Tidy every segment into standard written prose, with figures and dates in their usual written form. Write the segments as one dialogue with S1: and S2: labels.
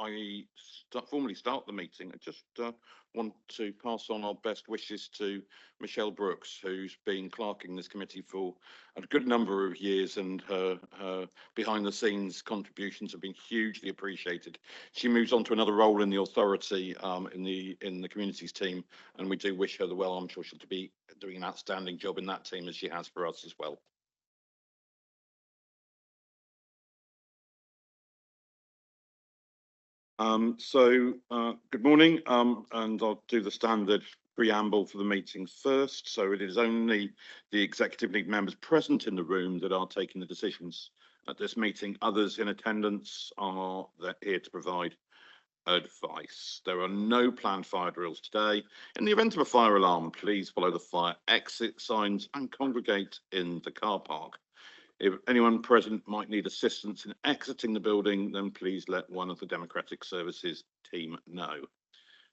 S1: I formally start the meeting, I just want to pass on our best wishes to Michelle Brooks, who's been clerking this committee for a good number of years, and her behind the scenes contributions have been hugely appreciated. She moves on to another role in the authority, in the communities team, and we do wish her the well. I'm sure she'll be doing an outstanding job in that team, as she has for us as well. Good morning, and I'll do the standard preamble for the meeting first. So it is only the executive league members present in the room that are taking the decisions at this meeting. Others in attendance are here to provide advice. There are no planned fire drills today. In the event of a fire alarm, please follow the fire exit signs and congregate in the car park. If anyone present might need assistance in exiting the building, then please let one of the Democratic Services team know.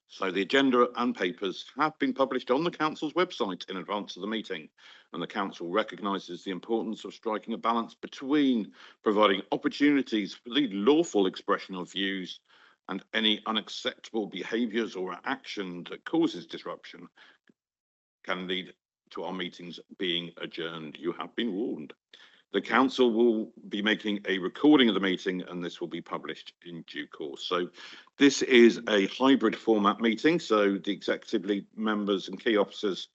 S1: So the agenda and papers have been published on the council's website in advance of the meeting, and the council recognises the importance of striking a balance between providing opportunities for the lawful expression of views and any unacceptable behaviours or action that causes disruption can lead to our meetings being adjourned. You have been warned. The council will be making a recording of the meeting, and this will be published in due course. So this is a hybrid format meeting. So the executive lead members and key officers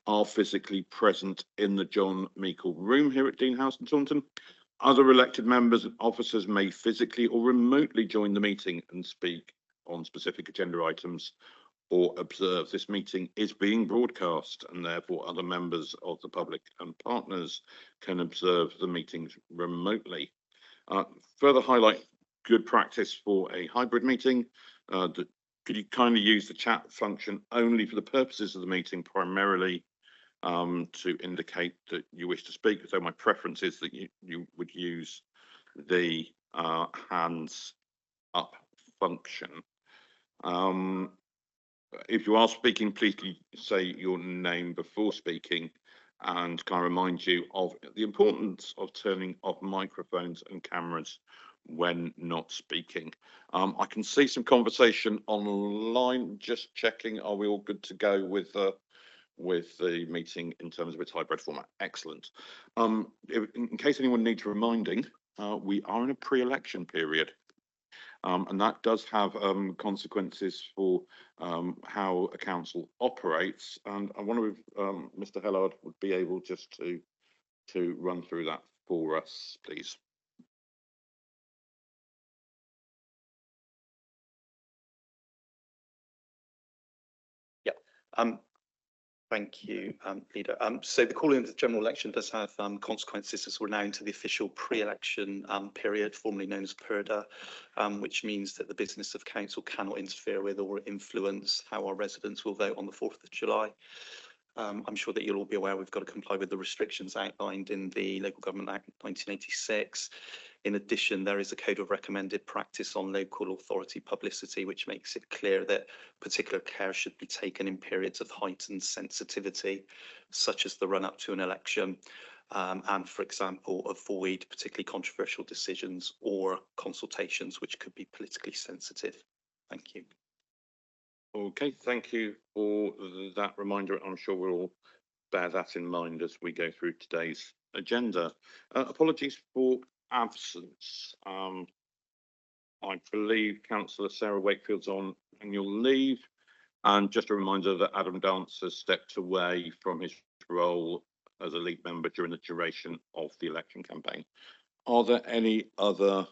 S1: are physically present in the John Meikle room here at Dean House in Taunton. Other elected members and officers may physically or remotely join the meeting and speak on specific agenda items or observe. This meeting is being broadcast, and therefore other members of the public and partners can observe the meetings remotely. Further highlight good practice for a hybrid meeting. Could you kindly use the chat function only for the purposes of the meeting, primarily to indicate that you wish to speak? So my preference is that you would use the hands up function. If you are speaking, please say your name before speaking, and can I remind you of the importance of turning off microphones and cameras when not speaking. I can see some conversation online. Just checking, are we all good to go with the meeting in terms of its hybrid format? Excellent. In case anyone needs reminding, we are in a pre-election period. And that does have consequences for how a council operates. And I wonder if Mr. Hellard would be able just to run through that for us, please.
S2: Yeah. Thank you, Leader. So the calling of the general election does have consequences, as we're now into the official pre-election period, formerly known as PERDA, which means that the business of council cannot interfere with or influence how our residents will vote on the 4th of July. I'm sure that you'll all be aware we've got to comply with the restrictions outlined in the Local Government Act 1986. In addition, there is a code of recommended practice on local authority publicity, which makes it clear that particular care should be taken in periods of heightened sensitivity, such as the run-up to an election, and, for example, avoid particularly controversial decisions or consultations which could be politically sensitive. Thank you.
S1: Okay, thank you for that reminder. I'm sure we'll all bear that in mind as we go through today's agenda. Apologies for absence. I believe Councillor Sarah Wakefield's on annual leave, and just a reminder that Adam Dance has stepped away from his role as a lead member during the duration of the election campaign. Are there any other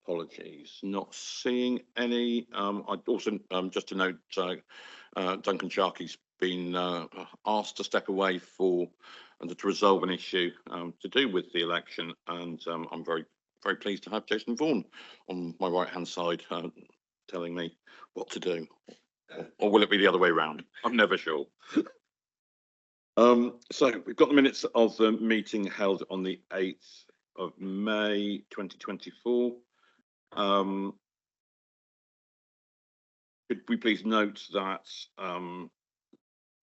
S1: apologies? Not seeing any. I'd also just to note, Duncan Sharkey's been asked to step away and to resolve an issue to do with the election, and I'm very pleased to have Jason Vaughan on my right hand side telling me what to do, or will it be the other way around? I'm never sure. So we've got the minutes of the meeting held on the 8th of May 2024. Could we please note that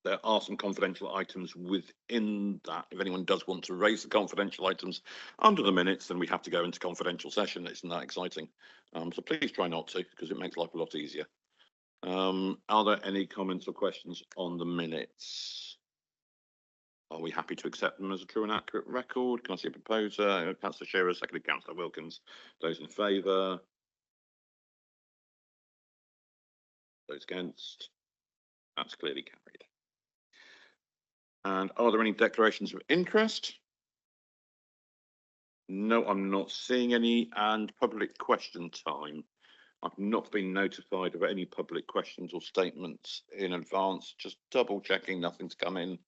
S1: there are some confidential items within that. If anyone does want to raise the confidential items under the minutes, then we have to go into confidential session. It's not that exciting. So please try not to, because it makes life a lot easier. Are there any comments or questions on the minutes? Are we happy to accept them as a true and accurate record? Can I see a proposer? Councillor Shearer, seconded Councillor Wilkins. Those in favour? Those against? That's clearly carried. And are there any declarations of interest? No, I'm not seeing any. And public question time. I've not been notified of any public questions or statements in advance. Just double checking nothing's come in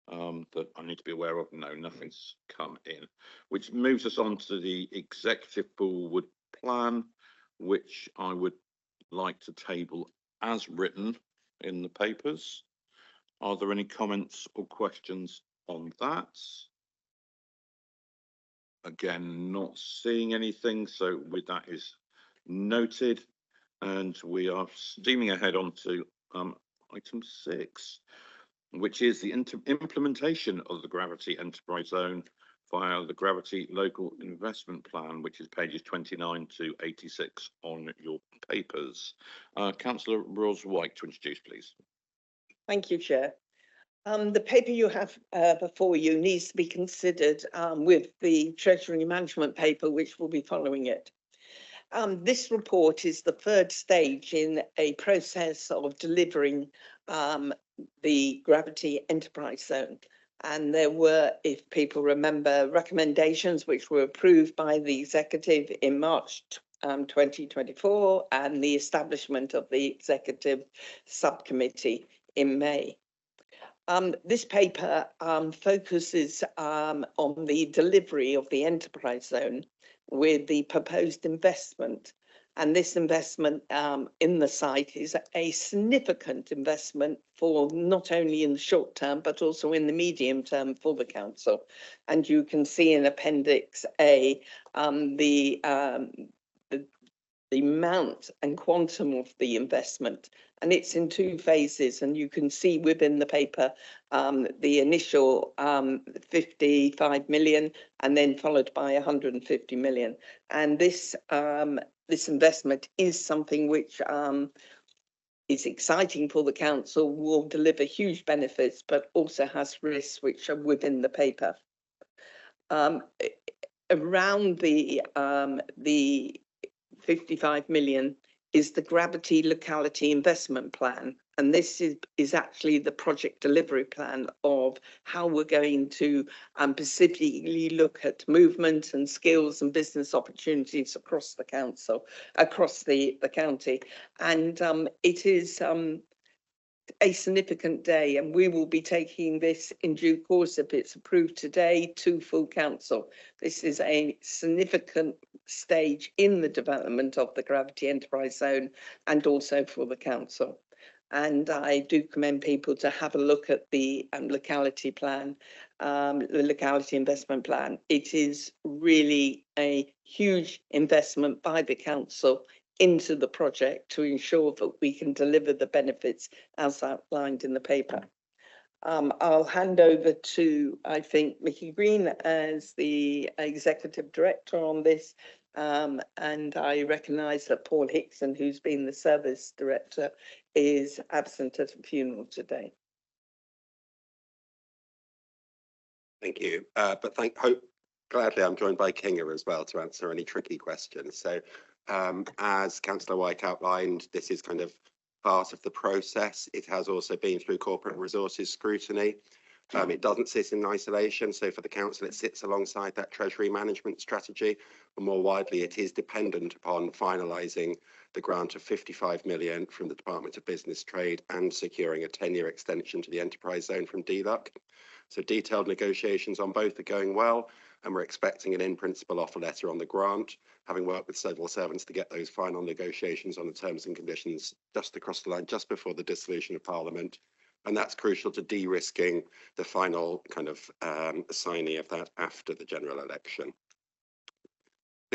S1: that I need to be aware of. No, nothing's come in, which moves us on to the executive forward plan, which I would like to table as written in the papers. Are there any comments or questions on that? Again, not seeing anything, so with that is noted, and we are steaming ahead on to item 6, which is the implementation of the Gravity Enterprise Zone via the Gravity Local Investment Plan, which is pages 29 to 86 on your papers. Councillor Ros-White to introduce, please.
S3: Thank you, Chair. The paper you have before you needs to be considered with the Treasury Management paper, which will be following it. This report is the third stage in a process of delivering the Gravity Enterprise Zone. And there were, if people remember, recommendations which were approved by the executive in March 2024, and the establishment of the executive subcommittee in May. This paper focuses on the delivery of the enterprise zone with the proposed investment. And this investment in the site is a significant investment for not only in the short term, but also in the medium term for the council. And you can see in Appendix A the amount and quantum of the investment, and it's in 2 phases, and you can see within the paper the initial 55 million and then followed by 150 million. And this this investment is something which is exciting for the council, will deliver huge benefits, but also has risks which are within the paper. Around the 55 million is the Gravity Locality Investment Plan. And this is actually the project delivery plan of how we're going to specifically look at movement and skills and business opportunities across the council, across the county. And it is a significant day, and we will be taking this in due course, if it's approved today, to full council. This is a significant stage in the development of the Gravity Enterprise Zone and also for the council. And I do commend people to have a look at the locality plan, the locality investment plan. It is really a huge investment by the council into the project to ensure that we can deliver the benefits as outlined in the paper. I'll hand over to, I think, Mickey Green as the executive director on this. And I recognise that Paul Hickson, who's been the service director, is absent at a funeral today.
S4: Thank you. But gladly I'm joined by Kinga as well to answer any tricky questions. So as Councillor White outlined, this is kind of part of the process. It has also been through corporate resources scrutiny. It doesn't sit in isolation. So for the council, it sits alongside that treasury management strategy. But more widely, it is dependent upon finalising the grant of 55 million from the Department of Business Trade and securing a 10-year extension to the enterprise zone from DLUC. So detailed negotiations on both are going well, and we're expecting an in-principle offer letter on the grant, having worked with civil servants to get those final negotiations on the terms and conditions just across the line, just before the dissolution of Parliament. And that's crucial to de-risking the final kind of signing of that after the general election.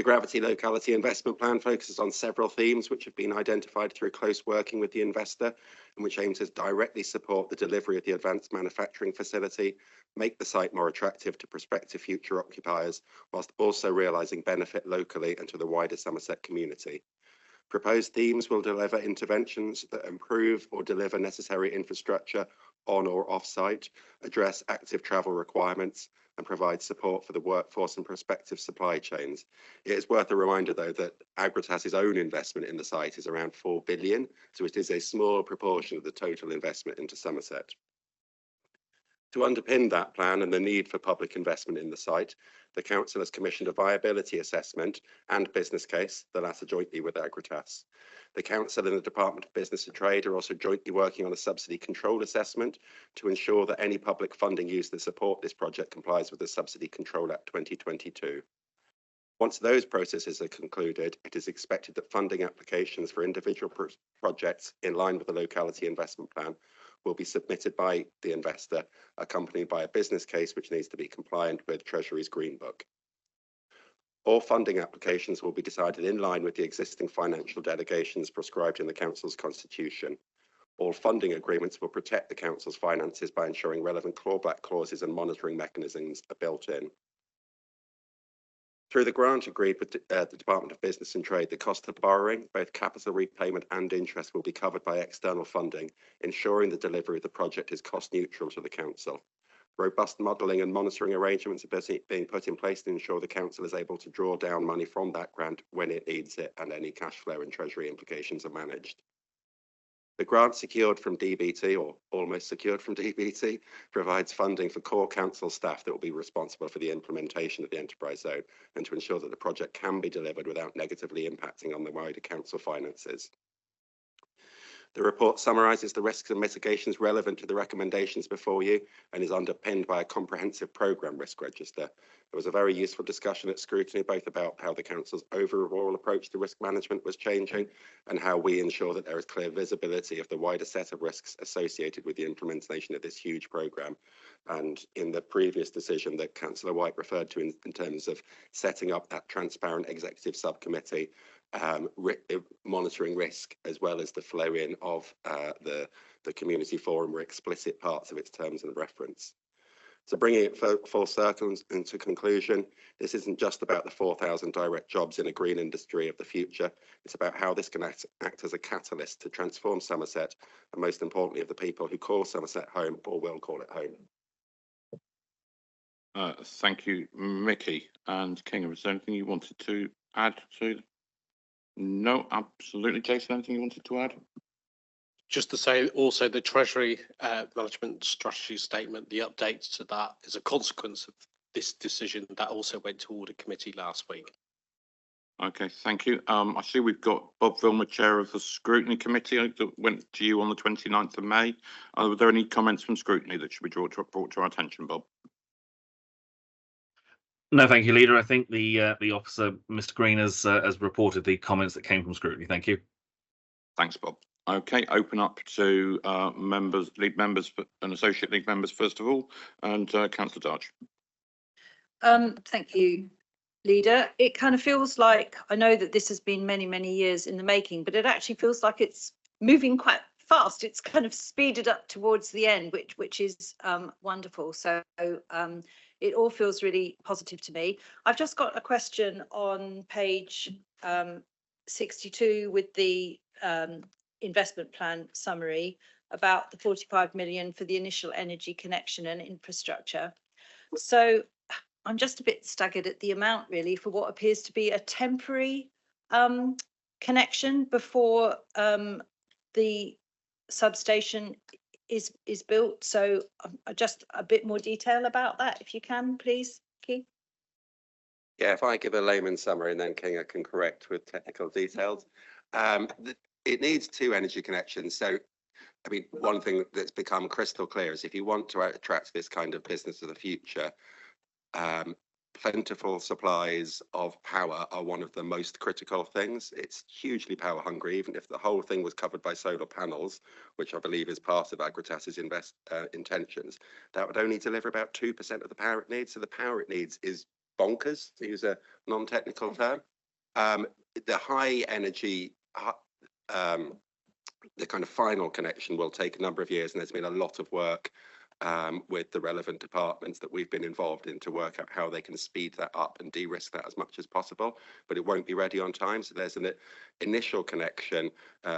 S4: The Gravity Locality Investment Plan focuses on several themes which have been identified through close working with the investor and which aim to directly support the delivery of the advanced manufacturing facility, make the site more attractive to prospective future occupiers, whilst also realising benefit locally and to the wider Somerset community. Proposed themes will deliver interventions that improve or deliver necessary infrastructure on or off-site, address active travel requirements, and provide support for the workforce and prospective supply chains. It is worth a reminder, though, that Agratas's own investment in the site is around 4 billion, so it is a small proportion of the total investment into Somerset. To underpin that plan and the need for public investment in the site, the Council has commissioned a viability assessment and business case, the latter jointly with Agratas. The Council and the Department of Business and Trade are also jointly working on a subsidy control assessment to ensure that any public funding used to support this project complies with the Subsidy Control Act 2022. Once those processes are concluded, it is expected that funding applications for individual projects in line with the locality investment plan will be submitted by the investor, accompanied by a business case which needs to be compliant with Treasury's Green Book. All funding applications will be decided in line with the existing financial delegations prescribed in the Council's constitution. All funding agreements will protect the Council's finances by ensuring relevant clawback clauses and monitoring mechanisms are built in. Through the grant agreed with the Department of Business and Trade, the cost of borrowing, both capital repayment and interest, will be covered by external funding, ensuring the delivery of the project is cost neutral to the Council. Robust modelling and monitoring arrangements are being put in place to ensure the Council is able to draw down money from that grant when it needs it, and any cash flow and Treasury implications are managed. The grant secured from DBT, or almost secured from DBT, provides funding for core council staff that will be responsible for the implementation of the enterprise zone and to ensure that the project can be delivered without negatively impacting on the wider council finances. The report summarises the risks and mitigations relevant to the recommendations before you and is underpinned by a comprehensive programme risk register. There was a very useful discussion at scrutiny, both about how the Council's overall approach to risk management was changing and how we ensure that there is clear visibility of the wider set of risks associated with the implementation of this huge programme. And in the previous decision that Councillor White referred to in terms of setting up that transparent executive subcommittee, monitoring risk as well as the flow in of the community forum were explicit parts of its terms of reference. So bringing it full circle into conclusion, this isn't just about the 4,000 direct jobs in a green industry of the future. It's about how this can act as a catalyst to transform Somerset, and most importantly, of the people who call Somerset home or will call it home.
S1: Thank you, Mickey. And Kinga, is there anything you wanted to add to? No, absolutely. Jason, anything you wanted to add?
S5: Just to say also the Treasury Management Strategy Statement, the updates to that is a consequence of this decision that also went to Audit Committee last week.
S1: Okay, thank you. I see we've got Bob Vilmer, Chair of the Scrutiny Committee, that went to you on the 29th of May. Were there any comments from Scrutiny that should be brought to our attention, Bob?
S6: No, thank you, Leader. I think the officer, Mr. Green, has reported the comments that came from Scrutiny. Thank you.
S1: Thanks, Bob. Okay, open up to members, lead members and associate league members first of all, and Councillor Darch.
S7: Thank you, Leader. It kind of feels like, I know that this has been many, many years in the making, but it actually feels like it's moving quite fast. It's kind of speeded up towards the end, which is wonderful. So it all feels really positive to me. I've just got a question on page 62 with the investment plan summary about the 45 million for the initial energy connection and infrastructure. So I'm just a bit staggered at the amount, really, for what appears to be a temporary connection before the substation is built. So just a bit more detail about that, if you can, please, Keith.
S4: Yeah, if I give a layman's summary and then Kinga can correct with technical details. It needs two energy connections. So, I mean, one thing that's become crystal clear is if you want to attract this kind of business of the future, plentiful supplies of power are one of the most critical things. It's hugely power hungry. Even if the whole thing was covered by solar panels, which I believe is part of Agratas's intentions, that would only deliver about 2% of the power it needs. So the power it needs is bonkers, to use a non-technical term. The high energy, the kind of final connection will take a number of years, and there's been a lot of work with the relevant departments that we've been involved in to work out how they can speed that up and de-risk that as much as possible, but it won't be ready on time. So there's an initial connection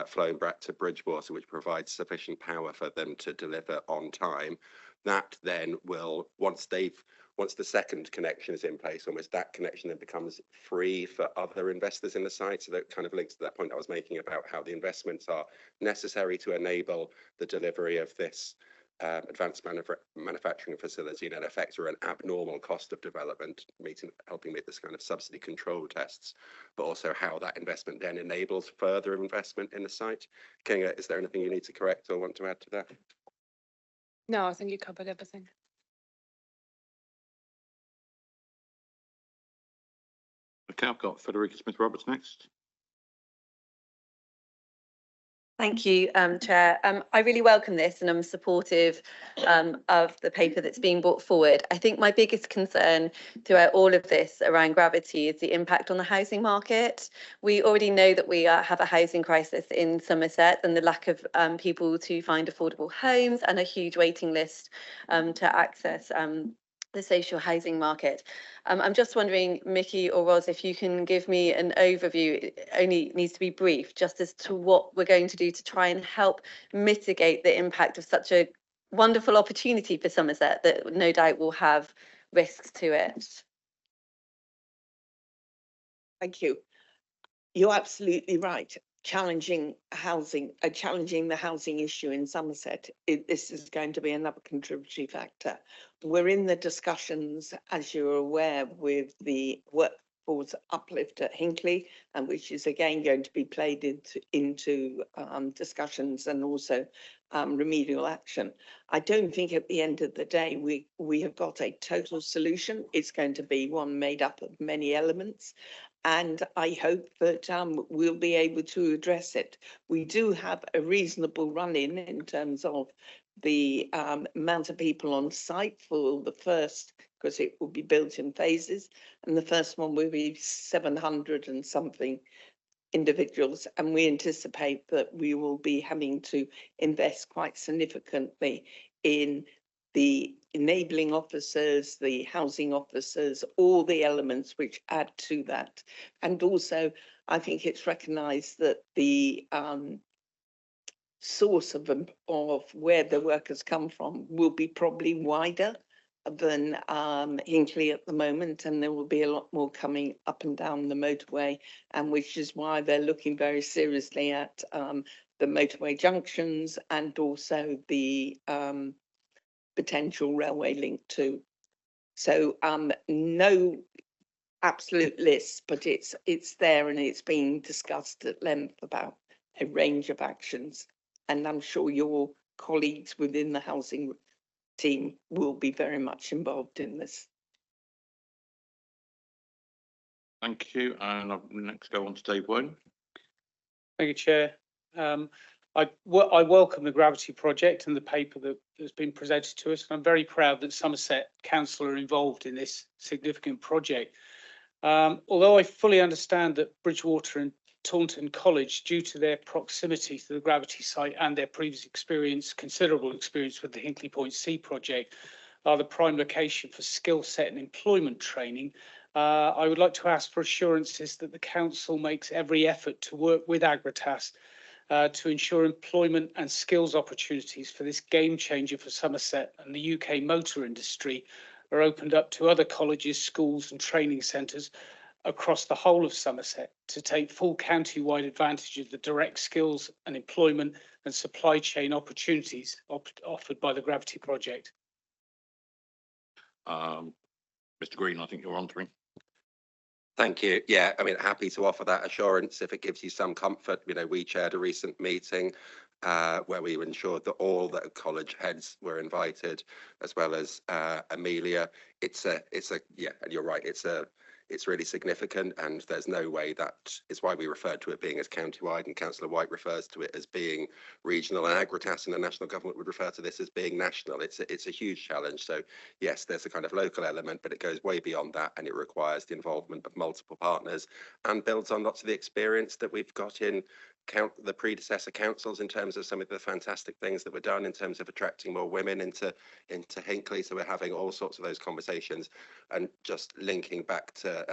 S4: flowing back to Bridgewater, which provides sufficient power for them to deliver on time. That then will, once the second connection is in place, almost that connection then becomes free for other investors in the site. So that kind of links to that point I was making about how the investments are necessary to enable the delivery of this advanced manufacturing facility, and in effect are an abnormal cost of development, helping meet this kind of subsidy control tests, but also how that investment then enables further investment in the site. Kinga, is there anything you need to correct or want to add to that?
S8: No, I think you covered everything.
S1: Okay, I've got Federica Smith-Roberts next.
S9: Thank you, Chair. I really welcome this and I'm supportive of the paper that's being brought forward. I think my biggest concern throughout all of this around gravity is the impact on the housing market. We already know that we have a housing crisis in Somerset and the lack of people to find affordable homes and a huge waiting list to access the social housing market. I'm just wondering, Mickey or Ros, if you can give me an overview, it only needs to be brief, just as to what we're going to do to try and help mitigate the impact of such a wonderful opportunity for Somerset that no doubt will have risks to it.
S3: Thank you. You're absolutely right. Challenging the housing issue in Somerset, this is going to be another contributory factor. We're in the discussions, as you're aware, with the workforce uplift at Hinckley, and which is again going to be played into discussions and also remedial action. I don't think at the end of the day we have got a total solution. It's going to be one made up of many elements. And I hope that we'll be able to address it. We do have a reasonable run-in in terms of the amount of people on site for the first, because it will be built in phases, and the first one will be 700 and something individuals, and we anticipate that we will be having to invest quite significantly in the enabling officers, the housing officers, all the elements which add to that. And also, I think it's recognised that the source of where the workers come from will be probably wider than Hinckley at the moment, and there will be a lot more coming up and down the motorway, and which is why they're looking very seriously at the motorway junctions and also the potential railway link too. So no absolute list, but it's there and it's being discussed at length about a range of actions, and I'm sure your colleagues within the housing team will be very much involved in this.
S1: Thank you, and I'll next go on to Dave Wone.
S10: Thank you, Chair. I welcome the Gravity project and the paper that has been presented to us. I'm very proud that Somerset Council are involved in this significant project. Although I fully understand that Bridgewater and Taunton College, due to their proximity to the Gravity site and their previous experience, considerable experience with the Hinkley Point C project, are the prime location for skill set and employment training, I would like to ask for assurances that the council makes every effort to work with Agritas to ensure employment and skills opportunities for this game changer for Somerset and the UK motor industry are opened up to other colleges, schools and training centres across the whole of Somerset to take full county-wide advantage of the direct skills and employment and supply chain opportunities offered by the Gravity project.
S1: Mr. Green, I think you're answering.
S4: Thank you. Yeah, I mean, happy to offer that assurance if it gives you some comfort. You know, we chaired a recent meeting where we ensured that all the college heads were invited, as well as Amelia. Yeah, and you're right. It's it's really significant, and there's no way that is why we referred to it being as county-wide, and Councillor White refers to it as being regional, and Agritas and the national government would refer to this as being national. It's a huge challenge. So yes, there's a kind of local element, but it goes way beyond that, and it requires the involvement of multiple partners and builds on lots of the experience that we've got in the predecessor councils in terms of some of the fantastic things that were done in terms of attracting more women into Hinckley. So we're having all sorts of those conversations, and just linking back to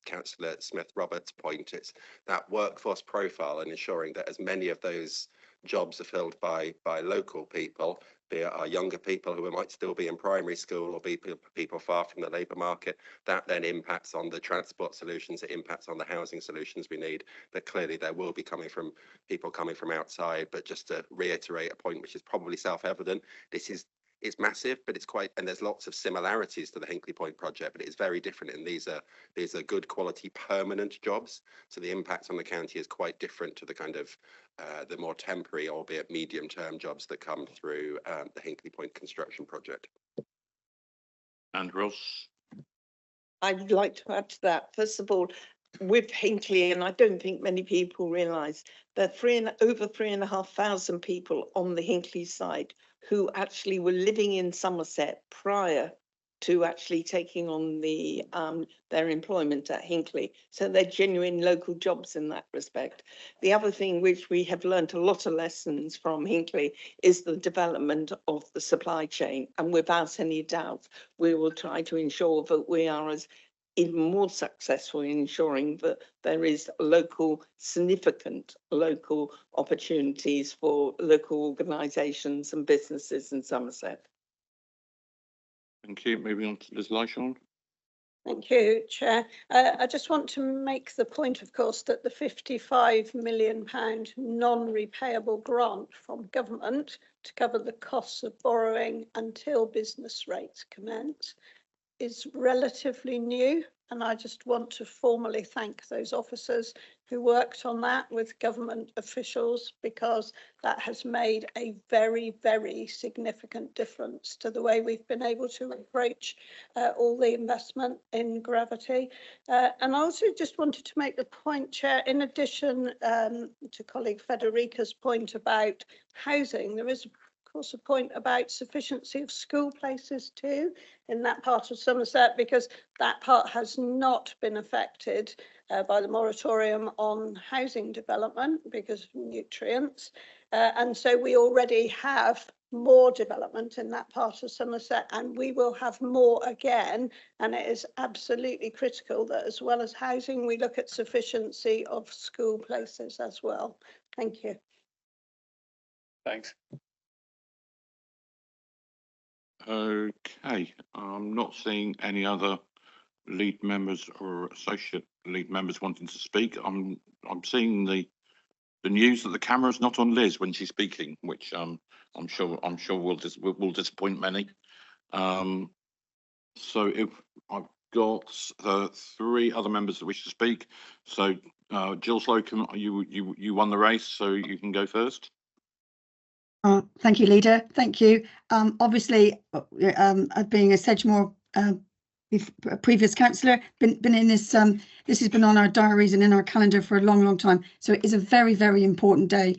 S4: Councillor Smith-Roberts' point, it's that workforce profile and ensuring that as many of those jobs are filled by local people, be it our younger people who might still be in primary school or be people far from the labour market. That then impacts on the transport solutions, it impacts on the housing solutions we need. But clearly there will be people coming from outside. But just to reiterate a point which is probably self-evident, it's massive, but it's quite, and there's lots of similarities to the Hinkley Point project, but it's very different. And these are good quality permanent jobs. So the impact on the county is quite different to the kind of the more temporary, albeit medium-term jobs that come through the Hinkley Point construction project.
S1: And Ross?
S3: I'd like to add to that. First of all, with Hinckley, and I don't think many people realise that over 3,500 people on the Hinckley side who actually were living in Somerset prior to actually taking on their employment at Hinckley. So they're genuine local jobs in that respect. The other thing which we have learnt a lot of lessons from Hinckley is the development of the supply chain. And without any doubt, we will try to ensure that we are even more successful in ensuring that there is significant local opportunities for local organisations and businesses in Somerset.
S1: Thank you. Moving on to Liz Lyshawn.
S11: Thank you, Chair. I just want to make the point, of course, that the £55 million non-repayable grant from government to cover the costs of borrowing until business rates commence is relatively new, and I just want to formally thank those officers who worked on that with government officials, because that has made a very, very significant difference to the way we've been able to approach all the investment in Gravity. And I also just wanted to make the point, Chair, in addition to colleague Federica's point about housing, there is of course a point about sufficiency of school places too in that part of Somerset, because that part has not been affected by the moratorium on housing development because of nutrients. And so we already have more development in that part of Somerset, and we will have more again. And it is absolutely critical that as well as housing, we look at sufficiency of school places as well. Thank you.
S10: Thanks.
S1: Okay, I'm not seeing any other lead members or associate lead members wanting to speak. I'm seeing the news that the camera's not on Liz when she's speaking, which I'm sure will disappoint many. So if I've got 3 other members that wish to speak. So Jill Slocum, you won the race, so you can go first.
S12: Thank you, Leader. Thank you. Obviously, being a Sedgemoor previous councillor, been in this. This has been on our diaries and in our calendar for a long, long time. So it is a very, very important day.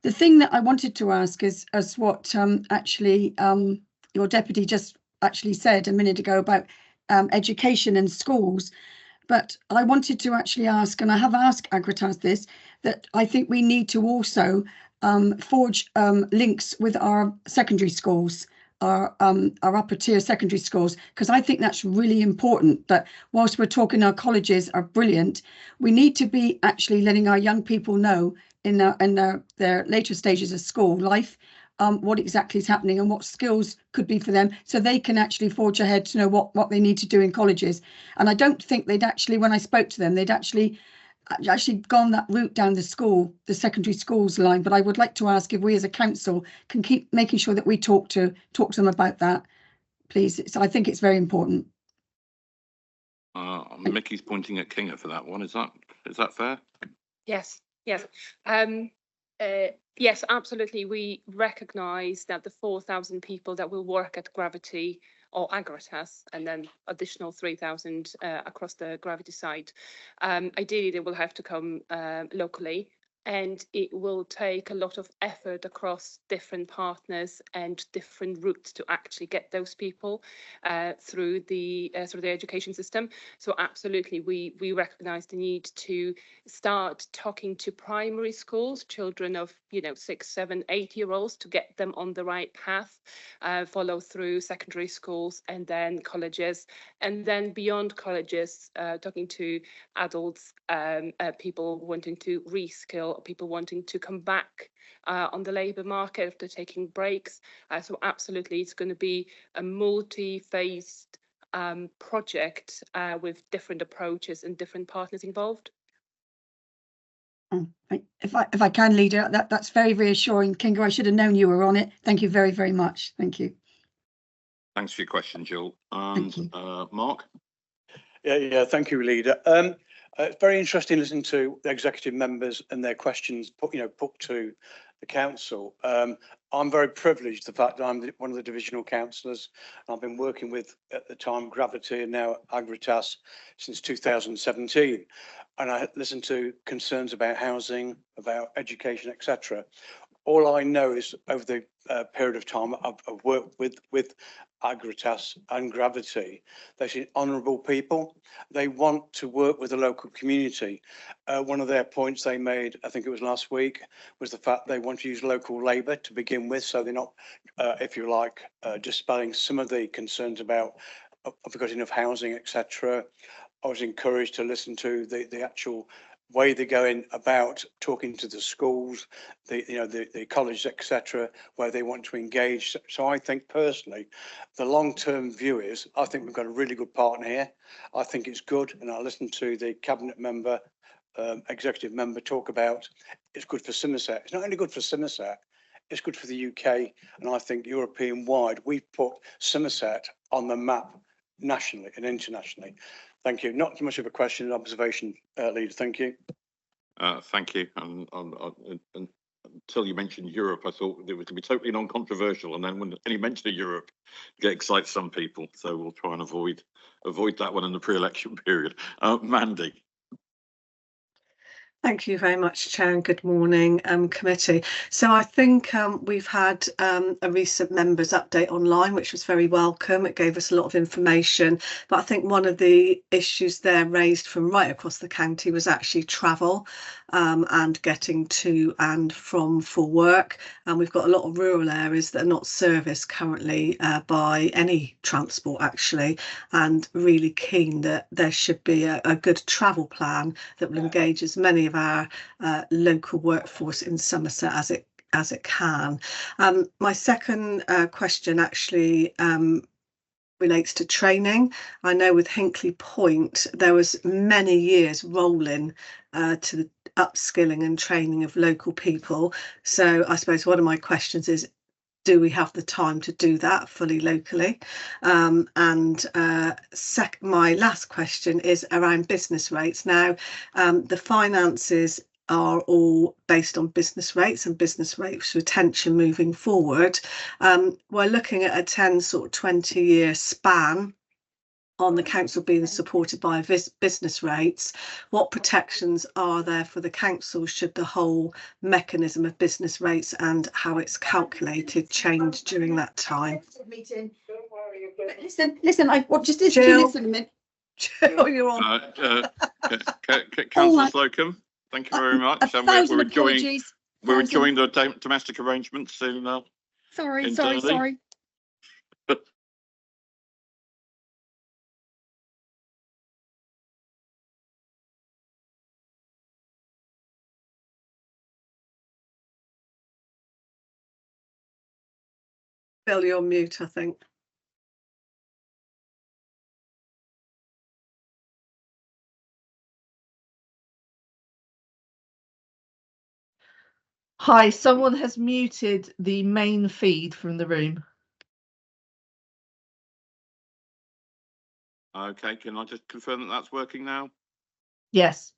S12: The thing that I wanted to ask is, as what actually your deputy just actually said a minute ago about education and schools. But I wanted to actually ask, and I have asked Agritas this, that I think we need to also forge links with our secondary schools, our upper tier secondary schools, because I think that's really important. But whilst we're talking our colleges are brilliant, we need to be actually letting our young people know in their later stages of school life what exactly is happening and what skills could be for them, so they can actually forge ahead to know what they need to do in colleges. And I don't think they'd actually, when I spoke to them, they'd actually gone that route down the secondary schools line. But I would like to ask if we as a council can keep making sure that we talk to them about that, please. So I think it's very important.
S1: Mickey's pointing at Kinga for that one. Is that fair?
S8: Yes. Yes, absolutely. We recognise that the 4,000 people that will work at Gravity or Agratas, and then additional 3,000 across the gravity site. Ideally, they will have to come locally, and it will take a lot of effort across different partners and different routes to actually get those people through the education system. So absolutely, we recognise the need to start talking to primary schools, children of 6, 7, 8-year-olds, to get them on the right path, follow through secondary schools and then colleges, and then beyond colleges, talking to adults, people wanting to reskill, people wanting to come back on the labour market after taking breaks. So absolutely, it's going to be a multi-phased project with different approaches and different partners involved.
S12: If I can, Leader, that's very reassuring. Kinga, I should have known you were on it. Thank you very, very much. Thank you.
S1: Thanks for your question, Jill.
S12: Thank you.
S1: Mark?
S13: Yeah, thank you, Leader. It's very interesting listening to the executive members and their questions put to the council. I'm very privileged the fact that I'm one of the divisional councillors. I've been working with, at the time, Gravity and now Agratas since 2017. And I listened to concerns about housing, about education, etc. All I know is over the period of time I've worked with Agratas and Gravity, they seem honourable people. They want to work with the local community. One of their points they made, I think it was last week, was the fact they want to use local labour to begin with, so they're not, if you like, dispelling some of the concerns about have we got enough housing, etc. I was encouraged to listen to the actual way they're going about talking to the schools, the colleges, etc., where they want to engage. So I think personally, the long-term view is, I think we've got a really good partner here. I think it's good, and I listened to the cabinet member, executive member talk about it's good for Somerset. It's not only good for Somerset, it's good for the UK, and I think European-wide, we've put Somerset on the map nationally and internationally. Thank you. Not too much of a question, an observation, Leader. Thank you.
S1: Thank you. And until you mentioned Europe, I thought it was going to be totally non-controversial. And then when any mention of Europe, it excites some people. So we'll try and avoid that one in the pre-election period. Mandy.
S14: Thank you very much, Chair, and good morning, committee. So I think we've had a recent members update online, which was very welcome. It gave us a lot of information, but I think one of the issues there raised from right across the county was actually travel and getting to and from for work. And we've got a lot of rural areas that are not serviced currently by any transport, actually, and really keen that there should be a good travel plan that will engage as many of our local workforce in Somerset as it can. My second question actually relates to training. I know with Hinkley Point there was many years rolling to the upskilling and training of local people. So I suppose one of my questions is, do we have the time to do that fully locally? My last question is around business rates. Now, the finances are all based on business rates and business rates retention moving forward. We're looking at a 20-year span on the council being supported by business rates. What protections are there for the council should the whole mechanism of business rates and how it's calculated change during that time?
S12: Listen, I just listen a minute.
S14: Jill, you're on.
S1: Councillor Slocum, thank you very much. And we're enjoying the domestic arrangements in
S12: Sorry.
S14: Bill, you're on mute, I think.
S15: Hi, someone has muted the main feed from the room.
S1: Okay, can I just confirm that that's working now?
S15: Yes.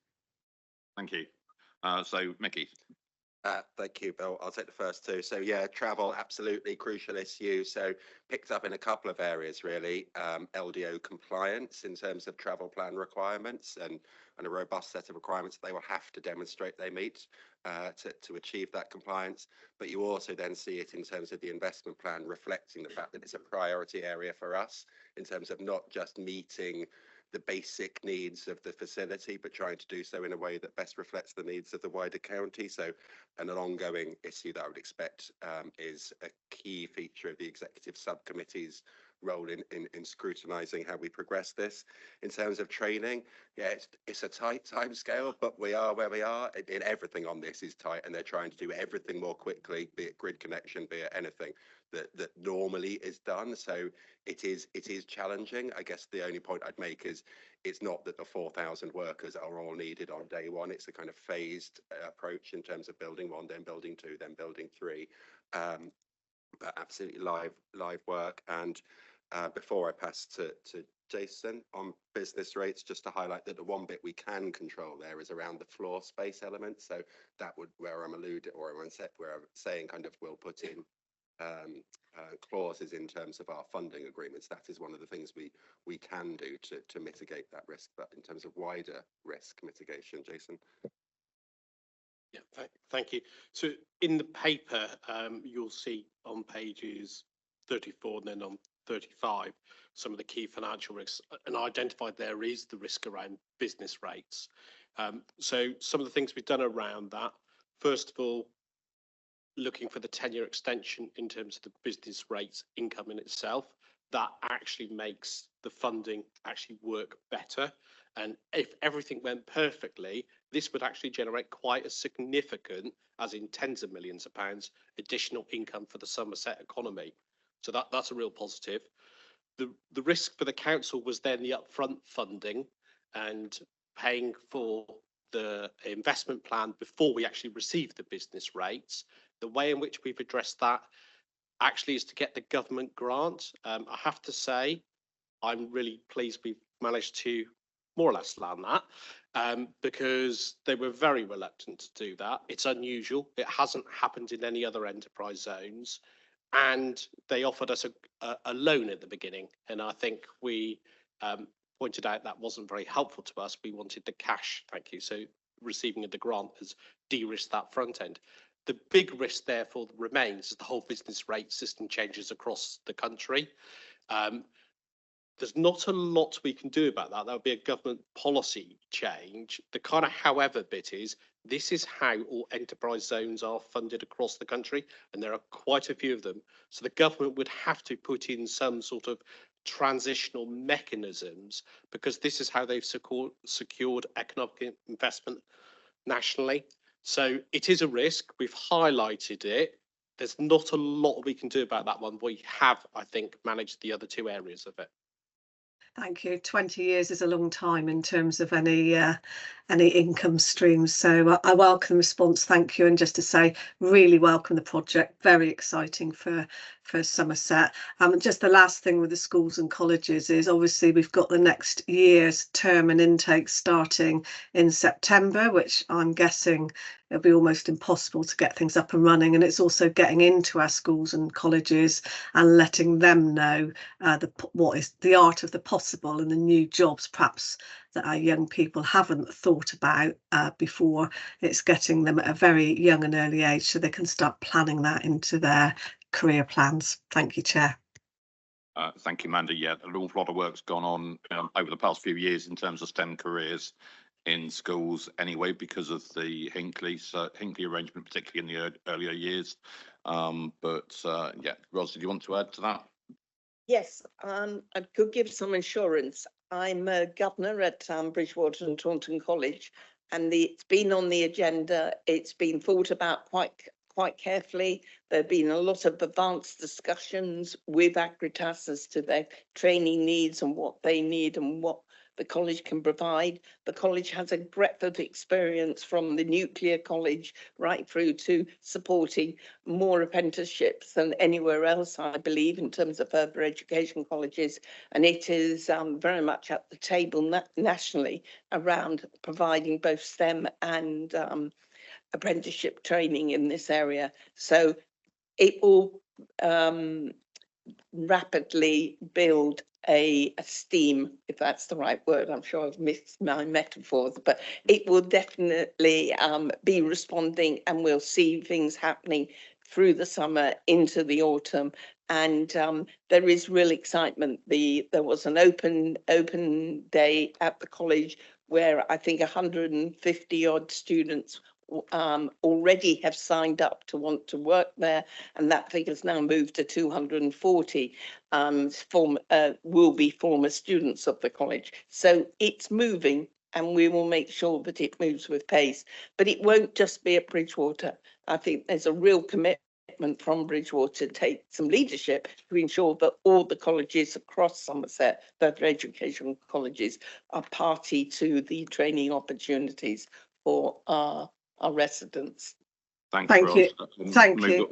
S1: Thank you. So, Mickey.
S4: Thank you, Bill. I'll take the first two. So yeah, travel, absolutely crucial issue. So picked up in a couple of areas, really. LDO compliance in terms of travel plan requirements and a robust set of requirements they will have to demonstrate they meet to achieve that compliance. But you also then see it in terms of the investment plan reflecting the fact that it's a priority area for us in terms of not just meeting the basic needs of the facility, but trying to do so in a way that best reflects the needs of the wider county. So, and an ongoing issue that I would expect is a key feature of the executive subcommittee's role in scrutinising how we progress this. In terms of training, yeah, it's a tight time scale, but we are where we are. In everything on this is tight, and they're trying to do everything more quickly, be it grid connection, be it anything that normally is done. So it is challenging. I guess the only point I'd make is it's not that the 4,000 workers are all needed on day one. It's a kind of phased approach in terms of building one, then building two, then building three. But absolutely live work. And before I pass to Jason on business rates, just to highlight that the one bit we can control there is around the floor space element. So that would where I'm saying kind of we'll put in clauses in terms of our funding agreements. That is one of the things we can do to mitigate that risk. But in terms of wider risk mitigation, Jason.
S5: Yeah, thank you. So in the paper, you'll see on pages 34 and then on 35 some of the key financial risks, and identified there is the risk around business rates. So some of the things we've done around that, first of all, looking for the 10-year extension in terms of the business rates income in itself, that actually makes the funding actually work better. And if everything went perfectly, this would actually generate quite a significant, as in tens of millions of pounds, additional income for the Somerset economy. So that's a real positive. The risk for the council was then the upfront funding and paying for the investment plan before we actually received the business rates. The way in which we've addressed that actually is to get the government grant. I have to say, I'm really pleased we've managed to more or less land that because they were very reluctant to do that. It's unusual. It hasn't happened in any other enterprise zones. And they offered us a loan at the beginning. And I think we pointed out that wasn't very helpful to us. We wanted the cash, thank you. So receiving the grant has de-risked that front end. The big risk, therefore, remains as the whole business rate system changes across the country. There's not a lot we can do about that. That would be a government policy change. The kind of however bit is, this is how all enterprise zones are funded across the country, and there are quite a few of them. So the government would have to put in some sort of transitional mechanisms, because this is how they've secured economic investment nationally. So it is a risk. We've highlighted it. There's not a lot we can do about that one. We have, I think, managed the other two areas of it.
S14: Thank you. 20 years is a long time in terms of any income streams. So I welcome the response. Thank you. And just to say, really welcome the project. Very exciting for Somerset. Just the last thing with the schools and colleges is obviously we've got the next year's term and intake starting in September, which I'm guessing it'll be almost impossible to get things up and running. And it's also getting into our schools and colleges and letting them know what is the art of the possible and the new jobs perhaps that our young people haven't thought about before. It's getting them at a very young and early age so they can start planning that into their career plans. Thank you, Chair.
S1: Thank you, Amanda. Yeah, an awful lot of work's gone on over the past few years in terms of STEM careers in schools anyway, because of the Hinkley arrangement, particularly in the earlier years. Yeah, Ros, do you want to add to that?
S3: Yes, I could give some assurance. I'm a governor at Bridgewater and Taunton College, and it's been on the agenda. It's been thought about quite carefully. There have been a lot of advanced discussions with Agritas as to their training needs and what they need and what the college can provide. The college has a breadth of experience from the nuclear college right through to supporting more apprenticeships than anywhere else, I believe, in terms of further education colleges. And it is very much at the table nationally around providing both STEM and apprenticeship training in this area. So it will rapidly build a steam, if that's the right word. I'm sure I've missed my metaphors, but it will definitely be responding, and we'll see things happening through the summer into the autumn. And there is real excitement. There was an open day at the college where I think 150 odd students already have signed up to want to work there, and that figure's now moved to 240 will be former students of the college. So it's moving, and we will make sure that it moves with pace. But it won't just be at Bridgwater. I think there's a real commitment from Bridgwater to take some leadership to ensure that all the colleges across Somerset, further education colleges, are party to the training opportunities for our residents.
S1: Thank
S14: Thank you.
S1: Ros.
S14: Thank
S1: Move
S14: you.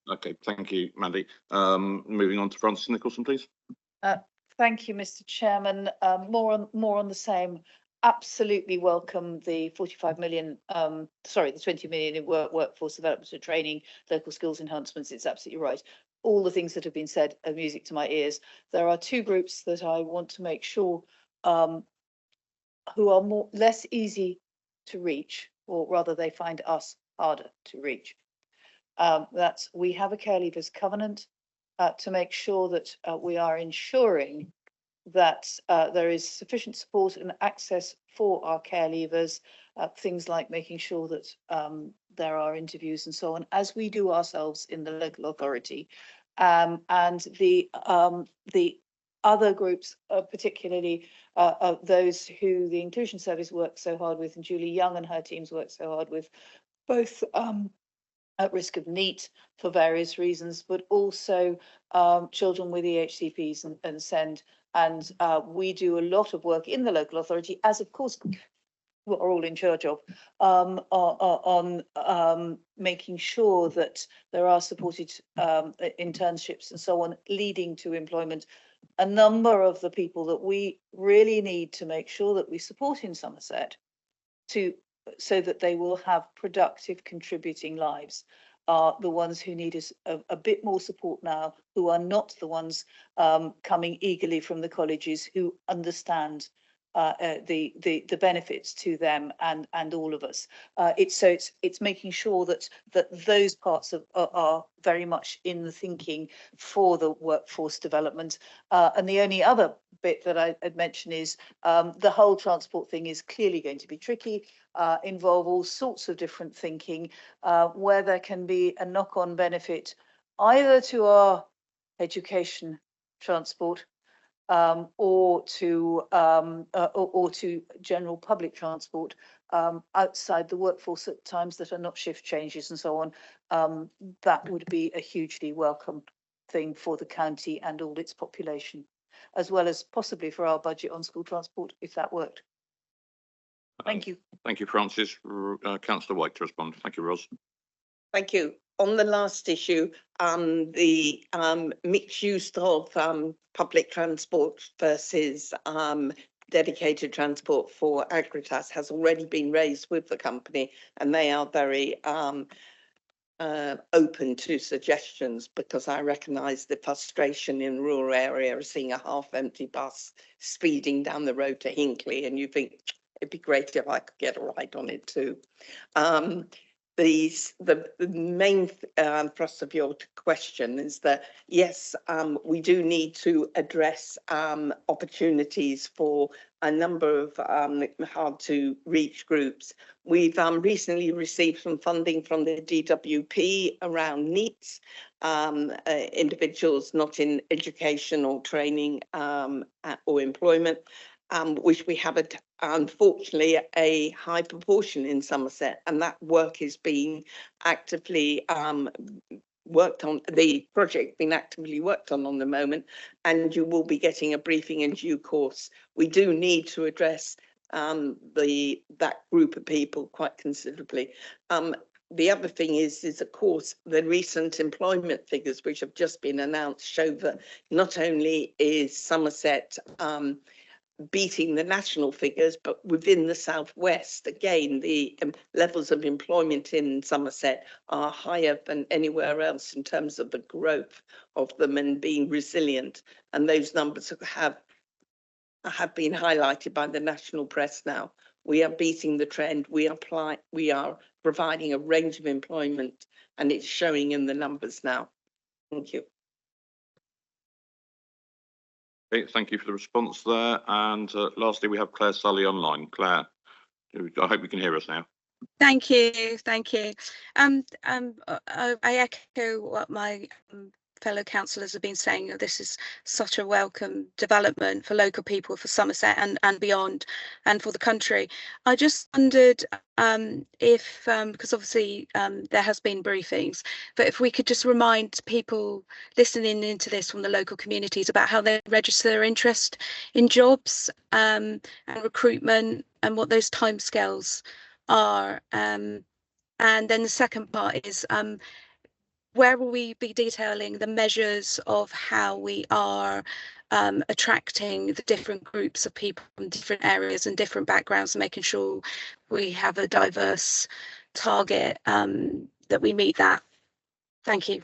S1: on. Okay, thank you, Mandy. Moving on to Francis Nicholson, please.
S7: Thank you, Mr. Chairman. More on the same. Absolutely welcome the 45 million, the 20 million in workforce development and training, local skills enhancements. It's absolutely right. All the things that have been said are music to my ears. There are two groups that I want to make sure who are less easy to reach, or rather they find us harder to reach. That's, we have a care leavers covenant to make sure that we are ensuring that there is sufficient support and access for our care leavers, things like making sure that there are interviews and so on, as we do ourselves in the local authority. And the other groups, particularly those who the Inclusion Service works so hard with, and Julie Young and her teams work so hard with, both at risk of NEET for various reasons, but also children with EHCPs and SEND. And we do a lot of work in the local authority, as of course we're all in charge of, on making sure that there are supported internships and so on, leading to employment. A number of the people that we really need to make sure that we support in Somerset so that they will have productive contributing lives are the ones who need us a bit more support now, who are not the ones coming eagerly from the colleges, who understand the benefits to them and all of us. It's making sure that those parts are very much in the thinking for the workforce development. And the only other bit that I'd mention is the whole transport thing is clearly going to be tricky, involve all sorts of different thinking, where there can be a knock-on benefit either to our education transport or to general public transport outside the workforce at times that are not shift changes and so on. That would be a hugely welcome thing for the county and all its population, as well as possibly for our budget on school transport, if that worked. Thank you.
S1: Thank you, Francis. Councillor White to respond. Thank you, Ros.
S3: Thank you. On the last issue, the mixed use of public transport versus dedicated transport for Agritas has already been raised with the company, and they are very open to suggestions, because I recognise the frustration in rural area of seeing a half-empty bus speeding down the road to Hinckley, and you think it'd be great if I could get a ride on it too. The main thrust of your question is that, yes, we do need to address opportunities for a number of hard to reach groups. We've recently received some funding from the DWP around NEETs, individuals not in education or training or employment, which we have unfortunately a high proportion in Somerset, and that work is being actively worked on, the project being actively worked on the moment, and you will be getting a briefing in due course. We do need to address that group of people quite considerably. The other thing is of course the recent employment figures which have just been announced show that not only is Somerset beating the national figures, but within the southwest, again, the levels of employment in Somerset are higher than anywhere else in terms of the growth of them and being resilient. And those numbers have been highlighted by the national press now. We are beating the trend. We are providing a range of employment, and it's showing in the numbers now. Thank you.
S1: Okay, thank you for the response there. And lastly, we have Claire Sully online. Claire, I hope you can hear us now.
S16: Thank you, thank you. I echo what my fellow councillors have been saying. This is such a welcome development for local people, for Somerset and beyond, and for the country. I just wondered if, because obviously there has been briefings, but if we could just remind people listening into this from the local communities about how they register their interest in jobs and recruitment, and what those timescales are. And then the second part is where will we be detailing the measures of how we are attracting the different groups of people from different areas and different backgrounds, and making sure we have a diverse target, that we meet that. Thank you.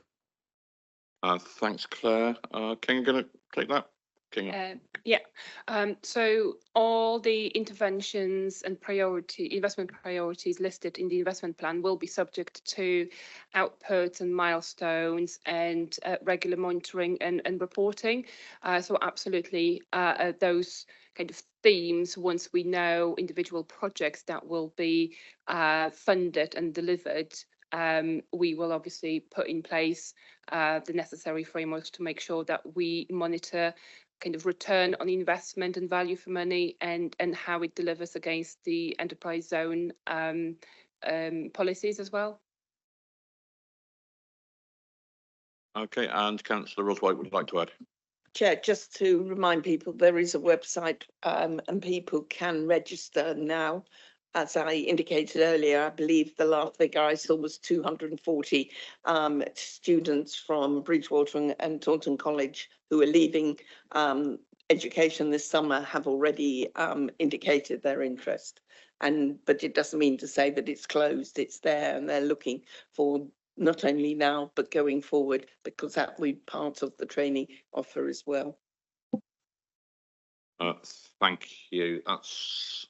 S1: Thanks, Claire. King, you going to take that? King.
S8: Yeah, so all the interventions and investment priorities listed in the investment plan will be subject to outputs and milestones and regular monitoring and reporting. So absolutely, those kind of themes, once we know individual projects that will be funded and delivered, we will obviously put in place the necessary frameworks to make sure that we monitor kind of return on investment and value for money, and how it delivers against the enterprise zone policies as well.
S1: Okay, and Councillor Roswhite would like to add.
S3: Chair, just to remind people, there is a website and people can register now. As I indicated earlier, I believe the last figure I saw was 240 students from Bridgewater and Taunton College who are leaving education this summer have already indicated their interest. But it doesn't mean to say that it's closed. It's there, and they're looking for not only now but going forward, because that will be part of the training offer as well.
S1: Thank you. That's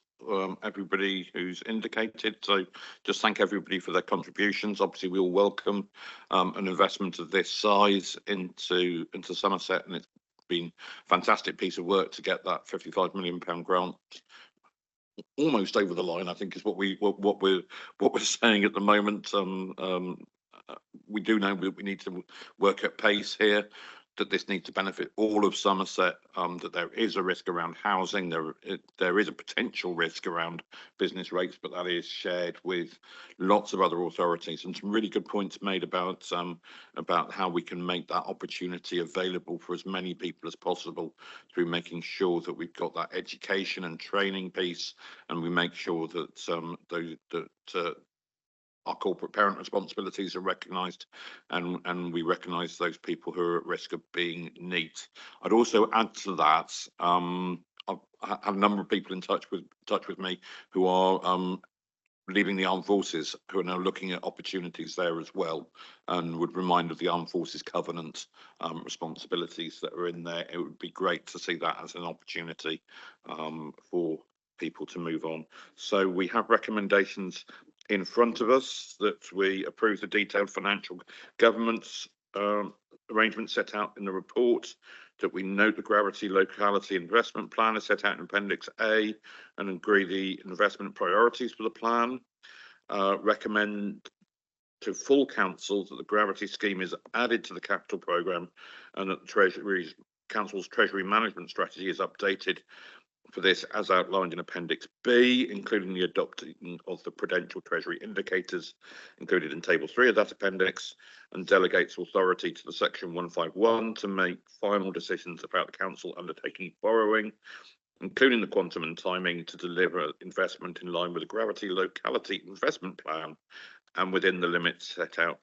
S1: everybody who's indicated. So just thank everybody for their contributions. Obviously, we all welcome an investment of this size into Somerset, and it's been a fantastic piece of work to get that £55 million grant almost over the line, I think, is what we're saying at the moment. We do know that we need to work at pace here, that this needs to benefit all of Somerset, that there is a risk around housing, there is a potential risk around business rates, but that is shared with lots of other authorities. And some really good points made about how we can make that opportunity available for as many people as possible through making sure that we've got that education and training piece, and we make sure that our corporate parent responsibilities are recognised, and we recognise those people who are at risk of being NEET. I'd also add to that, I've had a number of people in touch with me who are leaving the armed forces, who are now looking at opportunities there as well, and would remind of the Armed Forces Covenant responsibilities that are in there. It would be great to see that as an opportunity for people to move on. So we have recommendations in front of us that we approve the detailed financial governance arrangements set out in the report, that we note the Gravity Locality Investment Plan is set out in Appendix A, and agree the investment priorities for the plan. Recommend to full council that the Gravity scheme is added to the capital programme, and that the Council's Treasury Management Strategy is updated for this as outlined in Appendix B, including the adopting of the Prudential Treasury indicators included in Table 3 of that appendix, and delegates authority to the Section 151 to make final decisions about the Council undertaking borrowing, including the quantum and timing, to deliver investment in line with the Gravity Locality Investment Plan and within the limits set out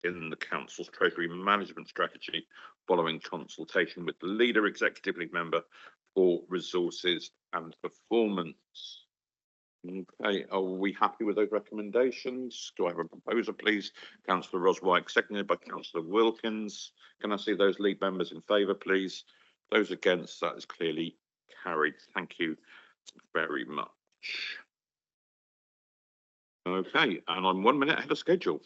S1: in the Council's Treasury Management Strategy, following consultation with the leader, executive lead member, for resources and performance. Okay, are we happy with those recommendations? Do I have a proposer, please? Councillor Roswike, seconded by Councillor Wilkins. Can I see those lead members in favour, please? Those against, that is clearly carried. Thank you very much. Okay, and I'm 1 minute ahead of schedule.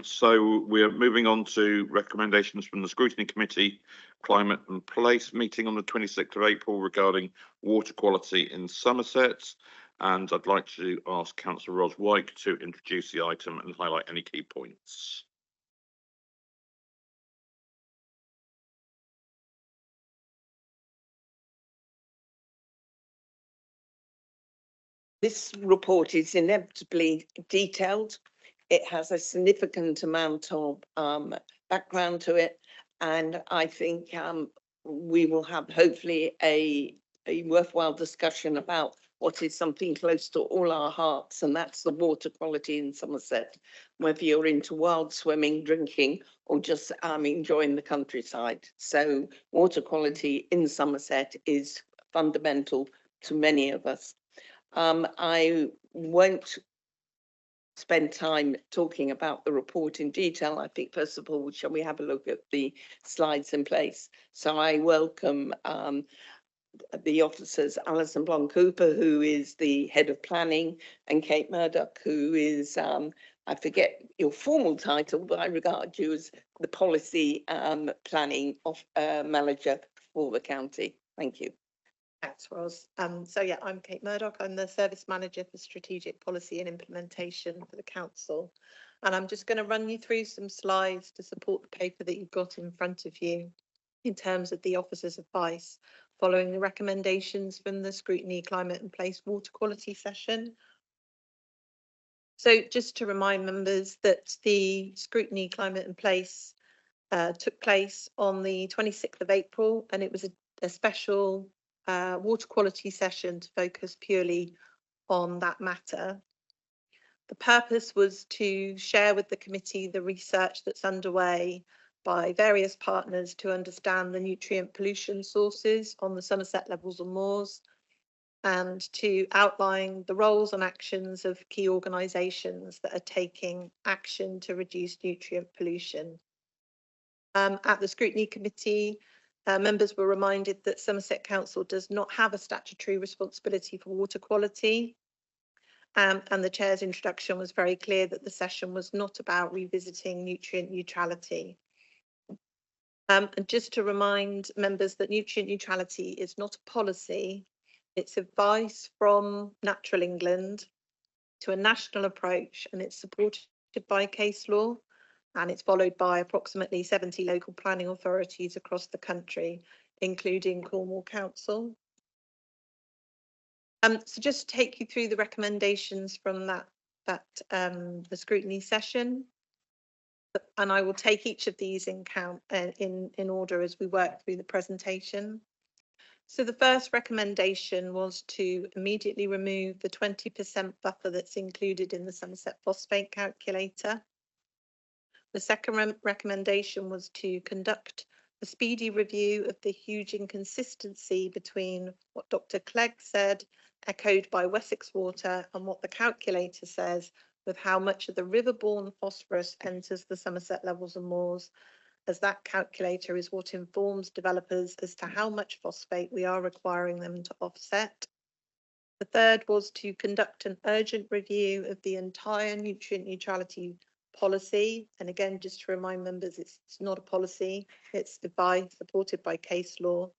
S1: So we're moving on to recommendations from the Scrutiny Committee, Climate and Place meeting on the 26th of April regarding water quality in Somerset. And I'd like to ask Councillor Roswike to introduce the item and highlight any key points.
S3: This report is inevitably detailed. It has a significant amount of background to it, and I think we will have hopefully a worthwhile discussion about what is something close to all our hearts, and that's the water quality in Somerset, whether you're into wild swimming, drinking, or just enjoying the countryside. So water quality in Somerset is fundamental to many of us. I won't spend time talking about the report in detail. I think, first of all, shall we have a look at the slides in place? So I welcome the officers, Alison Blom-Cooper, who is the head of planning, and Kate Murdoch, who is, I forget your formal title, but I regard you as the policy planning manager for the county. Thank you.
S17: Thanks, Ros. So yeah, I'm Kate Murdoch. I'm the Service Manager for Strategic Policy and Implementation for the Council. And I'm just going to run you through some slides to support the paper that you've got in front of you in terms of the officer's advice following the recommendations from the Scrutiny, Climate and Place Water Quality session. So just to remind members that the Scrutiny, Climate and Place took place on the 26th of April, and it was a special water quality session to focus purely on that matter. The purpose was to share with the committee the research that's underway by various partners to understand the nutrient pollution sources on the Somerset levels and moors, and to outline the roles and actions of key organisations that are taking action to reduce nutrient pollution. At the Scrutiny Committee, members were reminded that Somerset Council does not have a statutory responsibility for water quality. And the Chair's introduction was very clear that the session was not about revisiting nutrient neutrality. And just to remind members that nutrient neutrality is not a policy, it's advice from Natural England to a national approach, and it's supported by case law, and it's followed by approximately 70 local planning authorities across the country, including Cornwall Council. So just to take you through the recommendations from the scrutiny session, and I will take each of these in order as we work through the presentation. So the first recommendation was to immediately remove the 20% buffer that's included in the Somerset phosphate calculator. The second recommendation was to conduct a speedy review of the huge inconsistency between what Dr. Clegg said, echoed by Wessex Water, and what the calculator says with how much of the riverborne phosphorus enters the Somerset levels and moors, as that calculator is what informs developers as to how much phosphate we are requiring them to offset. The third was to conduct an urgent review of the entire nutrient neutrality policy. And again, just to remind members, it's not a policy, it's advice supported by case law,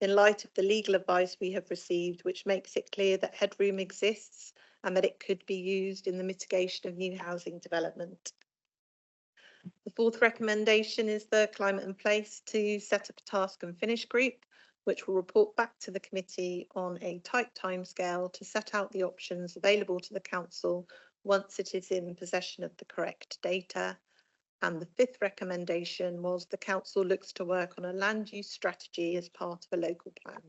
S17: in light of the legal advice we have received, which makes it clear that headroom exists and that it could be used in the mitigation of new housing development. The fourth recommendation is the Climate and Place to set up a task and finish group, which will report back to the committee on a tight timescale to set out the options available to the council once it is in possession of the correct data. And the fifth recommendation was the council looks to work on a land use strategy as part of a local plan.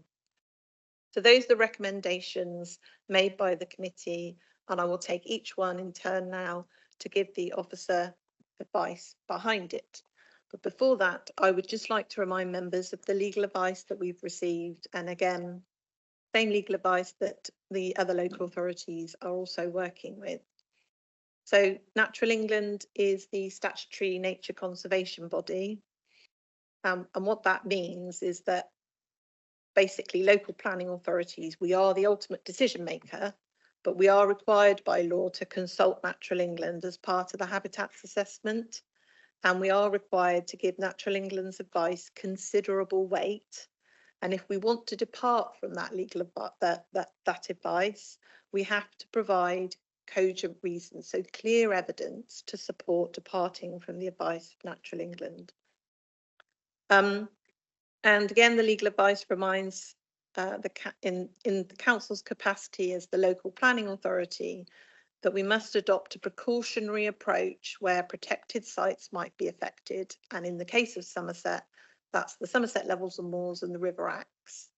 S17: So those are the recommendations made by the committee, and I will take each one in turn now to give the officer advice behind it. But before that, I would just like to remind members of the legal advice that we've received. And again, same legal advice that the other local authorities are also working with. So Natural England is the statutory nature conservation body. And what that means is that basically local planning authorities, we are the ultimate decision maker, but we are required by law to consult Natural England as part of the habitats assessment. And we are required to give Natural England's advice considerable weight. And if we want to depart from that legal that advice, we have to provide cogent reasons, so clear evidence to support departing from the advice of Natural England. And again, the legal advice reminds in the council's capacity as the local planning authority that we must adopt a precautionary approach where protected sites might be affected. And in the case of Somerset, that's the Somerset Levels and Moors and the River Axe.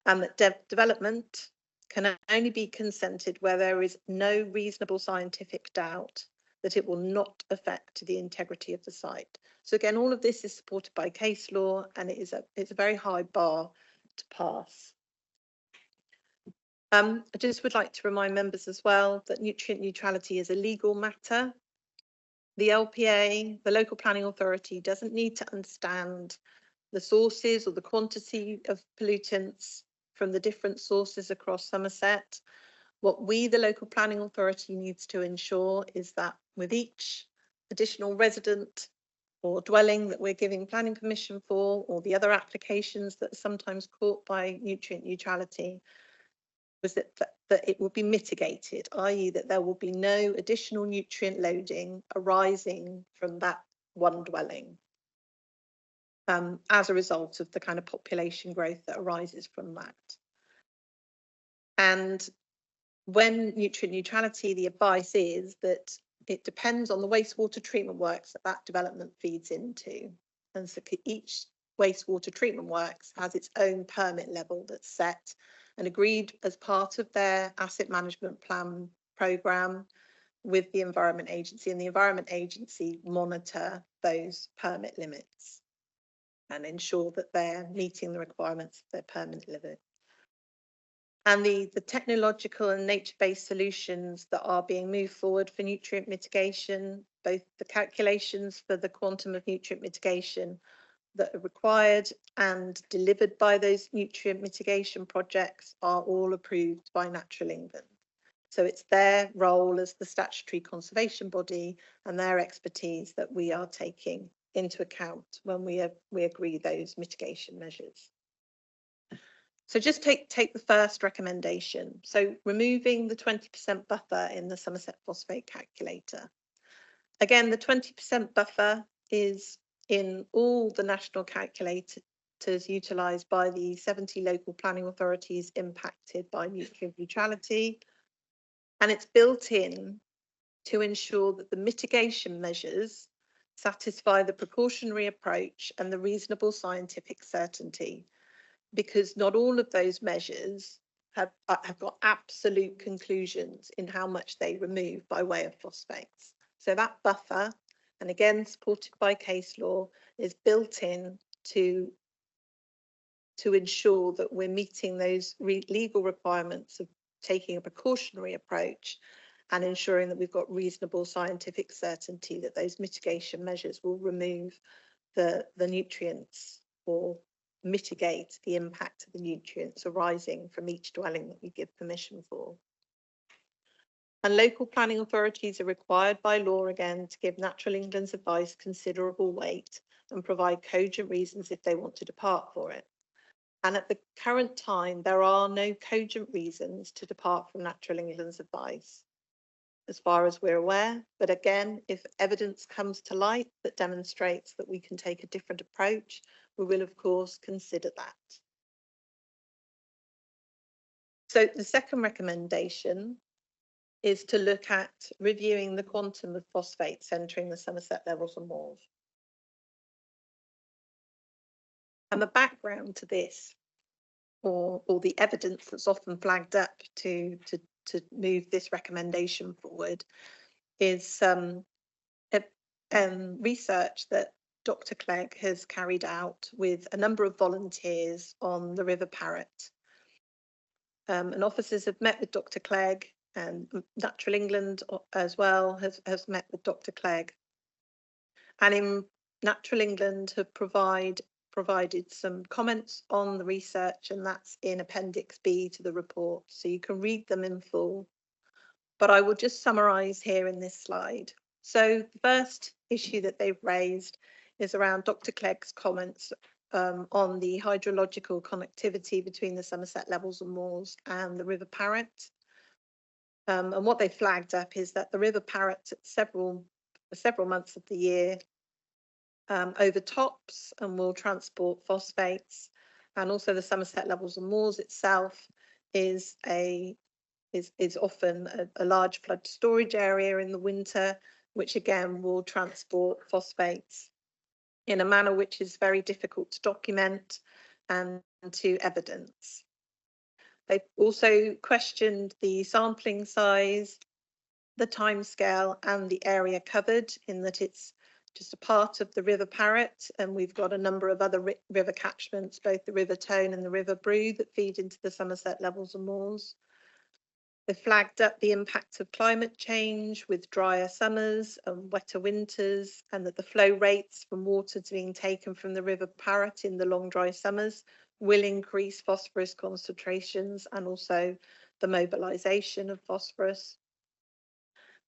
S17: And that development can only be consented where there is no reasonable scientific doubt that it will not affect the integrity of the site. So again, all of this is supported by case law, and it's a very high bar to pass. I just would like to remind members as well that nutrient neutrality is a legal matter. The LPA, the local planning authority, doesn't need to understand the sources or the quantity of pollutants from the different sources across Somerset. What we, the local planning authority, needs to ensure is that with each additional resident or dwelling that we're giving planning permission for, or the other applications that are sometimes caught by nutrient neutrality, was that it will be mitigated, i.e. that there will be no additional nutrient loading arising from that one dwelling as a result of the kind of population growth that arises from that. And when nutrient neutrality, the advice is that it depends on the wastewater treatment works that development feeds into. And so each wastewater treatment works has its own permit level that's set and agreed as part of their asset management plan programme with the Environment Agency, and the Environment Agency monitor those permit limits and ensure that they're meeting the requirements of their permit limit. And the technological and nature-based solutions that are being moved forward for nutrient mitigation, both the calculations for the quantum of nutrient mitigation that are required and delivered by those nutrient mitigation projects, are all approved by Natural England. So it's their role as the statutory conservation body and their expertise that we are taking into account when we agree those mitigation measures. So just take the first recommendation. So removing the 20% buffer in the Somerset phosphate calculator. Again, the 20% buffer is in all the national calculators utilised by the 70 local planning authorities impacted by nutrient neutrality. And it's built in to ensure that the mitigation measures satisfy the precautionary approach and the reasonable scientific certainty, because not all of those measures have got absolute conclusions in how much they remove by way of phosphates. So that buffer, and again supported by case law, is built in to ensure that we're meeting those legal requirements of taking a precautionary approach and ensuring that we've got reasonable scientific certainty that those mitigation measures will remove the nutrients or mitigate the impact of the nutrients arising from each dwelling that we give permission for. And local planning authorities are required by law again to give Natural England's advice considerable weight and provide cogent reasons if they want to depart for it. And at the current time, there are no cogent reasons to depart from Natural England's advice, as far as we're aware. But again, if evidence comes to light that demonstrates that we can take a different approach, we will of course consider that. So the second recommendation is to look at reviewing the quantum of phosphates entering the Somerset Levels and Moors. And the background to this, or the evidence that's often flagged up to move this recommendation forward, is research that Dr. Clegg has carried out with a number of volunteers on the River Parrett. And officers have met with Dr. Clegg, and Natural England as well has met with Dr. Clegg. And in Natural England have provided some comments on the research, and that's in Appendix B to the report, so you can read them in full. But I will just summarise here in this slide. So the first issue that they've raised is around Dr. Clegg's comments on the hydrological connectivity between the Somerset Levels and Moors and the River Parrett. And what they flagged up is that the River Parrett at several months of the year overtops and will transport phosphates, and also the Somerset Levels and Moors itself is often a large flood storage area in the winter, which again will transport phosphates in a manner which is very difficult to document and to evidence. They've also questioned the sampling size, the timescale and the area covered, in that it's just a part of the River Parrett, and we've got a number of other river catchments, both the River Tone and the River Brue, that feed into the Somerset Levels and Moors. They flagged up the impact of climate change with drier summers and wetter winters, and that the flow rates from water being taken from the River Parrett in the long dry summers will increase phosphorus concentrations and also the mobilisation of phosphorus.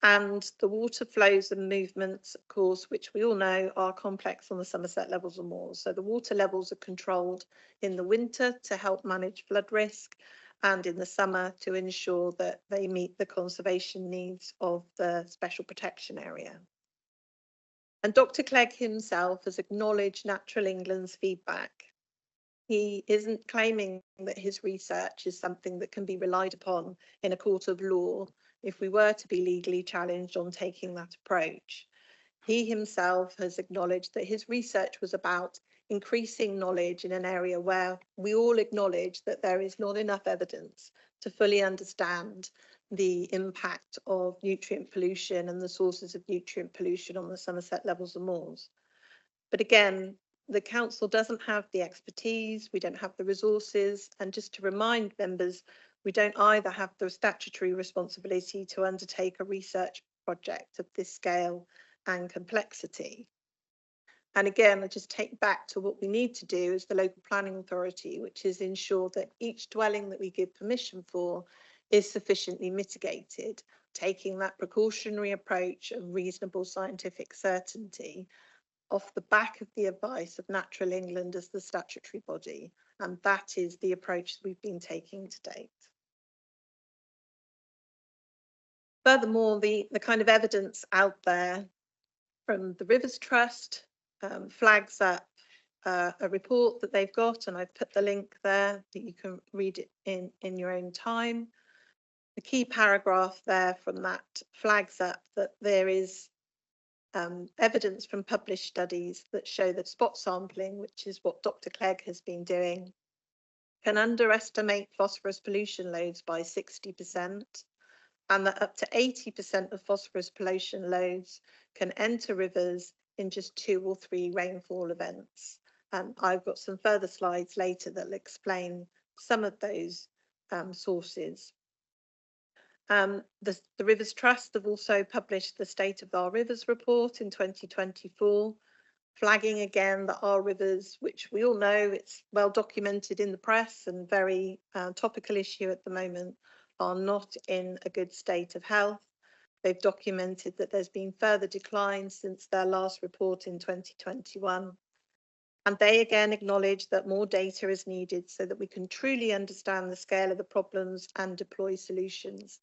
S17: And the water flows and movements, of course, which we all know are complex on the Somerset Levels and Moors. So the water levels are controlled in the winter to help manage flood risk, and in the summer to ensure that they meet the conservation needs of the special protection area. And Dr. Clegg himself has acknowledged Natural England's feedback. He isn't claiming that his research is something that can be relied upon in a court of law if we were to be legally challenged on taking that approach. He himself has acknowledged that his research was about increasing knowledge in an area where we all acknowledge that there is not enough evidence to fully understand the impact of nutrient pollution and the sources of nutrient pollution on the Somerset Levels and Moors. But again, the council doesn't have the expertise, we don't have the resources, and just to remind members, we don't either have the statutory responsibility to undertake a research project of this scale and complexity. And again, I just take back to what we need to do as the local planning authority, which is ensure that each dwelling that we give permission for is sufficiently mitigated, taking that precautionary approach of reasonable scientific certainty off the back of the advice of Natural England as the statutory body. And that is the approach that we've been taking to date. Furthermore, the kind of evidence out there from the Rivers Trust flags up a report that they've got, and I've put the link there that you can read it in your own time. The key paragraph there from that flags up that there is evidence from published studies that show that spot sampling, which is what Dr. Clegg has been doing, can underestimate phosphorus pollution loads by 60%, and that up to 80% of phosphorus pollution loads can enter rivers in just 2 or 3 rainfall events. And I've got some further slides later that will explain some of those sources. The Rivers Trust have also published the State of Our Rivers report in 2024, flagging again that our rivers, which we all know it's well documented in the press and very topical issue at the moment, are not in a good state of health. They've documented that there's been further decline since their last report in 2021. And they again acknowledge that more data is needed so that we can truly understand the scale of the problems and deploy solutions.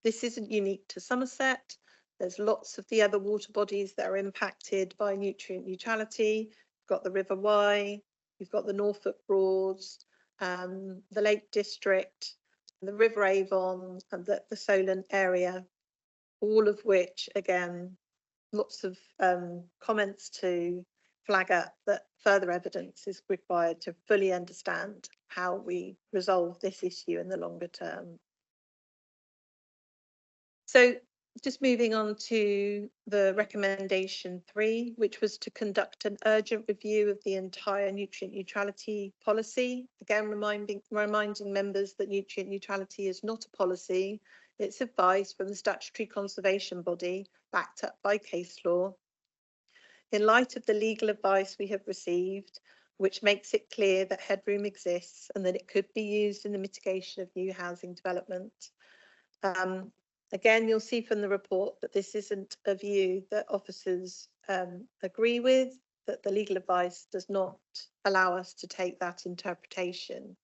S17: This isn't unique to Somerset. There's lots of the other water bodies that are impacted by nutrient neutrality. You've got the River Wye, you've got the Norfolk Broads, the Lake District, the River Avon, and the Solent area, all of which, again, lots of comments to flag up that further evidence is required to fully understand how we resolve this issue in the longer term. So just moving on to the recommendation 3, which was to conduct an urgent review of the entire nutrient neutrality policy. Again, reminding members that nutrient neutrality is not a policy. It's advice from the statutory conservation body backed up by case law. In light of the legal advice we have received, which makes it clear that headroom exists and that it could be used in the mitigation of new housing development. Again, you'll see from the report that this isn't a view that officers agree with, that the legal advice does not allow us to take that interpretation.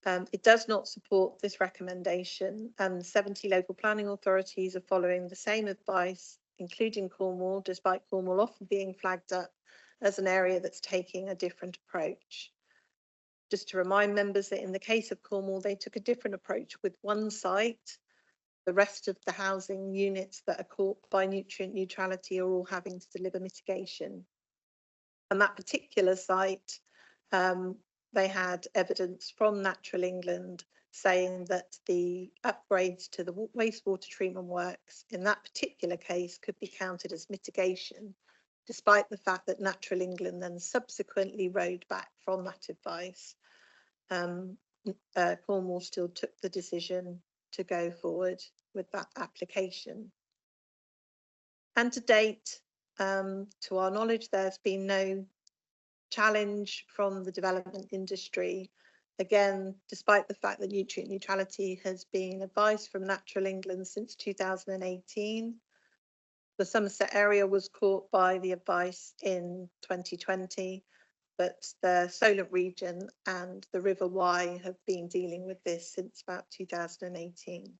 S17: It does not support this recommendation, and 70 local planning authorities are following the same advice, including Cornwall, despite Cornwall often being flagged up as an area that's taking a different approach. Just to remind members that in the case of Cornwall, they took a different approach with one site. The rest of the housing units that are caught by nutrient neutrality are all having to deliver mitigation. And that particular site, they had evidence from Natural England saying that the upgrades to the wastewater treatment works in that particular case could be counted as mitigation, despite the fact that Natural England then subsequently rode back from that advice. Cornwall still took the decision to go forward with that application. And to date, to our knowledge, there's been no challenge from the development industry. Again, despite the fact that nutrient neutrality has been advised from Natural England since 2018, the Somerset area was caught by the advice in 2020, but the Solent region and the River Wye have been dealing with this since about 2018.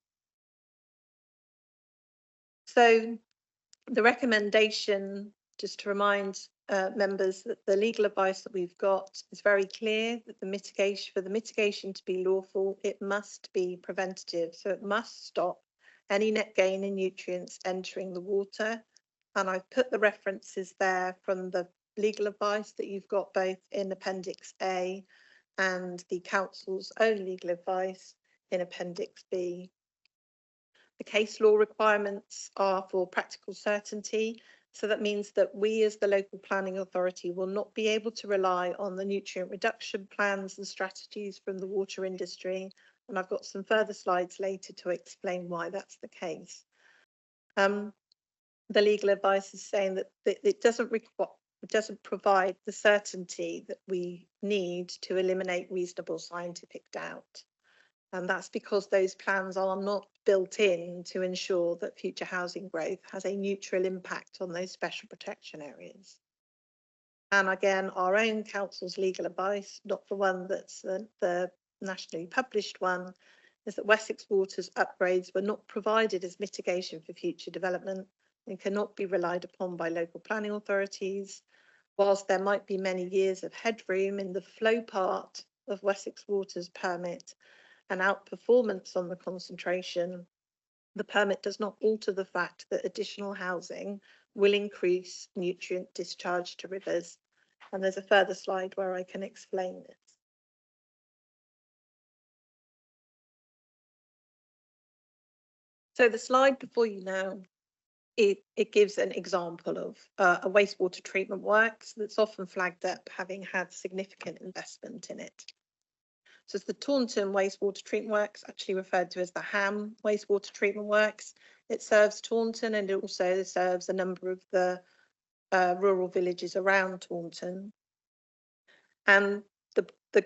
S17: So the recommendation, just to remind members that the legal advice that we've got is very clear that the mitigation to be lawful, it must be preventative. So it must stop any net gain in nutrients entering the water. And I've put the references there from the legal advice that you've got both in Appendix A and the Council's own legal advice in Appendix B. The case law requirements are for practical certainty. So that means that we as the local planning authority will not be able to rely on the nutrient reduction plans and strategies from the water industry. And I've got some further slides later to explain why that's the case. The legal advice is saying that it doesn't provide the certainty that we need to eliminate reasonable scientific doubt. And that's because those plans are not built in to ensure that future housing growth has a neutral impact on those special protection areas. And again, our own council's legal advice, not the one that's the nationally published one, is that Wessex Water's upgrades were not provided as mitigation for future development and cannot be relied upon by local planning authorities. Whilst there might be many years of headroom in the flow part of Wessex Water's permit, and outperformance on the concentration, the permit does not alter the fact that additional housing will increase nutrient discharge to rivers. And there's a further slide where I can explain this. So the slide before you now, it gives an example of a wastewater treatment works that's often flagged up having had significant investment in it. So it's the Taunton Wastewater Treatment Works, actually referred to as the Ham Wastewater Treatment Works. It serves Taunton and it also serves a number of the rural villages around Taunton. And the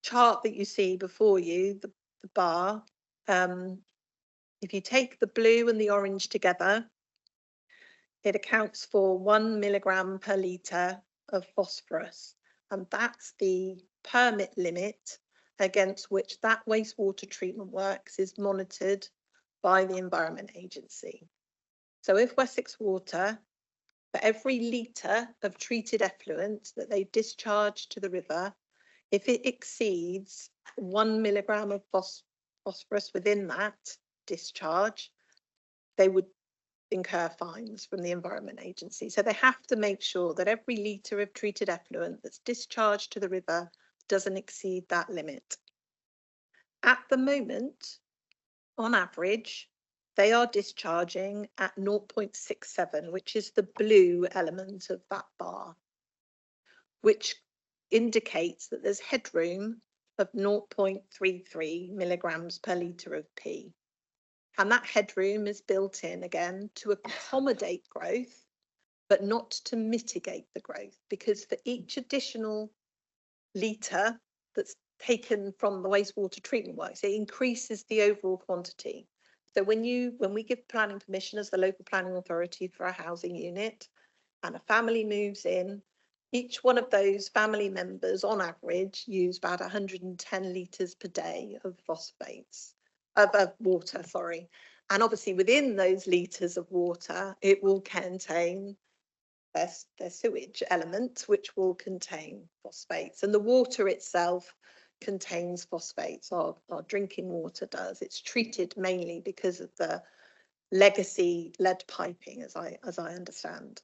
S17: chart that you see before you, the bar, if you take the blue and the orange together, it accounts for 1 milligram per litre of phosphorus. And that's the permit limit against which that wastewater treatment works is monitored by the Environment Agency. So if Wessex Water, for every litre of treated effluent that they discharge to the river, if it exceeds 1 milligram of phosphorus within that discharge, they would incur fines from the Environment Agency. So they have to make sure that every litre of treated effluent that's discharged to the river doesn't exceed that limit. At the moment, on average, they are discharging at 0.67, which is the blue element of that bar, which indicates that there's headroom of 0.33 milligrams per litre of P. And that headroom is built in again to accommodate growth, but not to mitigate the growth, because for each additional litre that's taken from the wastewater treatment works, it increases the overall quantity. So when we give planning permission as the local planning authority for a housing unit and a family moves in, each one of those family members on average use about 110 litres per day of phosphates, of water, sorry. And obviously within those litres of water, it will contain their sewage element, which will contain phosphates. And the water itself contains phosphates, our drinking water does. It's treated mainly because of the legacy lead piping, as I understand.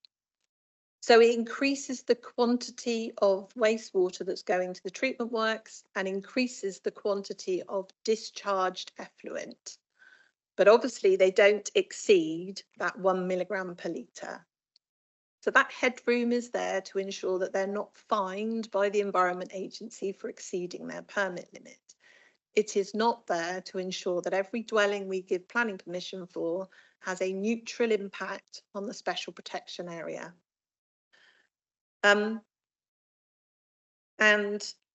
S17: So it increases the quantity of wastewater that's going to the treatment works and increases the quantity of discharged effluent. But obviously they don't exceed that 1 milligram per litre. So that headroom is there to ensure that they're not fined by the Environment Agency for exceeding their permit limit. It is not there to ensure that every dwelling we give planning permission for has a neutral impact on the special protection area. And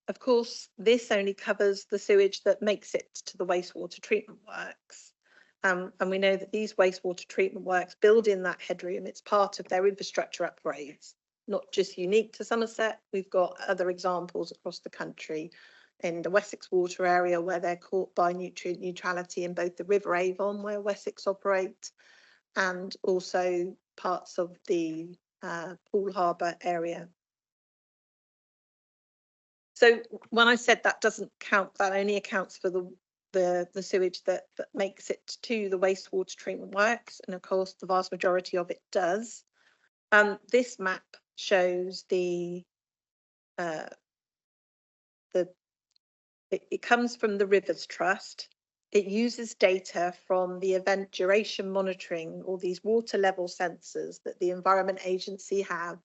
S17: of course, this only covers the sewage that makes it to the wastewater treatment works. And we know that these wastewater treatment works build in that headroom. It's part of their infrastructure upgrades, not just unique to Somerset. We've got other examples across the country in the Wessex water area where they're caught by nutrient neutrality in both the River Avon, where Wessex operate, and also parts of the Poole Harbour area. So when I said that doesn't count, that only accounts for the sewage that makes it to the wastewater treatment works, and of course the vast majority of it does. This map shows it comes from the Rivers Trust. It uses data from the event duration monitoring, or these water level sensors that the Environment Agency have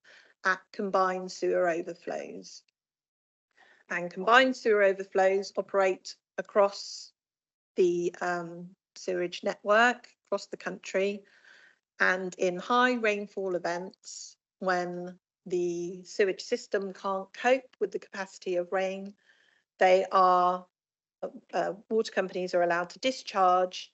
S17: at combined sewer overflows. And combined sewer overflows operate across the sewage network across the country, and in high rainfall events, when the sewage system can't cope with the capacity of rain, they are water companies are allowed to discharge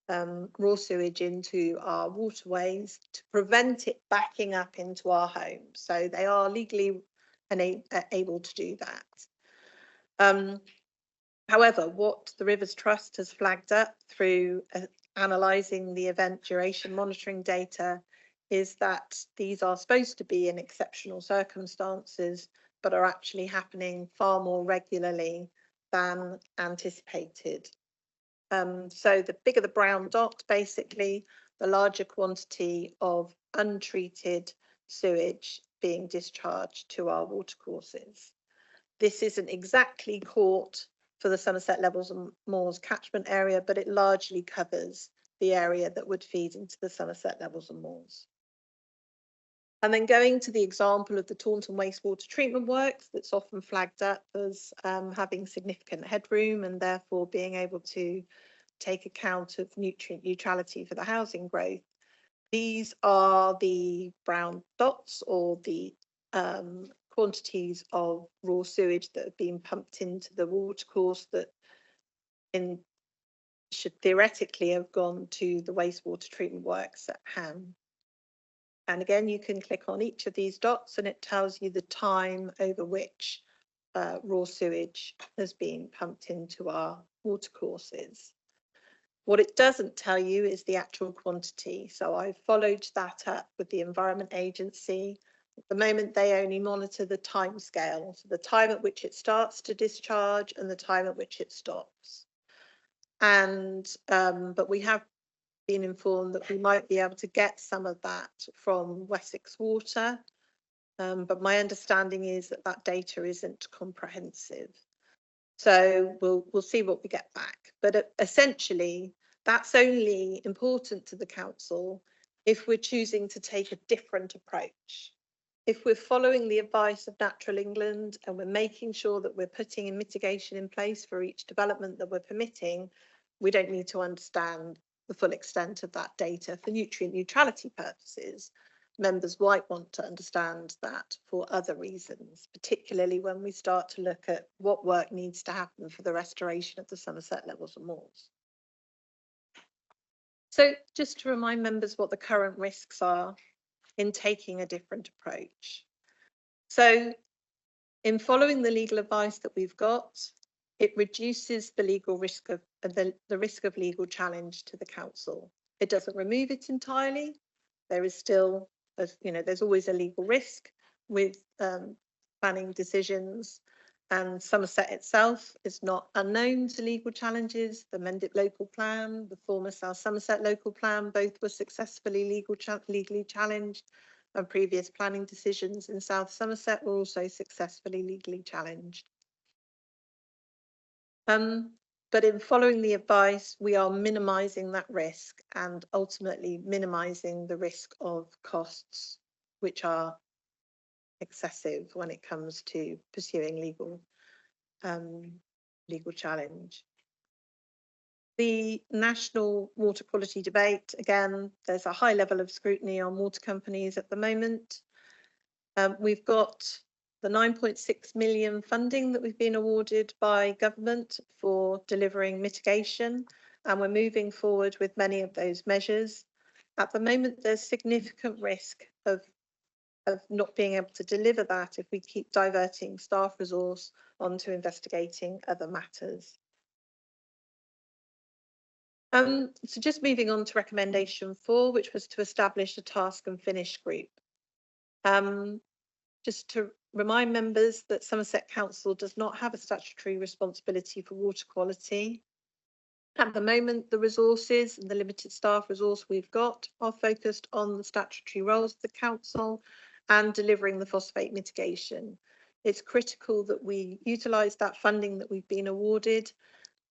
S17: raw sewage into our waterways to prevent it backing up into our homes. So they are legally able to do that. However, what the Rivers Trust has flagged up through analysing the event duration monitoring data is that these are supposed to be in exceptional circumstances, but are actually happening far more regularly than anticipated. So the bigger the brown dot, basically, the larger quantity of untreated sewage being discharged to our watercourses. This isn't exactly caught for the Somerset Levels and Moors catchment area, but it largely covers the area that would feed into the Somerset Levels and Moors. And then going to the example of the Taunton wastewater treatment works, that's often flagged up as having significant headroom and therefore being able to take account of nutrient neutrality for the housing growth. These are the brown dots, or the quantities of raw sewage that have been pumped into the watercourse that should theoretically have gone to the wastewater treatment works at Ham. And again, you can click on each of these dots and it tells you the time over which raw sewage has been pumped into our watercourses. What it doesn't tell you is the actual quantity. So I followed that up with the Environment Agency. At the moment, they only monitor the time scale, so the time at which it starts to discharge and the time at which it stops. And but we have been informed that we might be able to get some of that from Wessex Water, but my understanding is that that data isn't comprehensive. So we'll see what we get back. But essentially, That's only important to the council if we're choosing to take a different approach. If we're following the advice of Natural England and we're making sure that we're putting in mitigation in place for each development that we're permitting, we don't need to understand the full extent of that data for nutrient neutrality purposes. Members might want to understand that for other reasons, particularly when we start to look at what work needs to happen for the restoration of the Somerset levels and moors. So just to remind members what the current risks are in taking a different approach. So in following the legal advice that we've got, it reduces the legal risk of the risk of legal challenge to the council. It doesn't remove it entirely. There is still, there's always a legal risk with planning decisions, and Somerset itself is not unknown to legal challenges. The Mendip local plan, the former South Somerset local plan, both were successfully legally challenged, and previous planning decisions in South Somerset were also successfully legally challenged. But in following the advice, we are minimising that risk and ultimately minimising the risk of costs, which are excessive when it comes to pursuing legal challenge. The national water quality debate, again, there's a high level of scrutiny on water companies at the moment. We've got the 9.6 million funding that we've been awarded by government for delivering mitigation, and we're moving forward with many of those measures. At the moment, there's significant risk of not being able to deliver that if we keep diverting staff resource onto investigating other matters. So just moving on to recommendation 4, which was to establish a task and finish group. Just to remind members that Somerset Council does not have a statutory responsibility for water quality. At the moment, the resources and the limited staff resource we've got are focused on the statutory roles of the council and delivering the phosphate mitigation. It's critical that we utilise that funding that we've been awarded.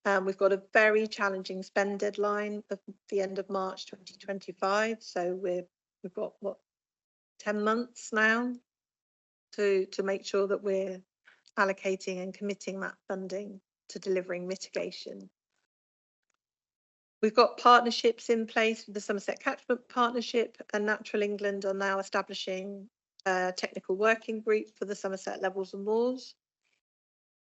S17: We've got a very challenging spend deadline of the end of March 2025, so we've got 10 months now to make sure that we're allocating and committing that funding to delivering mitigation. We've got partnerships in place with the Somerset Catchment Partnership, and Natural England are now establishing a technical working group for the Somerset levels and moors.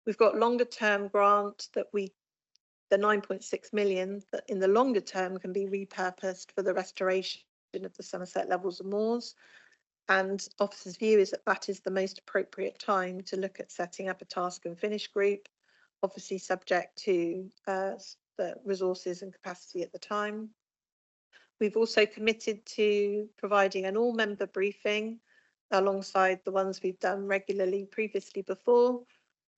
S17: We've got longer term grant that the 9.6 million that in the longer term can be repurposed for the restoration of the Somerset levels and moors. And officers' view is that that is the most appropriate time to look at setting up a task and finish group, obviously subject to the resources and capacity at the time. We've also committed to providing an all-member briefing alongside the ones we've done regularly previously before,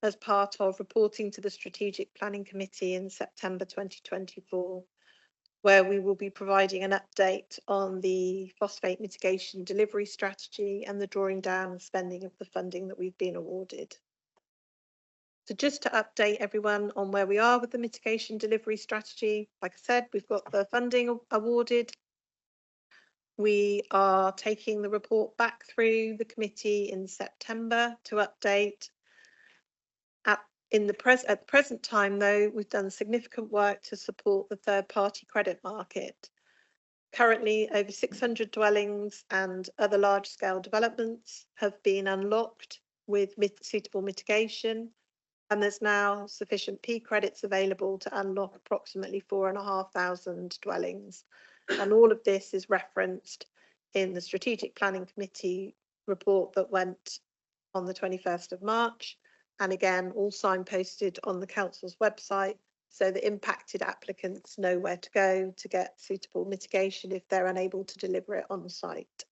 S17: as part of reporting to the Strategic Planning Committee in September 2024, where we will be providing an update on the phosphate mitigation delivery strategy and the drawing down and spending of the funding that we've been awarded. So just to update everyone on where we are with the mitigation delivery strategy, like I said, we've got the funding awarded. We are taking the report back through the committee in September to update. At the present time, though, we've done significant work to support the third-party credit market. Currently, over 600 dwellings and other large-scale developments have been unlocked with suitable mitigation, and there's now sufficient P credits available to unlock approximately 4,500 dwellings. And all of this is referenced in the Strategic Planning Committee report that went on the 21st of March. And again, all signposted on the council's website so that impacted applicants know where to go to get suitable mitigation if they're unable to deliver it on site.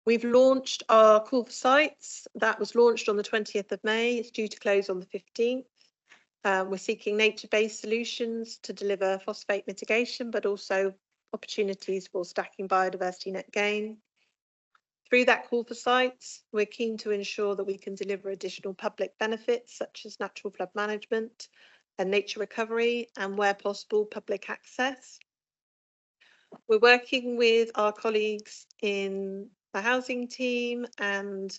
S17: We've launched our call for sites. That was launched on the 20th of May. It's due to close on the 15th. We're seeking nature-based solutions to deliver phosphate mitigation, but also opportunities for stacking biodiversity net gain. Through that call for sites, we're keen to ensure that we can deliver additional public benefits such as natural flood management, and nature recovery, and where possible, public access. We're working with our colleagues in the housing team and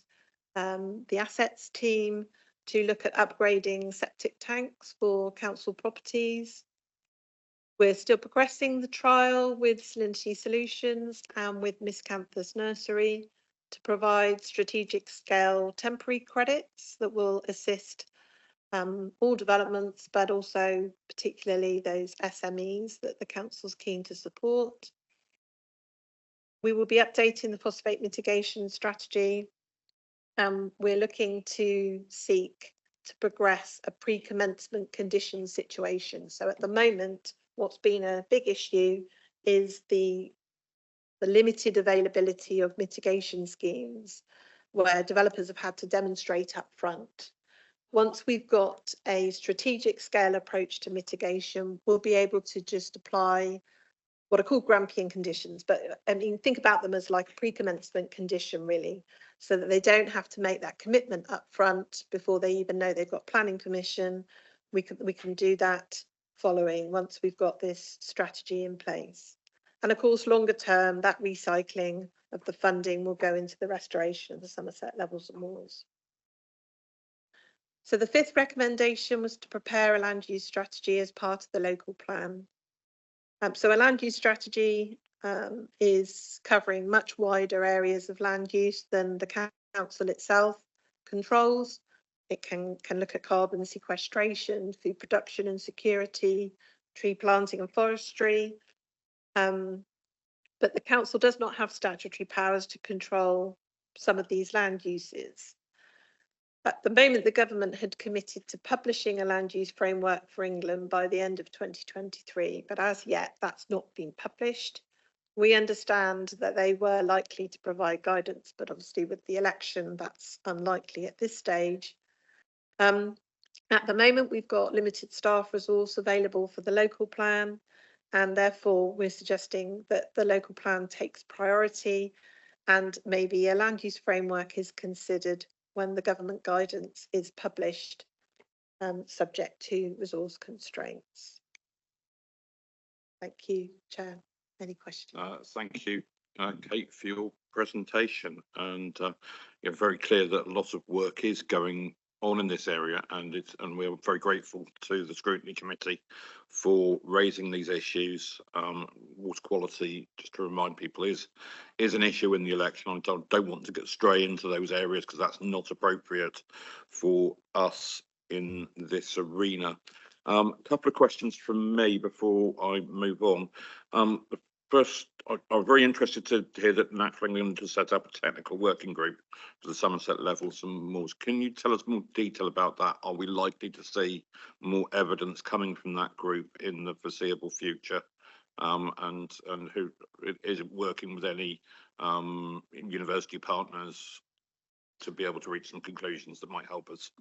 S17: the assets team to look at upgrading septic tanks for council properties. We're still progressing the trial with Salinity Solutions and with Miscanthus Nursery to provide strategic scale temporary credits that will assist all developments, but also particularly those SMEs that the council's keen to support. We will be updating the phosphate mitigation strategy. We're looking to seek to progress a pre-commencement condition situation. So at the moment, what's been a big issue is the limited availability of mitigation schemes where developers have had to demonstrate up front. Once we've got a strategic scale approach to mitigation, we'll be able to just apply what are called Grampian conditions, but I mean, think about them as like a pre-commencement condition really, so that they don't have to make that commitment up front before they even know they've got planning permission. We can do that following once we've got this strategy in place. And of course, longer term, that recycling of the funding will go into the restoration of the Somerset levels and moors. So the fifth recommendation was to prepare a land use strategy as part of the local plan. So a land use strategy is covering much wider areas of land use than the council itself controls. It can look at carbon sequestration, food production and security, tree planting and forestry. But the council does not have statutory powers to control some of these land uses. At the moment, the government had committed to publishing a land use framework for England by the end of 2023, but as yet that's not been published. We understand that they were likely to provide guidance, but obviously with the election, that's unlikely at this stage. At the moment, we've got limited staff resource available for the local plan, and therefore we're suggesting that the local plan takes priority and maybe a land use framework is considered when the government guidance is published, subject to resource constraints. Thank you, Chair. Any questions?
S1: Thank you, Kate, for your presentation. And you're very clear that a lot of work is going on in this area, and we're very grateful to the Scrutiny Committee for raising these issues. Water quality, just to remind people, is an issue in the election. I don't want to get stray into those areas because that's not appropriate for us in this arena. A couple of questions from me before I move on. First, I'm very interested to hear that Natural England has set up a technical working group for the Somerset levels and moors. Can you tell us more detail about that? Are we likely to see more evidence coming from that group in the foreseeable future? And who is it working with any university partners to be able to reach some conclusions that might help us?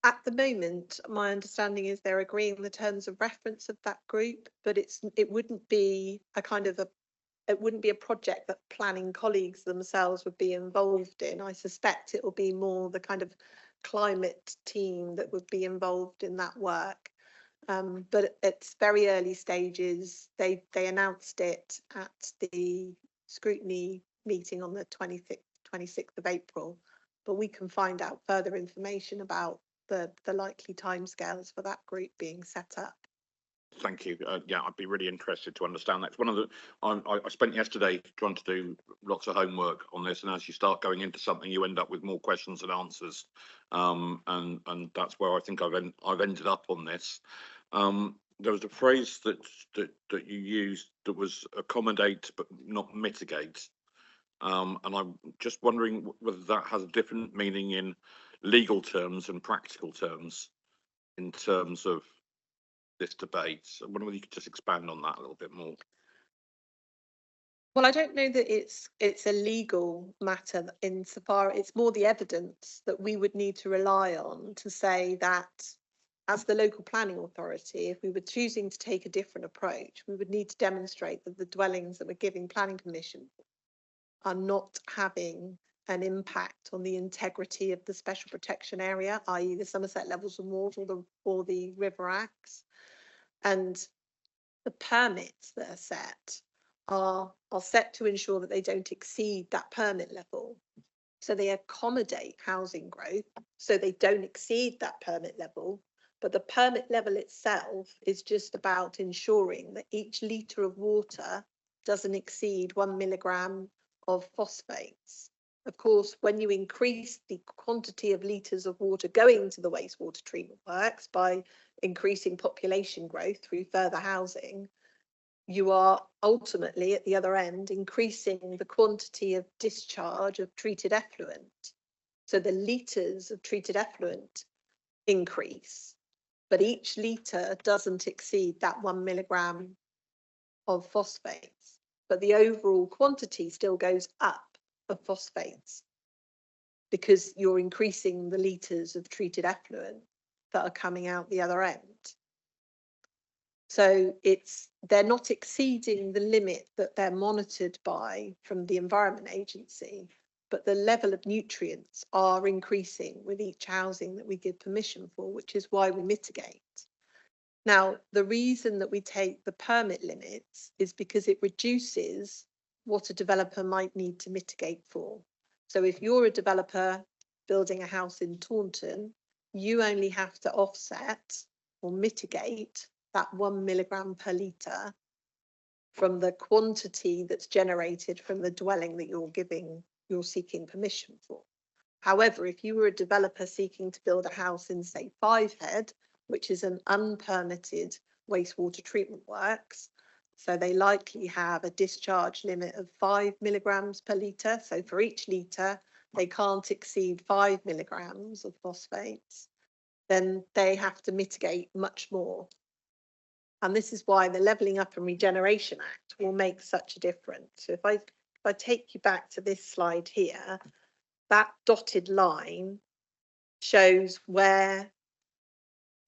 S17: At the moment, my understanding is they're agreeing the terms of reference of that group, but it wouldn't be a project that planning colleagues themselves would be involved in. I suspect it will be more the kind of climate team that would be involved in that work. But it's very early stages. They announced it at the scrutiny meeting on the 26th of April, but we can find out further information about the likely timescales for that group being set up.
S1: Thank you. Yeah, I'd be really interested to understand that. One of the I spent yesterday trying to do lots of homework on this, and as you start going into something, you end up with more questions than answers, and that's where I think I've ended up on this. There was a phrase that you used that was accommodate but not mitigate, and I'm just wondering whether that has a different meaning in legal terms and practical terms in terms of this debate. So I wonder whether you could just expand on that a little bit more.
S17: Well, I don't know that it's a legal matter insofar it's more the evidence that we would need to rely on to say that as the local planning authority, if we were choosing to take a different approach, we would need to demonstrate that the dwellings that we're giving planning permission are not having an impact on the integrity of the special protection area, i.e. the Somerset levels of water or the River Acts. And the permits that are set are set to ensure that they don't exceed that permit level. So they accommodate housing growth, so they don't exceed that permit level. But the permit level itself is just about ensuring that each litre of water doesn't exceed 1 milligram of phosphates. Of course, when you increase the quantity of litres of water going to the wastewater treatment works by increasing population growth through further housing, you are ultimately at the other end increasing the quantity of discharge of treated effluent. So the litres of treated effluent increase, but each litre doesn't exceed that 1 milligram of phosphates, but the overall quantity still goes up of phosphates because you're increasing the litres of treated effluent that are coming out the other end. So they're not exceeding the limit that they're monitored by from the Environment Agency, but the level of nutrients are increasing with each housing that we give permission for, which is why we mitigate. Now, the reason that we take the permit limits is because it reduces what a developer might need to mitigate for. So if you're a developer building a house in Taunton, you only have to offset or mitigate that 1 milligram per litre from the quantity that's generated from the dwelling that you're seeking permission for. However, if you were a developer seeking to build a house in, say, Fivehead, which is an unpermitted wastewater treatment works, so they likely have a discharge limit of 5 milligrams per litre. So for each litre, they can't exceed 5 milligrams of phosphates. Then they have to mitigate much more. And this is why the Levelling Up and Regeneration Act will make such a difference. So if I take you back to this slide here, that dotted line shows where,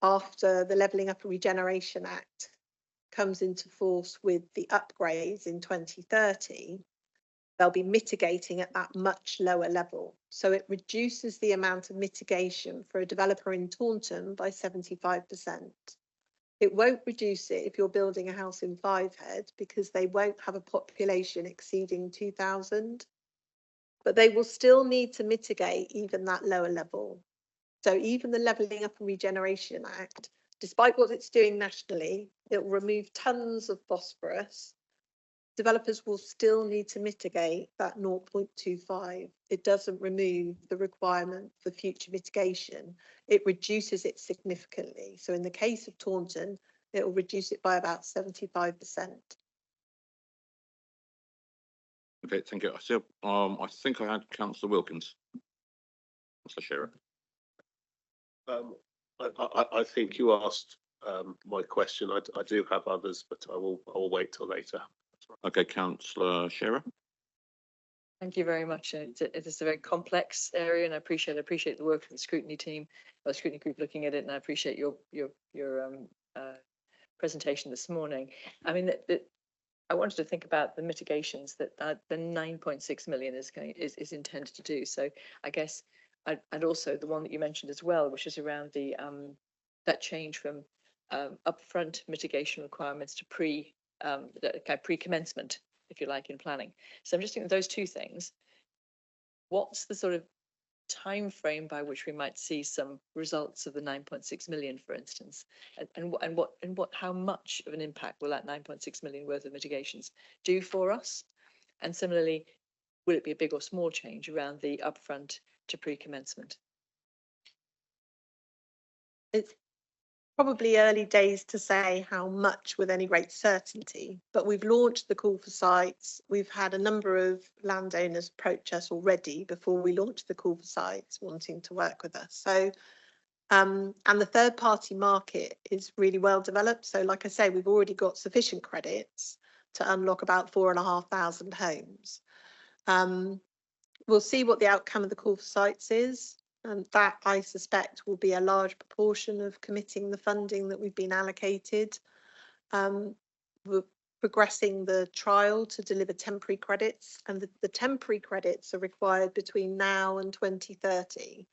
S17: after the Levelling Up and Regeneration Act comes into force with the upgrades in 2030, they'll be mitigating at that much lower level. So it reduces the amount of mitigation for a developer in Taunton by 75%. It won't reduce it if you're building a house in Fivehead because they won't have a population exceeding 2,000, but they will still need to mitigate even that lower level. So even the Levelling Up and Regeneration Act, despite what it's doing nationally, it will remove tons of phosphorus. Developers will still need to mitigate that 0.25. It doesn't remove the requirement for future mitigation. It reduces it significantly. So in the case of Taunton, it will reduce it by about 75%.
S1: Okay, thank you. I think I had Councillor Wilkins. Councillor Shearer.
S5: I think you asked my question. I do have others, but I will wait till later.
S1: Okay, Councillor Shearer.
S18: Thank you very much. It is a very complex area, and I appreciate the work of the scrutiny team, or the scrutiny group looking at it, and I appreciate your presentation this morning. I mean, I wanted to think about the mitigations that the 9.6 million is intended to do. So I guess, and also the one that you mentioned as well, which is around the that change from upfront mitigation requirements to pre-commencement, if you like, in planning. So I'm just thinking those two things. What's the sort of time frame by which we might see some results of the 9.6 million, for instance, and how much of an impact will that 9.6 million worth of mitigations do for us? And similarly, will it be a big or small change around the upfront to pre-commencement?
S17: It's probably early days to say how much with any great certainty, but we've launched the call for sites. We've had a number of landowners approach us already before we launched the call for sites wanting to work with us. So, and the third party market is really well developed. So like I say, we've already got sufficient credits to unlock about 4,500 homes. We'll see what the outcome of the call for sites is. And that, I suspect, will be a large proportion of committing the funding that we've been allocated. progressing the trial to deliver temporary credits, and the temporary credits are required between now and 2030.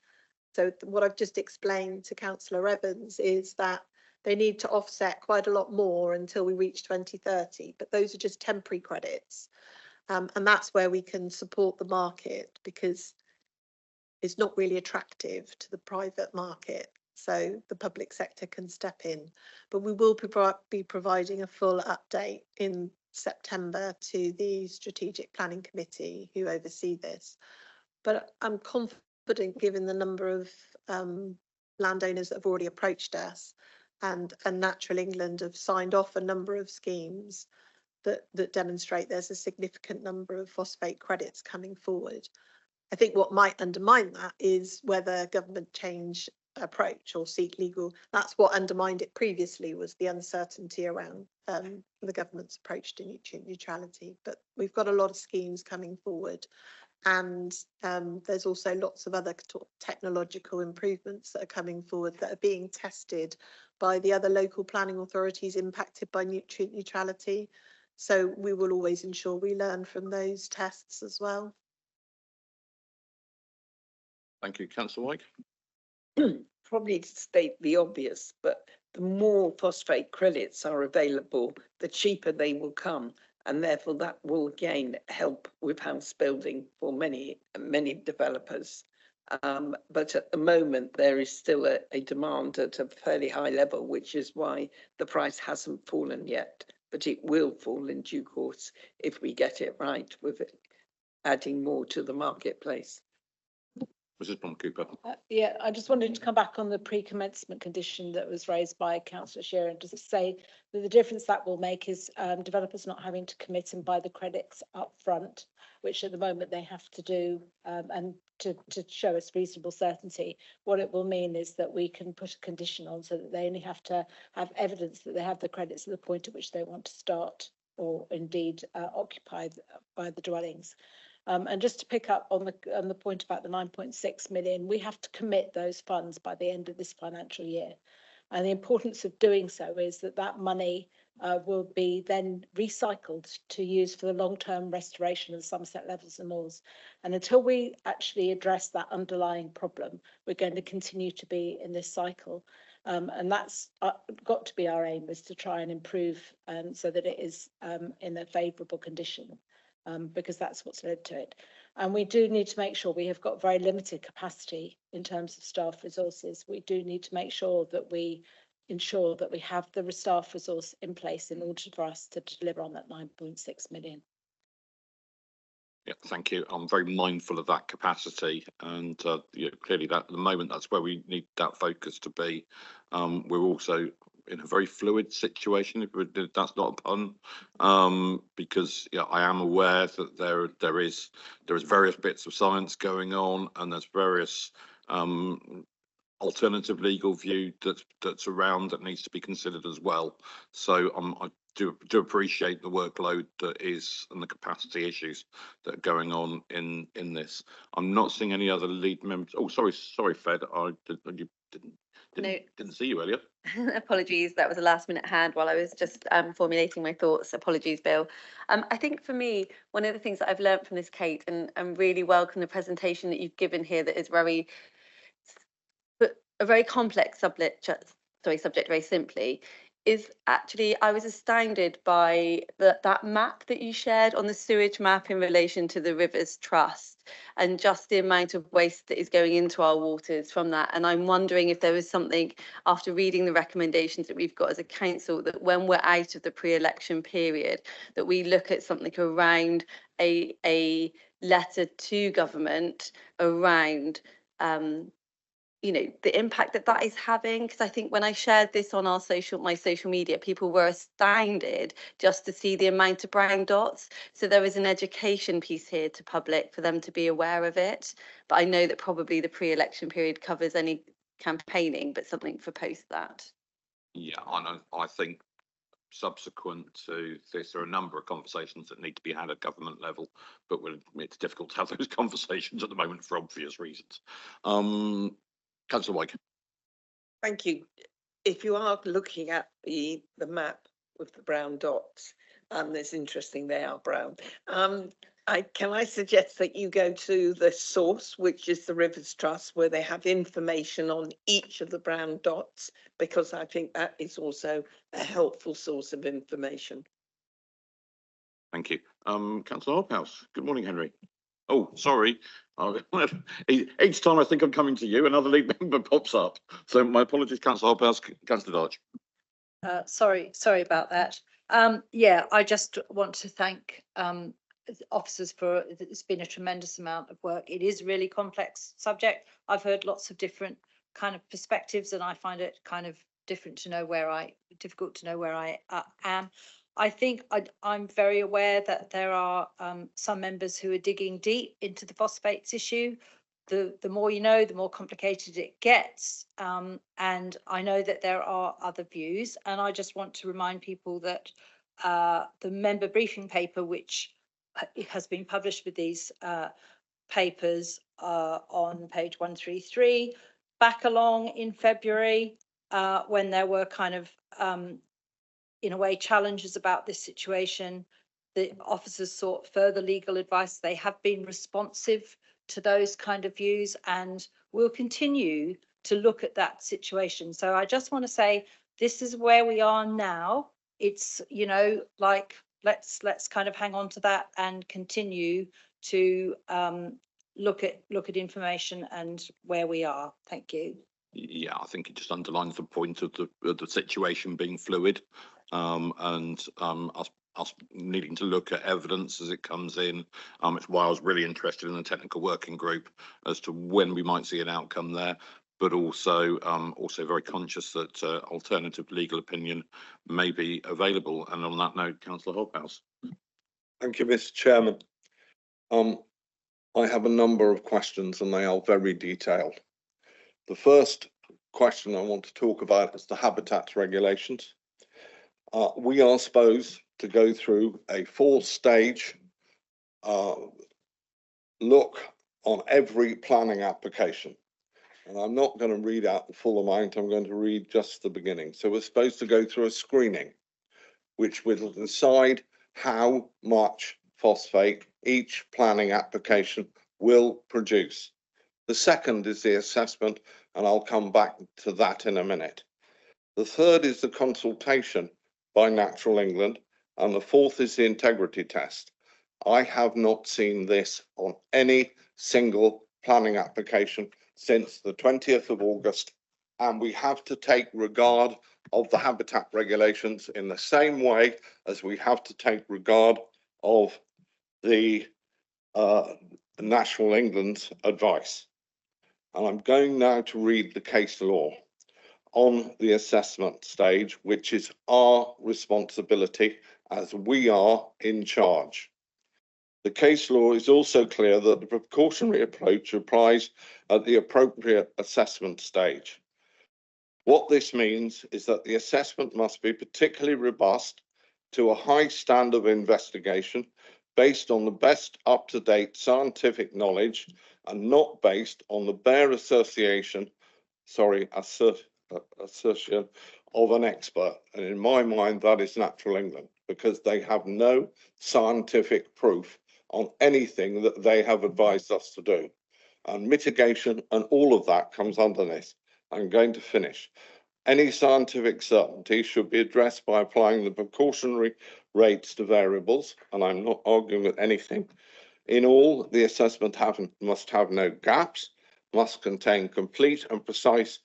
S17: So what I've just explained to Councillor Evans is that they need to offset quite a lot more until we reach 2030, but those are just temporary credits. And that's where we can support the market, because it's not really attractive to the private market. So the public sector can step in, but we will be providing a full update in September to the Strategic Planning Committee who oversee this. But I'm confident, given the number of landowners that have already approached us, and Natural England have signed off a number of schemes that demonstrate there's a significant number of phosphate credits coming forward. I think what might undermine that is whether government change approach or seek legal. That's what undermined it previously, was the uncertainty around the government's approach to nutrient neutrality. But we've got a lot of schemes coming forward, and there's also lots of other technological improvements that are coming forward that are being tested by the other local planning authorities impacted by nutrient neutrality. So we will always ensure we learn from those tests as well.
S1: Thank you. Councillor White.
S3: Probably to state the obvious, but the more phosphate credits are available, the cheaper they will come. And therefore that will again help with house building for many developers. But at the moment, there is still a demand at a fairly high level, which is why the price hasn't fallen yet. But it will fall in due course if we get it right with it, adding more to the marketplace.
S1: Mrs. Plum-Cooper.
S7: Yeah, I just wanted to come back on the pre-commencement condition that was raised by Councillor Shearer, and just to say that the difference that will make is developers not having to commit and buy the credits up front, which at the moment they have to do, and to show us reasonable certainty. What it will mean is that we can put a condition on so that they only have to have evidence that they have the credits at the point at which they want to start or indeed occupy by the dwellings. And just to pick up on the point about the 9.6 million, we have to commit those funds by the end of this financial year. And the importance of doing so is that that money will be then recycled to use for the long-term restoration of the Somerset levels and moors. And until we actually address that underlying problem, we're going to continue to be in this cycle. And that's got to be our aim, is to try and improve so that it is in a favourable condition. Because that's what's led to it. And we do need to make sure we have got very limited capacity in terms of staff resources. We do need to make sure that we ensure that we have the staff resource in place in order for us to deliver on that 9.6 million.
S1: Yeah, thank you. I'm very mindful of that capacity, and clearly that at the moment that's where we need that focus to be. We're also in a very fluid situation, if that's not a pun, because I am aware that there is various bits of science going on, and there's various alternative legal view that's around that needs to be considered as well. So I do appreciate the workload that is and the capacity issues that are going on in this. I'm not seeing any other lead members. Oh, sorry, Fed. Didn't see you earlier.
S9: Apologies, that was a last minute hand while I was just formulating my thoughts. Apologies, Bill. I think for me, one of the things that I've learned from this, Kate, and really welcome the presentation that you've given here, that is a very complex subject very simply, is actually, I was astounded by that map that you shared on the sewage map in relation to the Rivers Trust, and just the amount of waste that is going into our waters from that. And I'm wondering if there is something, after reading the recommendations that we've got as a council, that when we're out of the pre-election period, that we look at something around a letter to government around the impact that is having. Because I think when I shared this on my social media, people were astounded just to see the amount of brown dots. So there is an education piece here to public for them to be aware of it. But I know that probably the pre-election period covers any campaigning, but something for post that.
S1: Yeah, I think subsequent to this, there are a number of conversations that need to be had at government level, but it's difficult to have those conversations at the moment for obvious reasons. Councillor White.
S3: Thank you. If you are looking at the map with the brown dots, It's interesting they are brown. Can I suggest that you go to the source, which is the Rivers Trust, where they have information on each of the brown dots, because I think that is also a helpful source of information.
S1: Thank you. Councillor Hobhouse. Good morning, Henry. Oh, sorry. Each time I think I'm coming to you, another league member pops up. So my apologies, Councillor Hobhouse. Councillor Dodge.
S7: Sorry about that. Yeah, I just want to thank officers for, it's been a tremendous amount of work. It is a really complex subject. I've heard lots of different kind of perspectives, and I find it kind of difficult to know where I am. I think I'm very aware that there are some members who are digging deep into the phosphates issue. The more you know, the more complicated it gets. And I know that there are other views, and I just want to remind people that the member briefing paper, which has been published with these papers on page 133, back along in February, when there were kind of, in a way, challenges about this situation. The officers sought further legal advice. They have been responsive to those kind of views, and we'll continue to look at that situation. So I just want to say, this is where we are now. It's, you know, like, let's kind of hang on to that and continue to look at information and where we are. Thank you.
S1: Yeah, I think it just underlines the point of the situation being fluid, and us needing to look at evidence as it comes in. It's why I was really interested in the technical working group as to when we might see an outcome there, but also very conscious that alternative legal opinion may be available. And on that note, Councillor Hobhouse.
S19: Thank you, Mr. Chairman. I have a number of questions, and they are very detailed. The first question I want to talk about is the habitat regulations. We are supposed to go through a 4-stage look on every planning application. And I'm not going to read out the full amount, I'm going to read just the beginning. So we're supposed to go through a screening, which will decide how much phosphate each planning application will produce. The second is the assessment, and I'll come back to that in a minute. The third is the consultation by Natural England, and the fourth is the integrity test. I have not seen this on any single planning application since the 20th of August, and we have to take regard of the habitat regulations in the same way as we have to take regard of the National England's advice. And I'm going now to read the case law on the assessment stage, which is our responsibility as we are in charge. The case law is also clear that the precautionary approach applies at the appropriate assessment stage. What this means is that the assessment must be particularly robust to a high standard of investigation based on the best up-to-date scientific knowledge and not based on the bare assertion of an expert. And in my mind, that is Natural England, because they have no scientific proof on anything that they have advised us to do. And mitigation and all of that comes under this. I'm going to finish. Any scientific certainty should be addressed by applying the precautionary rates to variables, and I'm not arguing with anything. In all, the assessment must have no gaps, must contain complete and precise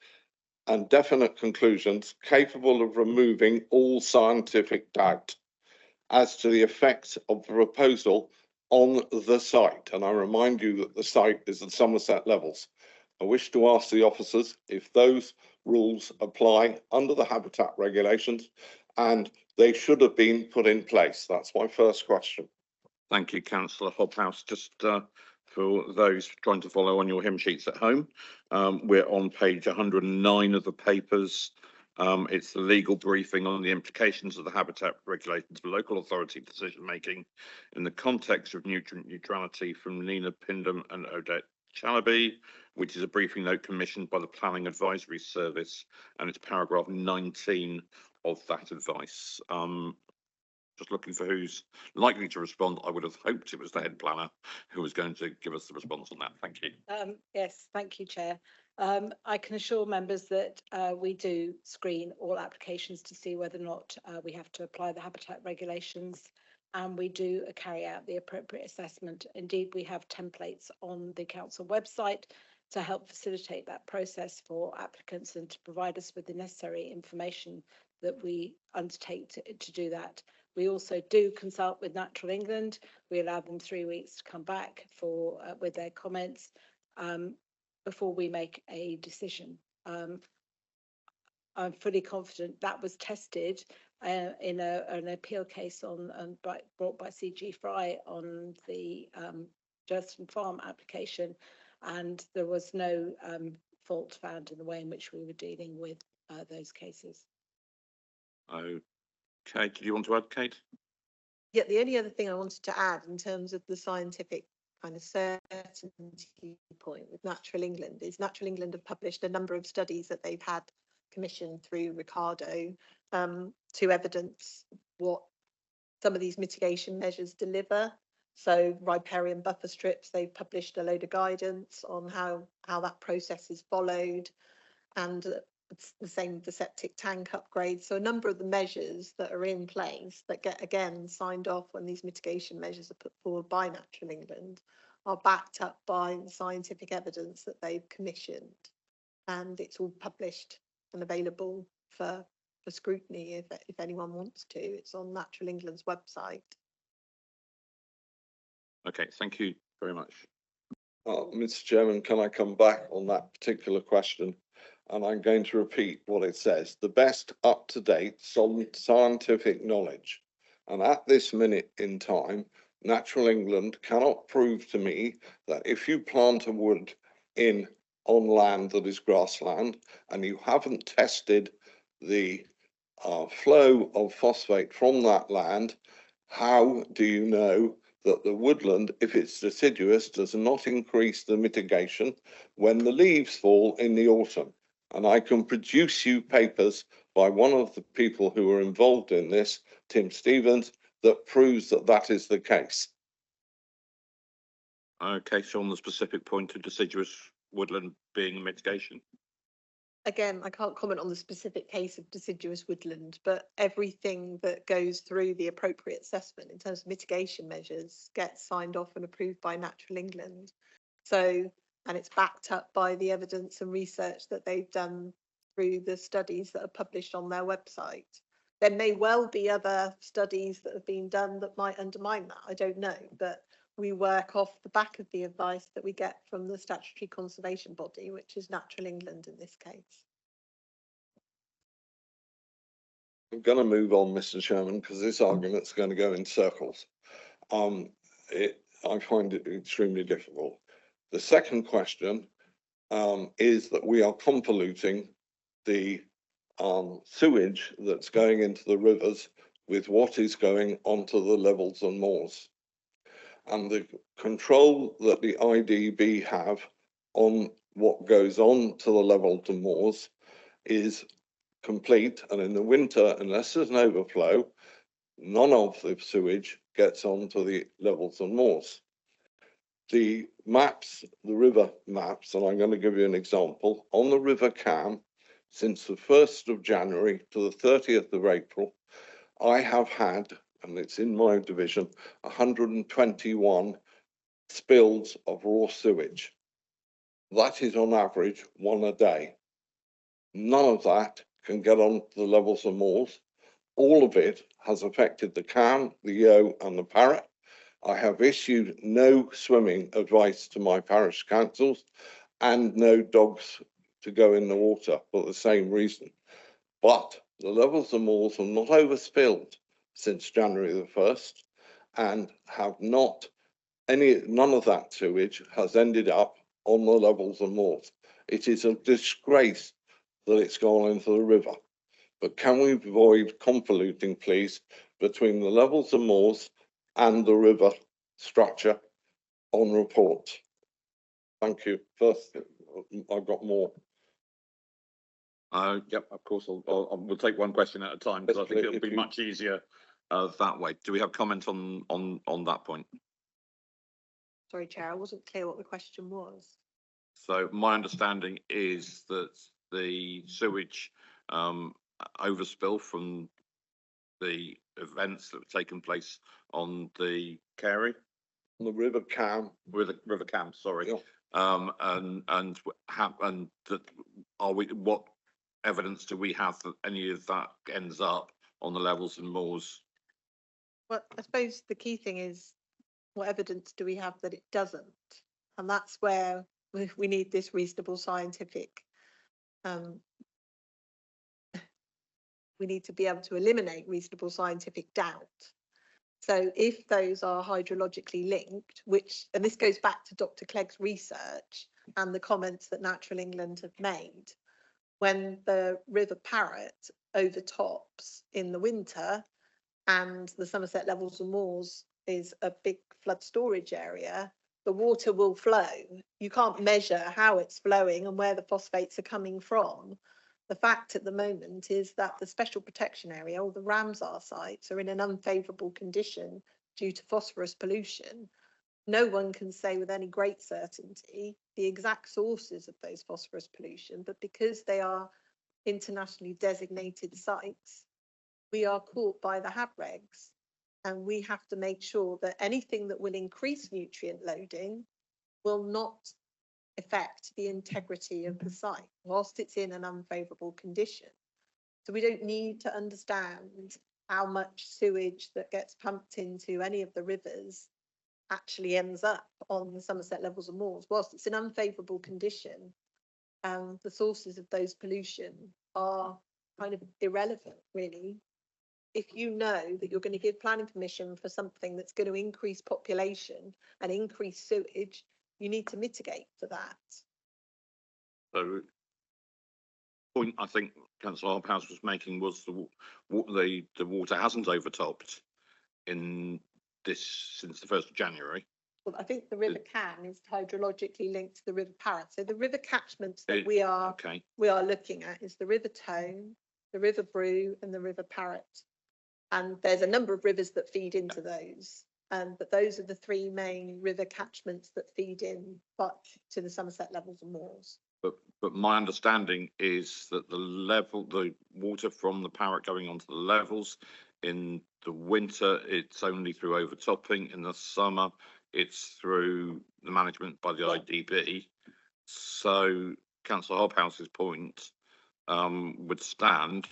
S19: and definite conclusions capable of removing all scientific doubt as to the effects of the proposal on the site. And I remind you that the site is at Somerset Levels. I wish to ask the officers if those rules apply under the habitat regulations, and they should have been put in place. That's my first question.
S1: Thank you, Councillor Hobhouse. Just for those trying to follow on your hymn sheets at home, we're on page 109 of the papers. It's the legal briefing on the implications of the habitat regulations for local authority decision making in the context of nutrient neutrality from Nina Pindham and Odette Chalabi, which is a briefing note commissioned by the Planning Advisory Service, and it's paragraph 19 of that advice. just looking for who's likely to respond. I would have hoped it was the head planner who was going to give us the response on that. Thank you.
S7: Yes, thank you, Chair. I can assure members that we do screen all applications to see whether or not we have to apply the habitat regulations, and we do carry out the appropriate assessment. Indeed, we have templates on the council website to help facilitate that process for applicants and to provide us with the necessary information that we undertake to do that. We also do consult with Natural England. We allow them 3 weeks to come back for with their comments before we make a decision. I'm fully confident that was tested in an appeal case brought by CG Fry on the Jerston Farm application, and there was no fault found in the way in which we were dealing with those cases.
S1: Okay, do you want to add, Kate?
S17: Yeah, the only other thing I wanted to add in terms of the scientific kind of certainty point with Natural England is Natural England have published a number of studies that they've had commissioned through Ricardo to evidence what some of these mitigation measures deliver. So riparian buffer strips, they've published a load of guidance on how that process is followed, and it's the same with the septic tank upgrades. So a number of the measures that are in place that get again signed off when these mitigation measures are put forward by Natural England are backed up by the scientific evidence that they've commissioned, and it's all published and available for scrutiny if anyone wants to. It's on Natural England's website.
S1: Okay, thank you very much.
S19: Mr. Chairman, can I come back on that particular question? And I'm going to repeat what it says. The best up-to-date scientific knowledge. And at this minute in time, Natural England cannot prove to me that if you plant a wood on land that is grassland and you haven't tested the flow of phosphate from that land, how do you know that the woodland, if it's deciduous, does not increase the mitigation when the leaves fall in the autumn? And I can produce you papers by one of the people who are involved in this, Tim Stevens, that proves that that is the case.
S1: Okay, so on the specific point of deciduous woodland being mitigation.
S17: Again, I can't comment on the specific case of deciduous woodland, but everything that goes through the appropriate assessment in terms of mitigation measures gets signed off and approved by Natural England. So, and it's backed up by the evidence and research that they've done through the studies that are published on their website. There may well be other studies that have been done that might undermine that. I don't know, but we work off the back of the advice that we get from the statutory conservation body, which is Natural England in this case.
S19: I'm going to move on, Mr. Chairman, because this argument's going to go in circles. I find it extremely difficult. The second question is that we are convoluting the sewage that's going into the rivers with what is going onto the levels and moors. And the control that the IDB have on what goes on to the levels and moors is complete. And in the winter, unless there's an overflow, none of the sewage gets onto the levels and moors. The maps, the river maps, and I'm going to give you an example. On the River Cam, since the 1st of January to the 30th of April, I have had, and it's in my division, 121 spills of raw sewage. That is on average one a day. None of that can get on the levels and moors. All of it has affected the Cam, the Yeo and the Parrett. I have issued no swimming advice to my parish councils and no dogs to go in the water for the same reason. But the levels and moors have not overspilled since January the 1st and have not none of that sewage has ended up on the levels and moors. It is a disgrace that it's gone into the river. But can we avoid convoluting, please, between the levels and moors and the river structure on reports? Thank you. First, I've got more.
S1: Yep, of course. We'll take one question at a time because I think it'll be much easier that way. Do we have comment on that point?
S17: Sorry, Chair, I wasn't clear what the question was.
S1: So my understanding is that the sewage overspill from the events that have taken place on the Carey,
S19: The River Cam.
S1: River Cam, sorry.
S19: Yeah.
S1: And that what evidence do we have that any of that ends up on the levels and moors?
S17: Well, I suppose the key thing is, what evidence do we have that it doesn't? And that's where we need this reasonable scientific. We need to be able to eliminate reasonable scientific doubt. So if those are hydrologically linked, and this goes back to Dr. Clegg's research and the comments that Natural England have made, when the River Parrett overtops in the winter and the Somerset Levels and Moors is a big flood storage area, the water will flow. You can't measure how it's flowing and where the phosphates are coming from. The fact at the moment is that the special protection area, or the Ramsar sites, are in an unfavourable condition due to phosphorus pollution. No one can say with any great certainty the exact sources of those phosphorus pollution, but because they are internationally designated sites, we are caught by the HABREGs, and we have to make sure that anything that will increase nutrient loading will not affect the integrity of the site whilst it's in an unfavourable condition. So we don't need to understand how much sewage that gets pumped into any of the rivers actually ends up on the Somerset Levels and Moors. Whilst it's in unfavourable condition, the sources of those pollution are kind of irrelevant, really. If you know that you're going to give planning permission for something that's going to increase population and increase sewage, you need to mitigate for that.
S1: So, point I think Councillor Hobhouse was making was the water hasn't overtopped in this since the 1st of January.
S17: Well, I think the River Cam is hydrologically linked to the River Parrett. So the river catchments that we are looking at is the River Tone, the River Brue, and the River Parrett. And there's a number of rivers that feed into those. But those are the three main river catchments that feed in to the Somerset Levels and Moors.
S1: But my understanding is that the water from the Parrett going onto the levels, in the winter it's only through overtopping, in the summer it's through the management by the IDB. So Councillor Hobhouse's point would stand,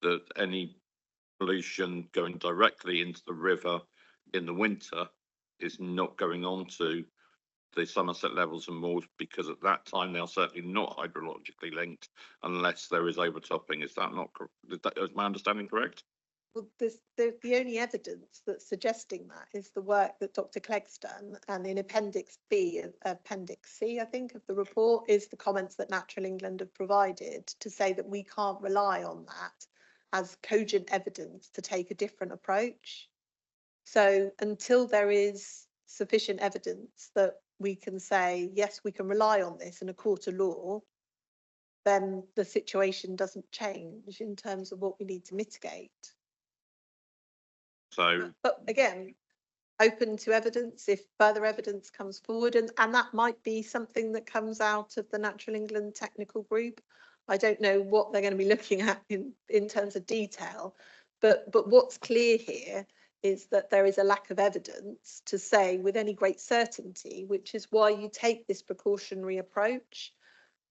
S1: that any pollution going directly into the river in the winter is not going on to the Somerset Levels and Moors, because at that time they are certainly not hydrologically linked unless there is overtopping. Is that not correct? Is my understanding correct?
S17: Well, the only evidence that's suggesting that is the work that Dr. Clegg's done, and in Appendix C, I think, of the report is the comments that Natural England have provided to say that we can't rely on that as cogent evidence to take a different approach. So until there is sufficient evidence that we can say, yes, we can rely on this in a court of law, then the situation doesn't change in terms of what we need to mitigate.
S1: So,
S17: but again, open to evidence if further evidence comes forward, and that might be something that comes out of the Natural England technical group. I don't know what they're going to be looking at in terms of detail, but what's clear here is that there is a lack of evidence to say with any great certainty, which is why you take this precautionary approach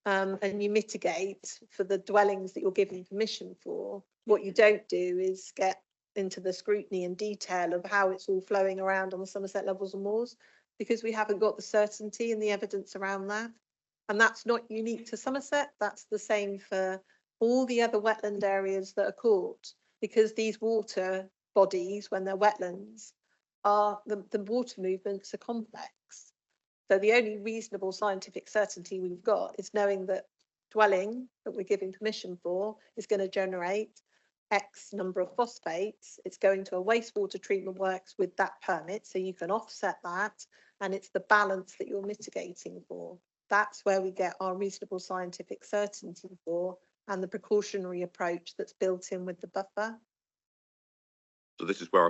S17: and you mitigate for the dwellings that you're giving permission for. What you don't do is get into the scrutiny and detail of how it's all flowing around on the Somerset Levels and Moors, because we haven't got the certainty and the evidence around that. And that's not unique to Somerset, that's the same for all the other wetland areas that are caught, because these water bodies, when they're wetlands, are the water movements are complex. So the only reasonable scientific certainty we've got is knowing that dwelling that we're giving permission for is going to generate X number of phosphates. It's going to a wastewater treatment works with that permit, so you can offset that, and it's the balance that you're mitigating for. That's where we get our reasonable scientific certainty for, and the precautionary approach that's built in with the buffer.
S1: So this is where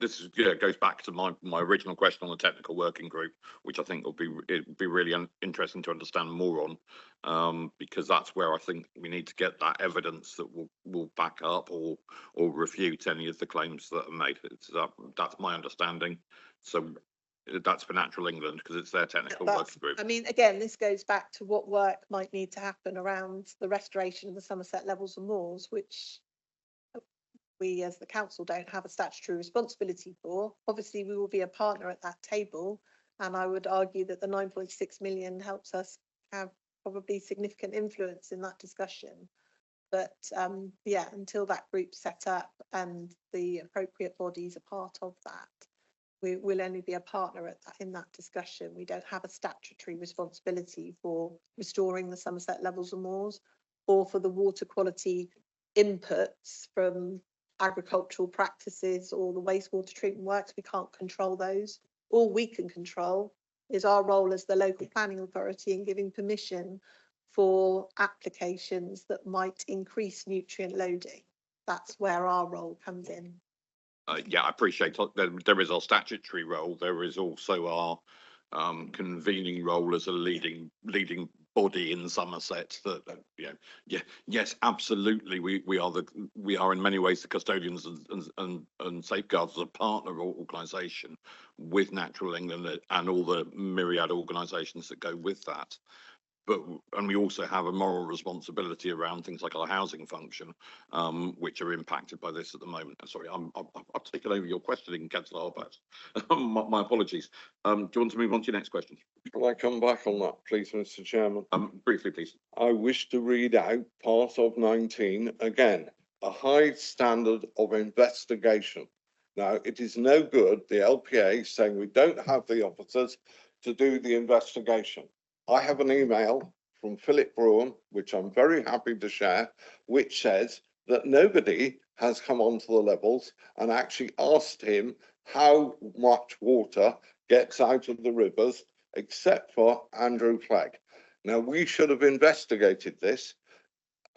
S1: this is, goes back to my original question on the technical working group, which I think it'd be really interesting to understand more on, because that's where I think we need to get that evidence that will back up or refute any of the claims that are made. That's my understanding. So that's for Natural England because it's their technical working group.
S17: I mean, again, this goes back to what work might need to happen around the restoration of the Somerset levels and moors, which we as the council don't have a statutory responsibility for. Obviously, we will be a partner at that table, and I would argue that the 9.6 million helps us have probably significant influence in that discussion. But yeah, until that group's set up and the appropriate bodies are part of that, we will only be a partner in that discussion. We don't have a statutory responsibility for restoring the Somerset levels and moors or for the water quality inputs from agricultural practices or the wastewater treatment works. We can't control those. All we can control is our role as the local planning authority in giving permission for applications that might increase nutrient loading. That's where our role comes in.
S1: Yeah, I appreciate there is our statutory role. There is also our convening role as a leading body in Somerset. That yes, absolutely. We are in many ways the custodians and safeguards as a partner organisation with Natural England and all the myriad organisations that go with that. And we also have a moral responsibility around things like our housing function, which are impacted by this at the moment. Sorry, I've taken over your questioning, Councillor Harbert. My apologies. Do you want to move on to your next question?
S19: Can I come back on that, please, Mr. Chairman?
S1: Briefly, please.
S19: I wish to read out part of 19 again. A high standard of investigation. Now, it is no good the LPA saying we don't have the officers to do the investigation. I have an email from Philip Brougham, which I'm very happy to share, which says that nobody has come onto the levels and actually asked him how much water gets out of the rivers, except for Andrew Clegg. Now, we should have investigated this.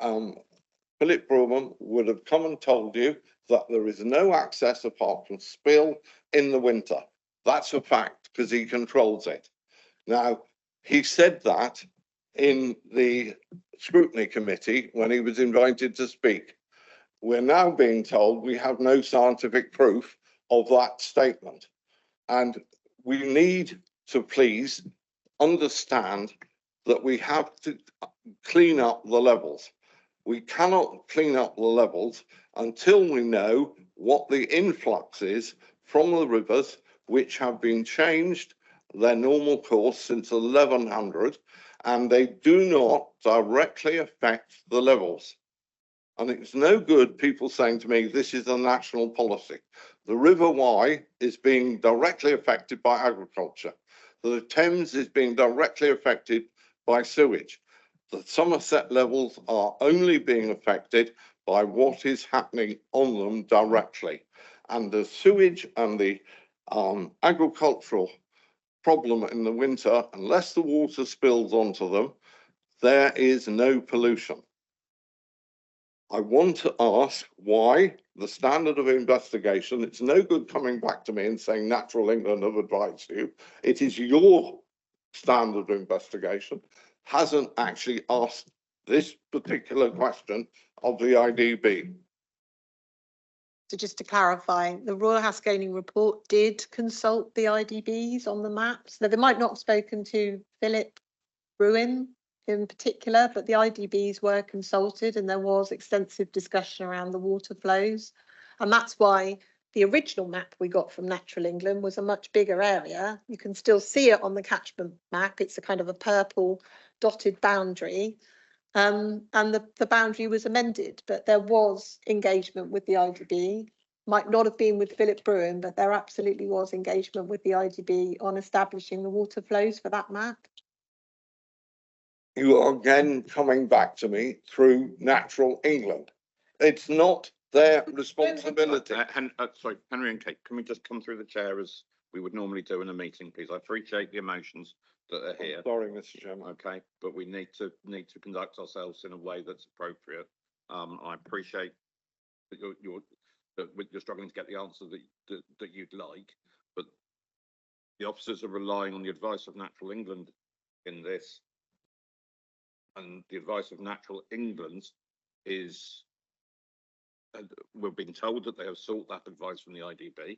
S19: Philip Brougham would have come and told you that there is no access apart from spill in the winter. That's a fact because he controls it. Now, he said that in the scrutiny committee when he was invited to speak. We're now being told we have no scientific proof of that statement. And we need to please understand that we have to clean up the levels. We cannot clean up the levels until we know what the influx is from the rivers, which have been changed their normal course since 1100, and they do not directly affect the levels. And it's no good people saying to me, this is a national policy. The River Wye is being directly affected by agriculture. The Thames is being directly affected by sewage. The Somerset levels are only being affected by what is happening on them directly. And the sewage and the agricultural problem in the winter, unless the water spills onto them, there is no pollution. I want to ask why the standard of investigation, it's no good coming back to me and saying Natural England have advised you. It is your standard of investigation, hasn't actually asked this particular question of the IDB.
S17: So just to clarify, the Royal Haskonian report did consult the IDBs on the maps. Now, they might not have spoken to Philip Brougham in particular, but the IDBs were consulted and there was extensive discussion around the water flows. And that's why the original map we got from Natural England was a much bigger area. You can still see it on the catchment map. It's a kind of a purple dotted boundary. And the boundary was amended, but there was engagement with the IDB. Might not have been with Philip Brougham, but there absolutely was engagement with the IDB on establishing the water flows for that map.
S19: You are again coming back to me through Natural England. It's not their responsibility.
S1: Sorry, Henry and Kate, can we just come through the chair as we would normally do in a meeting, please? I appreciate the emotions that are here.
S19: Sorry, Mr. Chairman.
S1: Okay, but we need to conduct ourselves in a way that's appropriate. I appreciate that that you're struggling to get the answer that you'd like, but the officers are relying on the advice of Natural England in this. And the advice of Natural England is, we're being told that they have sought that advice from the IDB.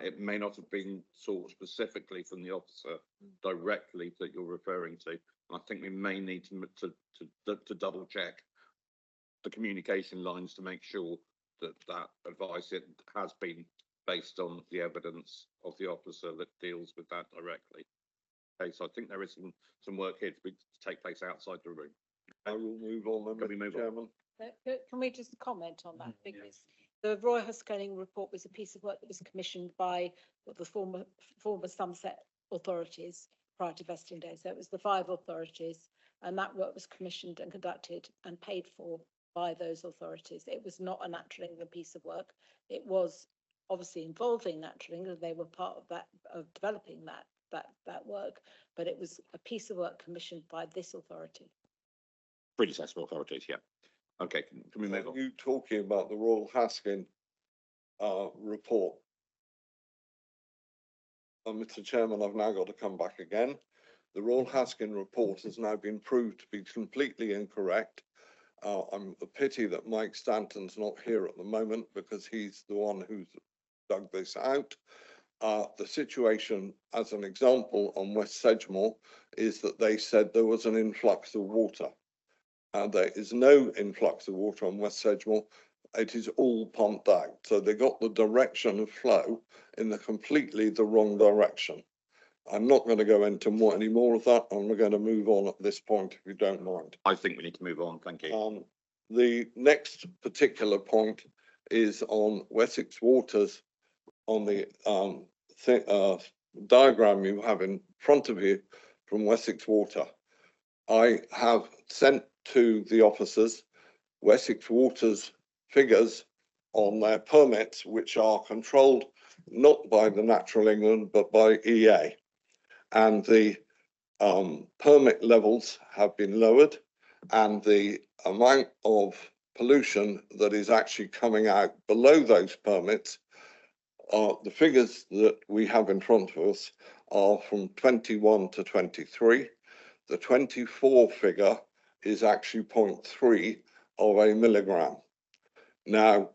S1: It may not have been sought specifically from the officer directly that you're referring to. And I think we may need to double check the communication lines to make sure that that advice has been based on the evidence of the officer that deals with that directly. Okay, so I think there is some work here to take place outside the room.
S19: I will move on then,
S1: Can we move
S19: Mr. Chairman.
S20: Can we just comment on that? Because the Roy Huskerling report was a piece of work that was commissioned by the former Somerset authorities prior to vesting day. So it was the 5 authorities, and that work was commissioned and conducted and paid for by those authorities. It was not a Natural England piece of work. It was obviously involving Natural England. They were part of that, of developing that work, but it was a piece of work commissioned by this authority.
S1: Predecessor authorities, yeah. Okay, can we move on?
S19: You talking about the Royal Haskin report? Mr. Chairman, I've now got to come back again. The Royal Haskin report has now been proved to be completely incorrect. I'm a pity that Mike Stanton's not here at the moment because he's the one who's dug this out. The situation, as an example, on West Sedgemoor is that they said there was an influx of water. There is no influx of water on West Sedgemoor. It is all pumped out. So they got the direction of flow in the completely the wrong direction. I'm not going to go into any more of that. I'm going to move on at this point, if you don't mind.
S1: I think we need to move on. Thank you.
S19: The next particular point is on Wessex Waters. On the diagram you have in front of you from Wessex Water, I have sent to the officers Wessex Water's figures on their permits, which are controlled not by the Natural England but by EA, and the permit levels have been lowered, and the amount of pollution that is actually coming out below those permits, the figures that we have in front of us are from 21 to 23. The 24 figure is actually 0.3 of a milligram. Now,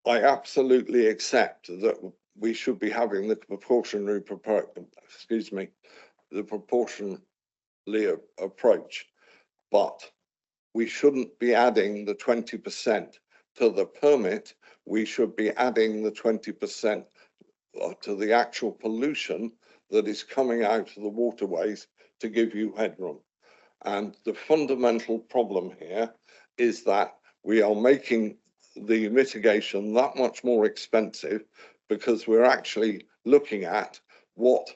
S19: I absolutely accept that we should be having the proportionally approach, but we shouldn't be adding the 20% to the permit. We should be adding the 20% to the actual pollution that is coming out of the waterways to give you headroom. And the fundamental problem here is that we are making the mitigation that much more expensive because we're actually looking at what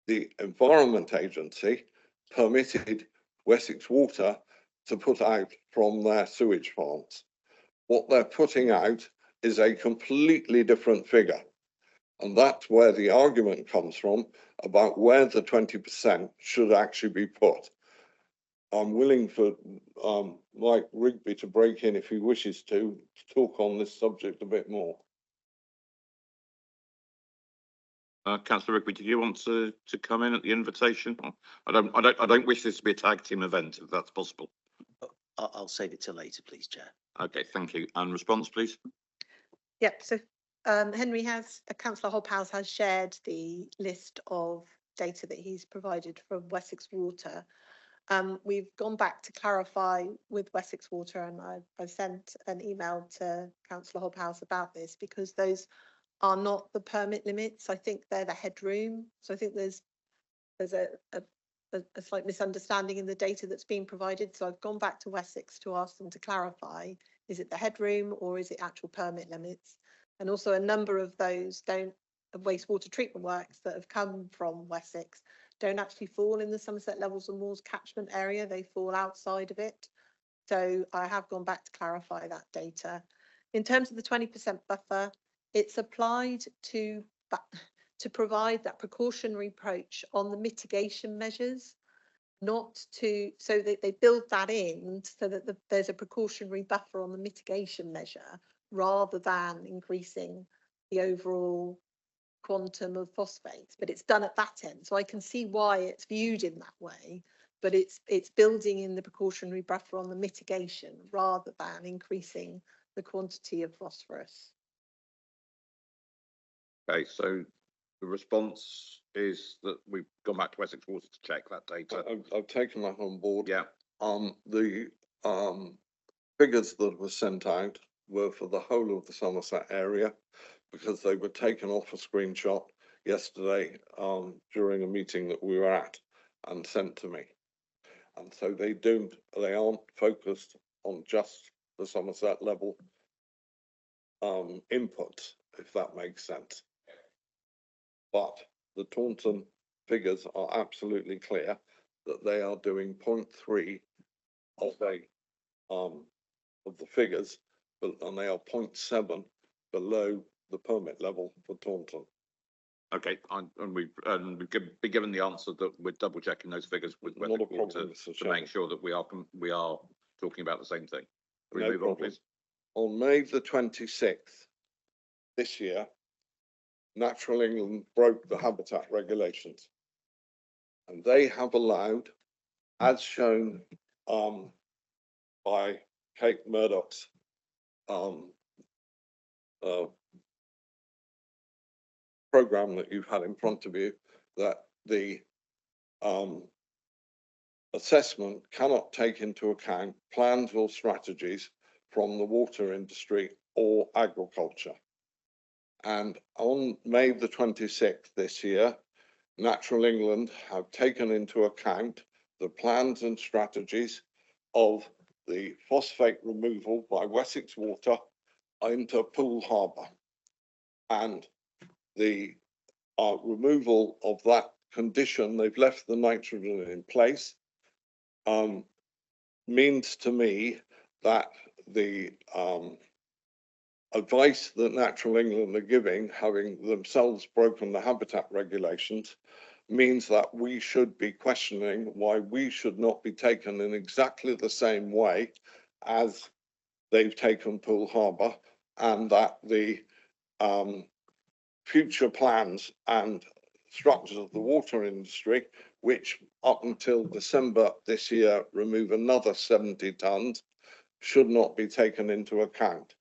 S19: the Environment Agency permitted Wessex Water to put out from their sewage farms. What they're putting out is a completely different figure. And that's where the argument comes from about where the 20% should actually be put. I'm willing for Mike Rigby to break in if he wishes to talk on this subject a bit more.
S1: Councillor Rigby, did you want to come in at the invitation? I don't wish this to be a tag team event, if that's possible.
S21: I'll save it till later, please, Chair.
S1: Okay, thank you. And response, please.
S17: Yep. So Councillor Hobhouse has shared the list of data that he's provided from Wessex Water. We've gone back to clarify with Wessex Water, and I've sent an email to Councillor Hobhouse about this because those are not the permit limits. I think they're the headroom. So I think there's a slight misunderstanding in the data that's being provided. So I've gone back to Wessex to ask them to clarify, is it the headroom or is it actual permit limits? And also a number of those wastewater treatment works that have come from Wessex don't actually fall in the Somerset Levels and Moors catchment area. They fall outside of it. So I have gone back to clarify that data. In terms of the 20% buffer, it's applied to provide that precautionary approach on the mitigation measures, not to, so that they build that in so that there's a precautionary buffer on the mitigation measure rather than increasing the overall quantum of phosphates, but it's done at that end. So I can see why it's viewed in that way, but it's building in the precautionary buffer on the mitigation rather than increasing the quantity of phosphorus.
S1: Okay, so the response is that we've gone back to Essex Water to check that data.
S19: I've taken that on board.
S1: Yeah.
S19: The figures that were sent out were for the whole of the Somerset area, because they were taken off a screenshot yesterday during a meeting that we were at and sent to me. And so they aren't focused on just the Somerset level inputs, if that makes sense. But the Taunton figures are absolutely clear that they are doing 0.3 of the figures, and they are 0.7 below the permit level for Taunton.
S1: Okay, and we've been given the answer that we're double checking those figures with
S19: Not a
S1: Essex Water
S19: problem, Mr.
S1: to
S19: Chairman.
S1: make sure that we are talking about the same thing. Can we
S19: No
S1: move on,
S19: problem.
S1: please?
S19: On May the 26th this year, Natural England broke the habitat regulations, and they have allowed, as shown by Kate Murdoch's program that you've had in front of you, that the assessment cannot take into account plans or strategies from the water industry or agriculture. And on May the 26th this year, Natural England have taken into account the plans and strategies of the phosphate removal by Wessex Water into Poole Harbour. And the removal of that condition, they've left the nitrogen in place, means to me that the advice that Natural England are giving, having themselves broken the habitat regulations, means that we should be questioning why we should not be taken in exactly the same way as they've taken Poole Harbour, and that the future plans and structures of the water industry, which up until December this year remove another 70 tonnes, should not be taken into account.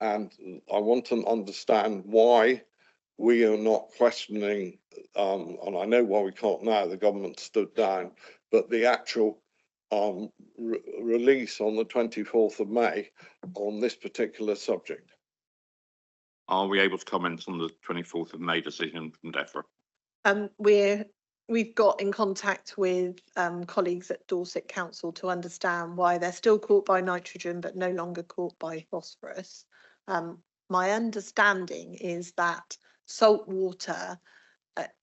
S19: And I want to understand why we are not questioning, and I know why we can't now, the government stood down, but the actual release on the 24th of May on this particular subject.
S1: Are we able to comment on the 24th of May decision from DEFRA?
S17: We've got in contact with colleagues at Dorset Council to understand why they're still caught by nitrogen but no longer caught by phosphorus. My understanding is that salt water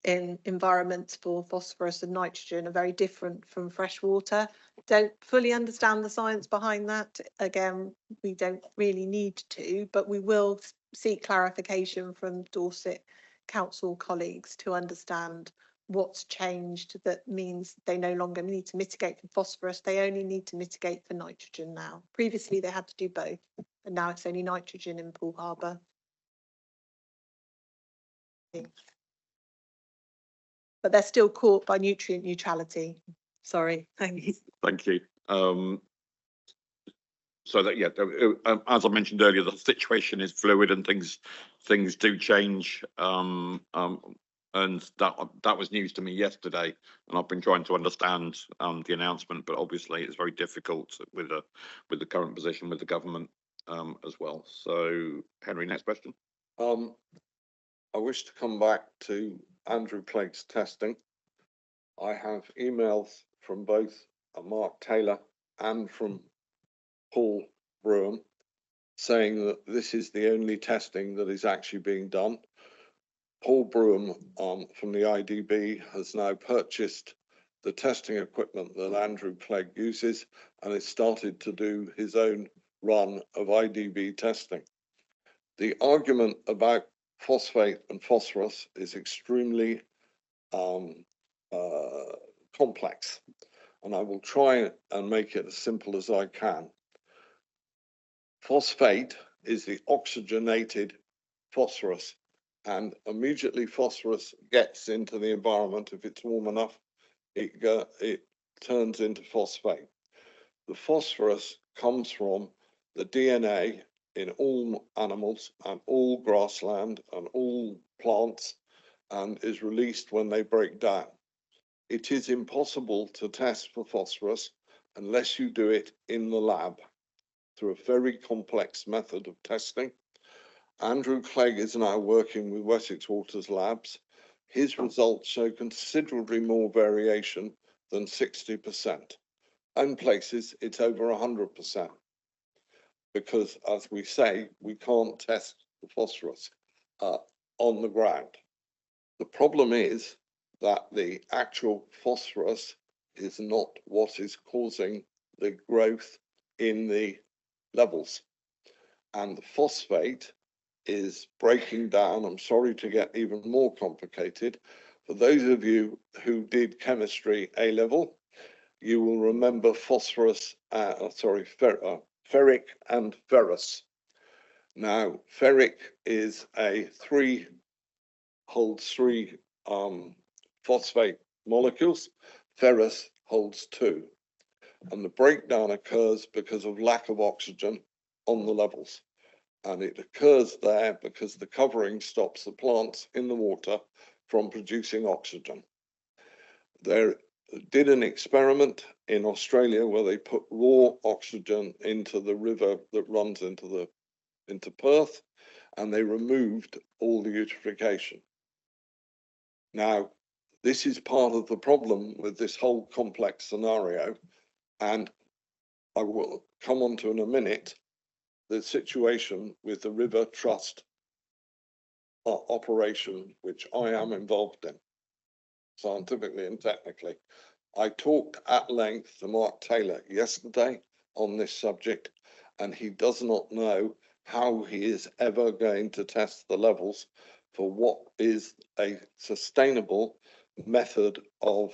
S17: in environments for phosphorus and nitrogen are very different from fresh water. Don't fully understand the science behind that. Again, we don't really need to, but we will seek clarification from Dorset Council colleagues to understand what's changed that means they no longer need to mitigate for phosphorus, they only need to mitigate for nitrogen now. Previously they had to do both, and now it's only nitrogen in Poole Harbour. But they're still caught by nutrient neutrality. Sorry, thanks.
S1: Thank you. So that, yeah, as I mentioned earlier, the situation is fluid and things do change. And that was news to me yesterday, and I've been trying to understand the announcement, but obviously it's very difficult with the current position with the government as well. So Henry, next question.
S19: I wish to come back to Andrew Clegg's testing. I have emails from both Mark Taylor and from Paul Broom saying that this is the only testing that is actually being done. Paul Broom from the IDB has now purchased the testing equipment that Andrew Clegg uses and has started to do his own run of IDB testing. The argument about phosphate and phosphorus is extremely complex, and I will try and make it as simple as I can. Phosphate is the oxygenated phosphorus. And immediately phosphorus gets into the environment, if it's warm enough, it turns into phosphate. The phosphorus comes from the DNA in all animals and all grassland and all plants, and is released when they break down. It is impossible to test for phosphorus unless you do it in the lab through a very complex method of testing. Andrew Clegg is now working with Wessex Water's labs. His results show considerably more variation than 60%. In places, it's over 100%. Because, as we say, we can't test the phosphorus on the ground. The problem is that the actual phosphorus is not what is causing the growth in the levels. And the phosphate is breaking down. I'm sorry to get even more complicated. For those of you who did chemistry A level, you will remember phosphorus, ferric and ferrous. Now, ferric is holds three phosphate molecules. Ferrous holds 2. And the breakdown occurs because of lack of oxygen on the levels. And it occurs there because the covering stops the plants in the water from producing oxygen. They did an experiment in Australia where they put raw oxygen into the river that runs into Perth, and they removed all the eutrophication. Now, this is part of the problem with this whole complex scenario, and I will come on to in a minute the situation with the River Trust operation, which I am involved in, scientifically and technically. I talked at length to Mark Taylor yesterday on this subject, and he does not know how he is ever going to test the levels for what is a sustainable method of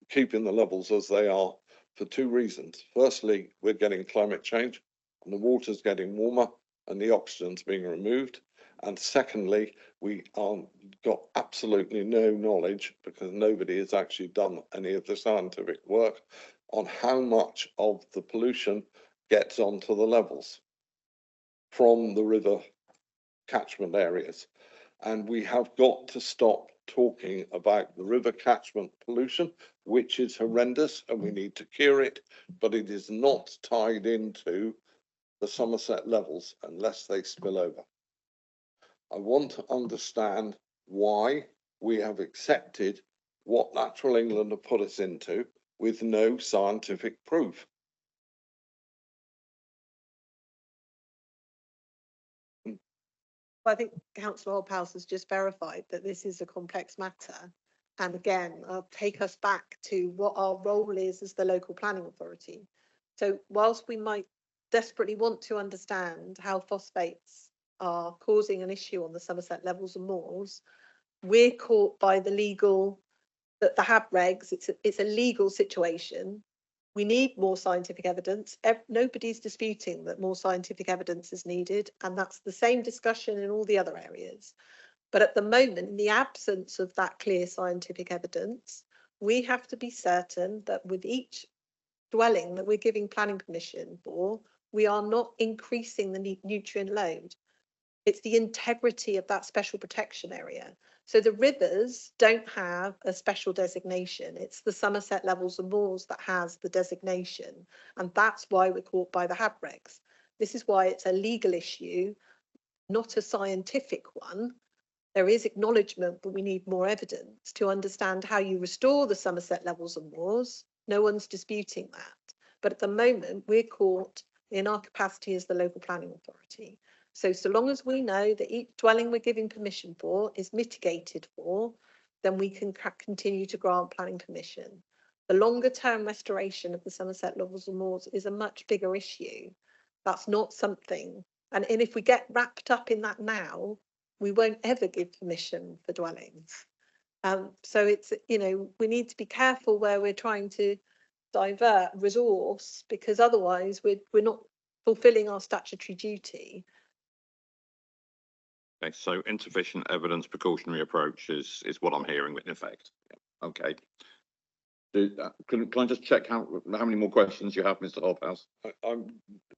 S19: keeping the levels as they are, for 2 reasons. Firstly, we're getting climate change and the water's getting warmer and the oxygen's being removed. And secondly, we got absolutely no knowledge, because nobody has actually done any of the scientific work on how much of the pollution gets onto the levels from the river catchment areas. And we have got to stop talking about the river catchment pollution, which is horrendous and we need to cure it, but it is not tied into the Somerset levels unless they spill over. I want to understand why we have accepted what Natural England have put us into with no scientific proof.
S17: I think Councillor Hobhouse has just verified that this is a complex matter. And again, I'll take us back to what our role is as the local planning authority. So whilst we might desperately want to understand how phosphates are causing an issue on the Somerset levels and moors, we're caught by the legal, the HAB regs. It's a legal situation. We need more scientific evidence. Nobody's disputing that more scientific evidence is needed, and that's the same discussion in all the other areas. But at the moment, in the absence of that clear scientific evidence, we have to be certain that with each dwelling that we're giving planning permission for, we are not increasing the nutrient load. It's the integrity of that special protection area. So the rivers don't have a special designation. It's the Somerset levels and moors that has the designation. And that's why we're caught by the HAB regs. This is why it's a legal issue, not a scientific one. There is acknowledgement, but we need more evidence to understand how you restore the Somerset levels and moors. No one's disputing that. But at the moment, we're caught in our capacity as the local planning authority. So long as we know that each dwelling we're giving permission for is mitigated for, then we can continue to grant planning permission. The longer term restoration of the Somerset levels and moors is a much bigger issue. That's not something, and if we get wrapped up in that now, we won't ever give permission for dwellings. So it's, we need to be careful where we're trying to divert resource, because otherwise we're not fulfilling our statutory duty.
S1: Okay, so insufficient evidence precautionary approach is what I'm hearing in effect. Okay. Can I just check how many more questions you have, Mr. Hobhouse?
S19: I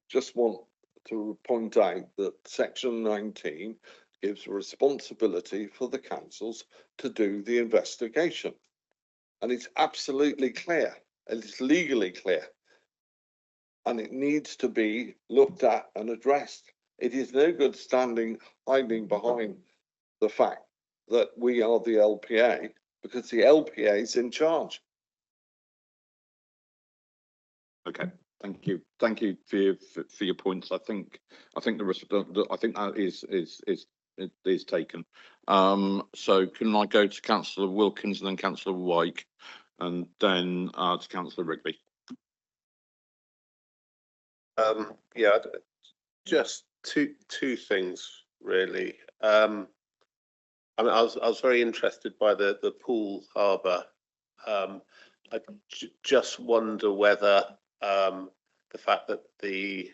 S19: just want to point out that section 19 gives responsibility for the councils to do the investigation. And it's absolutely clear, and it's legally clear. And it needs to be looked at and addressed. It is no good hiding behind the fact that we are the LPA, because the LPA is in charge.
S1: Okay, thank you. Thank you for your points. I think that is taken. So can I go to Councillor Wilkins and then Councillor Wyke and then to Councillor Rigby?
S2: Yeah, just two things really. I mean, I was very interested by the Poole Harbour. I just wonder whether the fact that the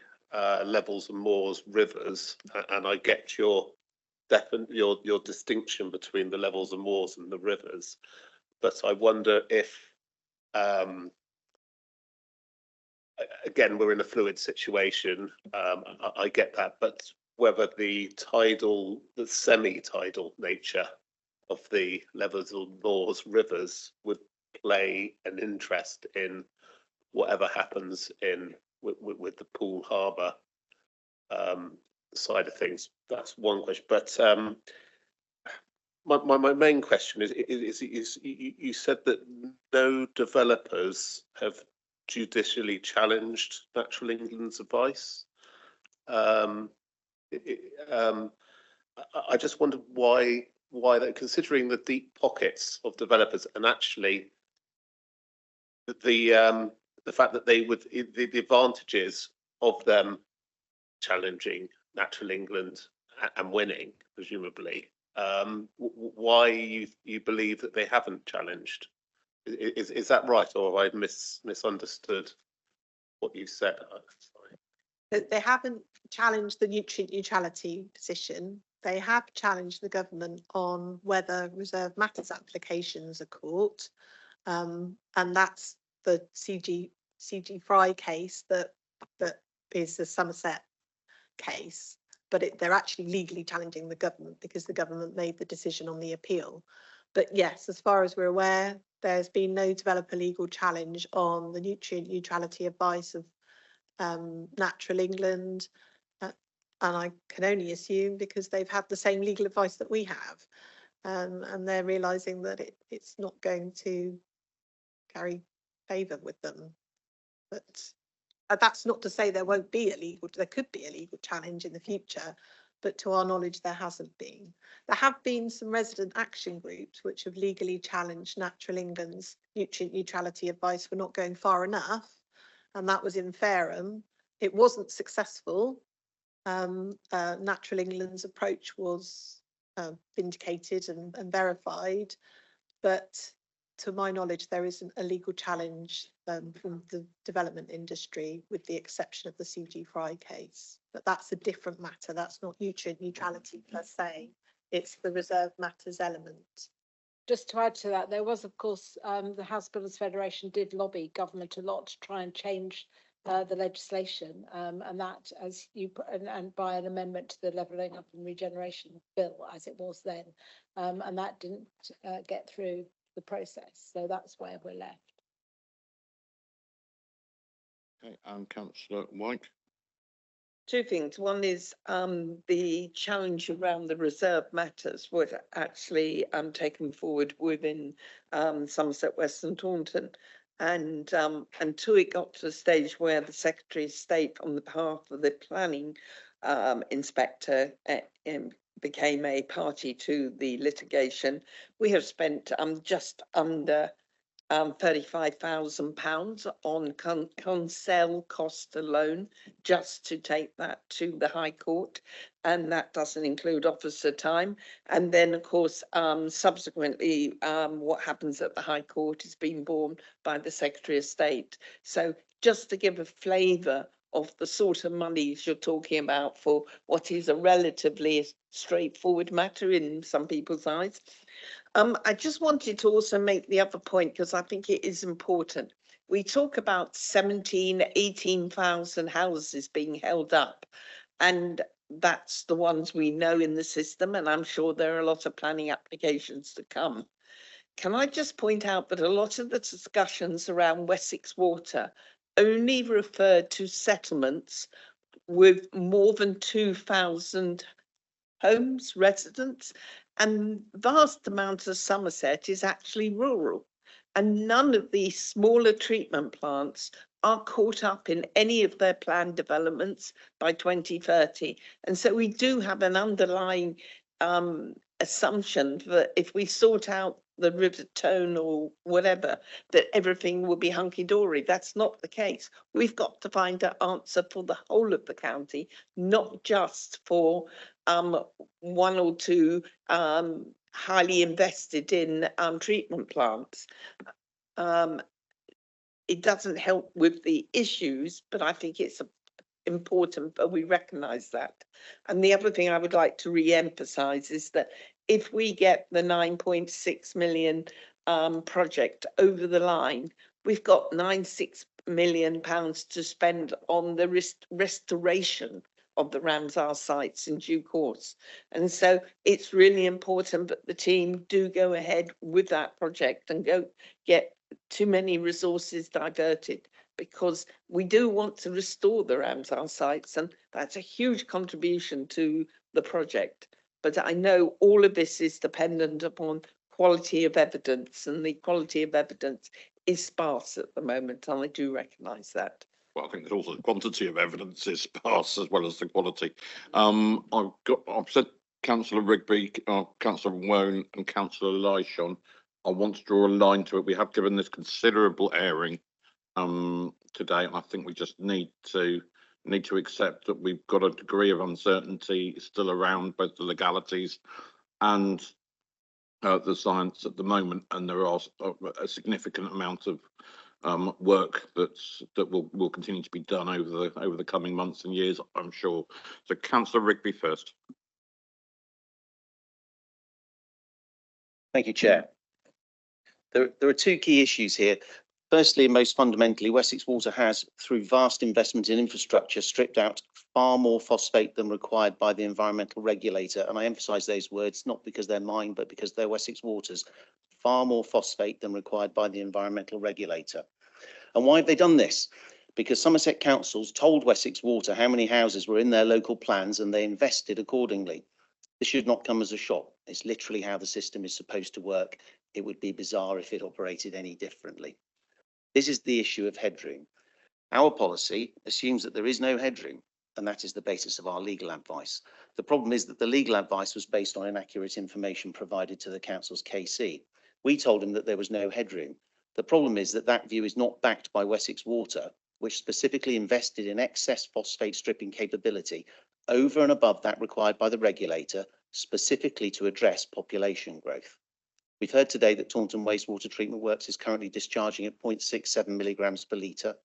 S2: levels of moors, rivers, and I get your distinction between the levels of moors and the rivers, but I wonder if again, we're in a fluid situation. I get that, but whether the semi-tidal nature of the levels of moors, rivers would play an interest in whatever happens with the Poole Harbour side of things. That's one question. But my main question is you said that no developers have judicially challenged Natural England's advice. I just wonder why that, considering the deep pockets of developers and actually the fact that they would the advantages of them challenging Natural England and winning, presumably. Why you believe that they haven't challenged? Is that right, or have I misunderstood what you said?
S17: Sorry. They haven't challenged the nutrient neutrality position. They have challenged the government on whether reserve matters applications are caught, and that's the CG Fry case that is the Somerset case. But they're actually legally challenging the government because the government made the decision on the appeal. But yes, as far as we're aware, there's been no developer legal challenge on the nutrient neutrality advice of Natural England. And I can only assume because they've had the same legal advice that we have. And they're realising that it's not going to carry favour with them. But that's not to say there won't be there could be a legal challenge in the future, but to our knowledge, there hasn't been. There have been some resident action groups which have legally challenged Natural England's nutrient neutrality advice for not going far enough, and that was in Fareham. It wasn't successful. Natural England's approach was vindicated and verified, but to my knowledge, there isn't a legal challenge from the development industry, with the exception of the CG Fry case. But that's a different matter. That's not nutrient neutrality per se. It's the reserve matters element.
S20: Just to add to that, there was, of course, the House Builders Federation did lobby government a lot to try and change the legislation, and that, as you and by an amendment to the Levelling Up and Regeneration Bill, as it was then, and that didn't get through the process. So that's where we're left.
S1: Okay, Councillor Wyke.
S3: Two things. One is the challenge around the reserve matters was actually taken forward within Somerset West and Taunton. And until it got to the stage where the Secretary of State on the behalf of the planning inspector became a party to the litigation, we have spent just under £35,000 on consell cost alone, just to take that to the High Court, and that doesn't include officer time. And then, of course, subsequently, what happens at the High Court is being borne by the Secretary of State. So just to give a flavour of the sort of monies you're talking about for what is a relatively straightforward matter in some people's eyes. I just wanted to also make the other point because I think it is important. We talk about 18,000 houses being held up, and that's the ones we know in the system, and I'm sure there are a lot of planning applications to come. Can I just point out that a lot of the discussions around Wessex Water only referred to settlements with more than 2,000 homes, residents, and vast amounts of Somerset is actually rural. And none of these smaller treatment plants are caught up in any of their planned developments by 2030. And so we do have an underlying assumption that if we sort out the River Tone or whatever, that everything will be hunky-dory. That's not the case. We've got to find an answer for the whole of the county, not just for one or two highly invested in treatment plants. It doesn't help with the issues, but I think it's important, but we recognise that. And the other thing I would like to re-emphasise is that if we get the 9.6 million project over the line, we've got £96 million to spend on the restoration of the Ramsar sites in due course. And so it's really important that the team do go ahead with that project and go get too many resources diverted, because we do want to restore the Ramsar sites, and that's a huge contribution to the project. But I know all of this is dependent upon quality of evidence, and the quality of evidence is sparse at the moment, and I do recognise that.
S1: Well, I think there's also the quantity of evidence is sparse as well as the quality. I've said Councillor Rigby, Councillor Wone and Councillor Lyshawn. I want to draw a line to it. We have given this considerable airing today. I think we just need to accept that we've got a degree of uncertainty still around both the legalities and the science at the moment, and there are a significant amount of work that will continue to be done over the coming months and years, I'm sure. So, Councillor Rigby first.
S21: Thank you, Chair. There are two key issues here. Firstly, and most fundamentally, Wessex Water has, through vast investment in infrastructure, stripped out far more phosphate than required by the environmental regulator. And I emphasise those words not because they're mine, but because they're Wessex Water's. Far more phosphate than required by the environmental regulator. And why have they done this? Because Somerset councils told Wessex Water how many houses were in their local plans, and they invested accordingly. This should not come as a shock. It's literally how the system is supposed to work. It would be bizarre if it operated any differently. This is the issue of headroom. Our policy assumes that there is no headroom, and that is the basis of our legal advice. The problem is that the legal advice was based on inaccurate information provided to the council's KC. We told him that there was no headroom. The problem is that that view is not backed by Wessex Water, which specifically invested in excess phosphate stripping capability over and above that required by the regulator, specifically to address population growth. We've heard today that Taunton Wastewater Treatment Works is currently discharging at 0.67 milligrams per litre,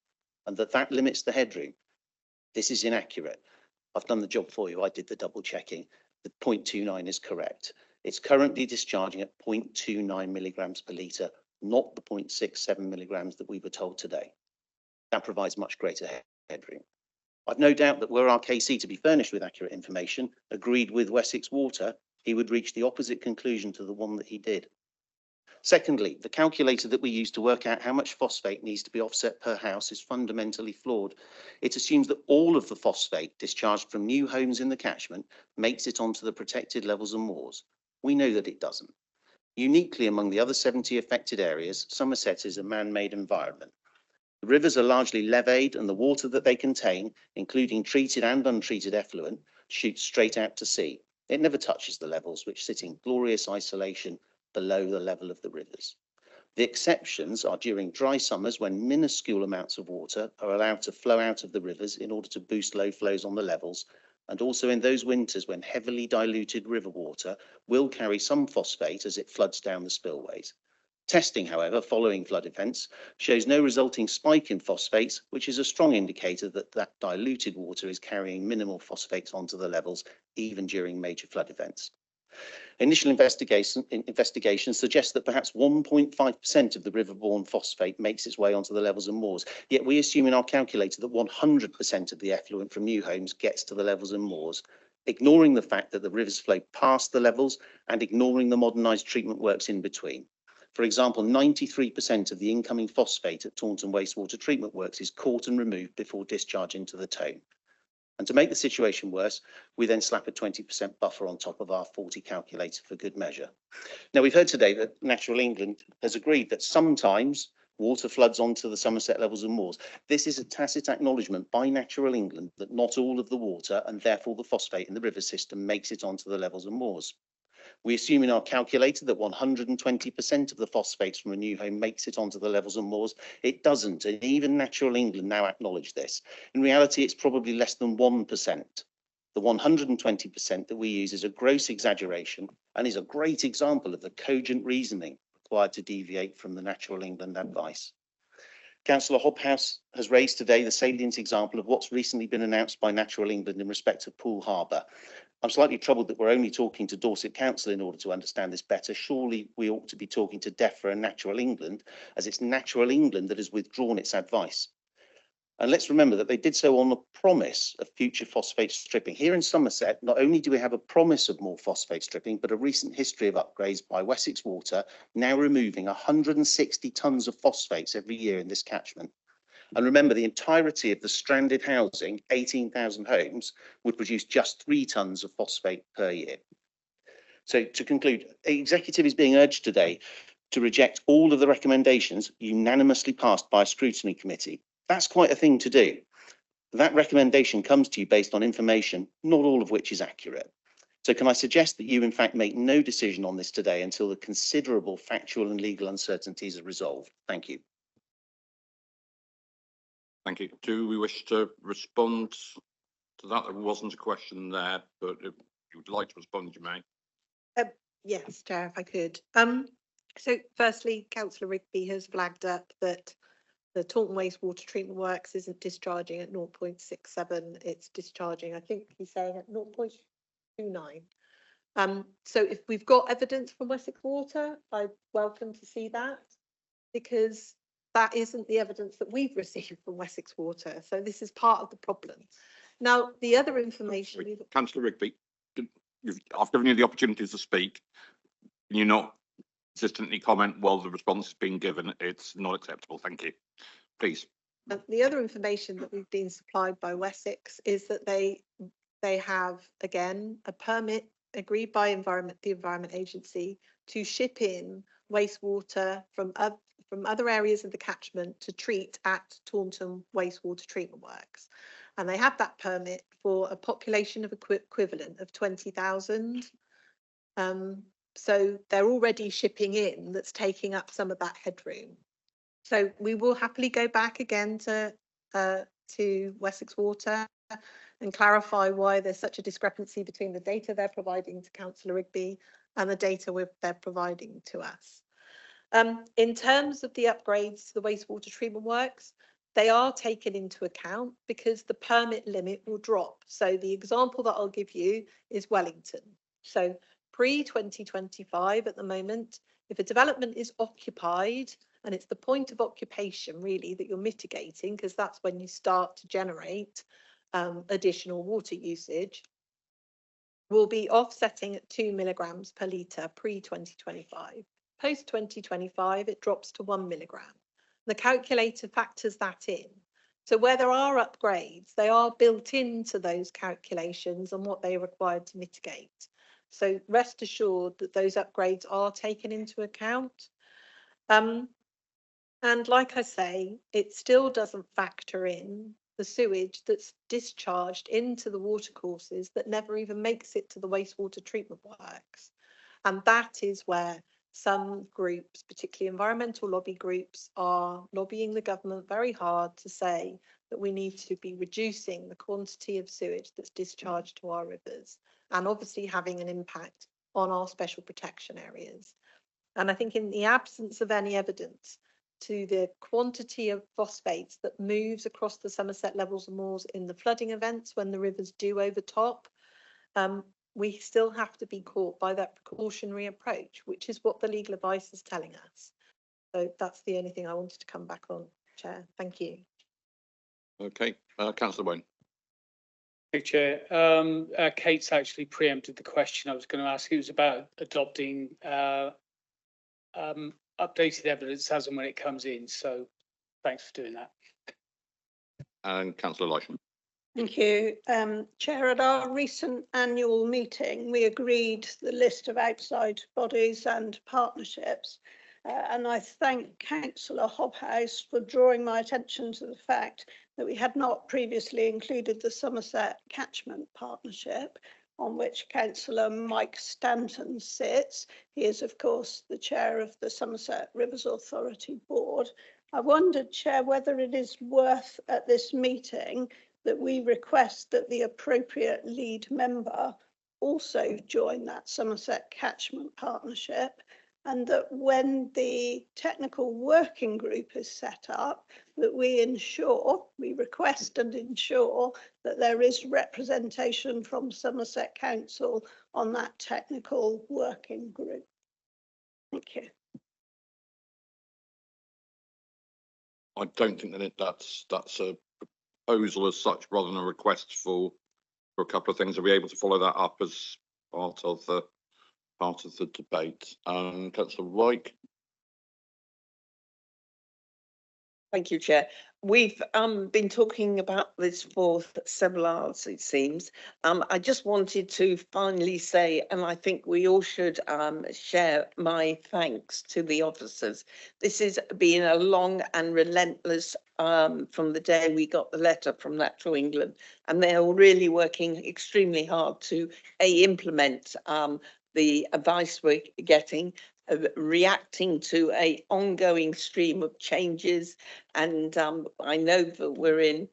S21: and that limits the headroom. This is inaccurate. I've done the job for you. I did the double checking. The 0.29 is correct. It's currently discharging at 0.29 milligrams per litre, not the 0.67 milligrams that we were told today. That provides much greater headroom. I've no doubt that were our KC to be furnished with accurate information, agreed with Wessex Water, he would reach the opposite conclusion to the one that he did. Secondly, the calculator that we use to work out how much phosphate needs to be offset per house is fundamentally flawed. It assumes that all of the phosphate discharged from new homes in the catchment makes it onto the protected levels and moors. We know that it doesn't. Uniquely among the other 70 affected areas, Somerset is a man-made environment. The rivers are largely leveed, and the water that they contain, including treated and untreated effluent, shoots straight out to sea. It never touches the levels, which sit in glorious isolation below the level of the rivers. The exceptions are during dry summers, when minuscule amounts of water are allowed to flow out of the rivers in order to boost low flows on the levels, and also in those winters when heavily diluted river water will carry some phosphate as it floods down the spillways. Testing, however, following flood events shows no resulting spike in phosphates, which is a strong indicator that that diluted water is carrying minimal phosphates onto the levels even during major flood events. Initial investigations suggest that perhaps 1.5% of the riverborne phosphate makes its way onto the levels and moors, yet we assume in our calculator that 100% of the effluent from new homes gets to the levels and moors, ignoring the fact that the rivers flow past the levels and ignoring the modernised treatment works in between. For example, 93% of the incoming phosphate at Taunton Wastewater Treatment Works is caught and removed before discharge into the Tone. And to make the situation worse, we then slap a 20% buffer on top of our 40 calculator for good measure. Now, we've heard today that Natural England has agreed that sometimes water floods onto the Somerset levels and moors. This is a tacit acknowledgement by Natural England that not all of the water and therefore the phosphate in the river system makes it onto the levels and moors. We assume in our calculator that 120% of the phosphates from a new home makes it onto the levels and moors. It doesn't, and even Natural England now acknowledge this. In reality, it's probably less than 1%. The 120% that we use is a gross exaggeration and is a great example of the cogent reasoning required to deviate from the Natural England advice. Councillor Hobhouse has raised today the salient example of what's recently been announced by Natural England in respect of Poole Harbour. I'm slightly troubled that we're only talking to Dorset Council in order to understand this better. Surely we ought to be talking to DEFRA and Natural England, as it's Natural England that has withdrawn its advice. And let's remember that they did so on the promise of future phosphate stripping. Here in Somerset, not only do we have a promise of more phosphate stripping, but a recent history of upgrades by Wessex Water, now removing 160 tonnes of phosphates every year in this catchment. And remember, the entirety of the stranded housing, 18,000 homes, would produce just 3 tonnes of phosphate per year. So to conclude, the executive is being urged today to reject all of the recommendations unanimously passed by a scrutiny committee. That's quite a thing to do. That recommendation comes to you based on information, not all of which is accurate. So can I suggest that you in fact make no decision on this today until the considerable factual and legal uncertainties are resolved? Thank you.
S1: Thank you. Do we wish to respond to that? There wasn't a question there, but if you would like to respond, you may.
S17: Yes, Chair, if I could. So firstly, Councillor Rigby has flagged up that the Taunton Wastewater Treatment Works isn't discharging at 0.67. It's discharging, I think he's saying, at 0.29. So if we've got evidence from Wessex Water, I'd welcome to see that, because that isn't the evidence that we've received from Wessex Water. So this is part of the problem. Now, the other information...
S1: Councillor Rigby, I've given you the opportunity to speak. Can you not consistently comment while the response has been given? It's not acceptable. Thank you. Please.
S17: The other information that we've been supplied by Wessex is that they have, again, a permit agreed by the Environment Agency to ship in wastewater from other areas of the catchment to treat at Taunton Wastewater Treatment Works. And they have that permit for a population of equivalent of 20,000. So they're already shipping in, that's taking up some of that headroom. So we will happily go back again to Wessex Water and clarify why there's such a discrepancy between the data they're providing to Councillor Rigby and the data they're providing to us. In terms of the upgrades to the wastewater treatment works, they are taken into account because the permit limit will drop. So the example that I'll give you is Wellington. So pre-2025 at the moment, if a development is occupied, and it's the point of occupation really that you're mitigating, because that's when you start to generate additional water usage, will be offsetting at 2 milligrams per litre pre-2025. Post-2025, it drops to 1 milligram. The calculator factors that in. So where there are upgrades, they are built into those calculations and what they are required to mitigate. So rest assured that those upgrades are taken into account. And like I say, it still doesn't factor in the sewage that's discharged into the watercourses that never even makes it to the wastewater treatment works. And that is where some groups, particularly environmental lobby groups, are lobbying the government very hard to say that we need to be reducing the quantity of sewage that's discharged to our rivers, and obviously having an impact on our special protection areas. And I think in the absence of any evidence to the quantity of phosphates that moves across the Somerset levels and moors in the flooding events when the rivers do overtop, we still have to be caught by that precautionary approach, which is what the legal advice is telling us. So that's the only thing I wanted to come back on, Chair. Thank you.
S1: Okay, Councillor Wayne.
S10: Thank you, Chair. Kate's actually preempted the question I was going to ask. It was about adopting updated evidence as and when it comes in. So thanks for doing that.
S1: And Councillor Lyshan.
S11: Thank you. Chair, at our recent annual meeting, we agreed the list of outside bodies and partnerships. And I thank Councillor Hobhouse for drawing my attention to the fact that we had not previously included the Somerset Catchment Partnership, on which Councillor Mike Stanton sits. He is, of course, the chair of the Somerset Rivers Authority Board. I wondered, Chair, whether it is worth at this meeting that we request that the appropriate lead member also join that Somerset Catchment Partnership, and that when the technical working group is set up, that we request and ensure that there is representation from Somerset Council on that technical working group. Thank you.
S1: I don't think that that's a proposal as such, rather than a request for a couple of things. Are we able to follow that up as part of the debate? Councillor Wyke.
S3: Thank you, Chair. We've been talking about this for several hours, it seems. I just wanted to finally say, and I think we all should share my thanks to the officers. This has been a long and relentless from the day we got the letter from Natural England, and they're really working extremely hard to implement the advice we're getting, reacting to an ongoing stream of changes. And I know that we're in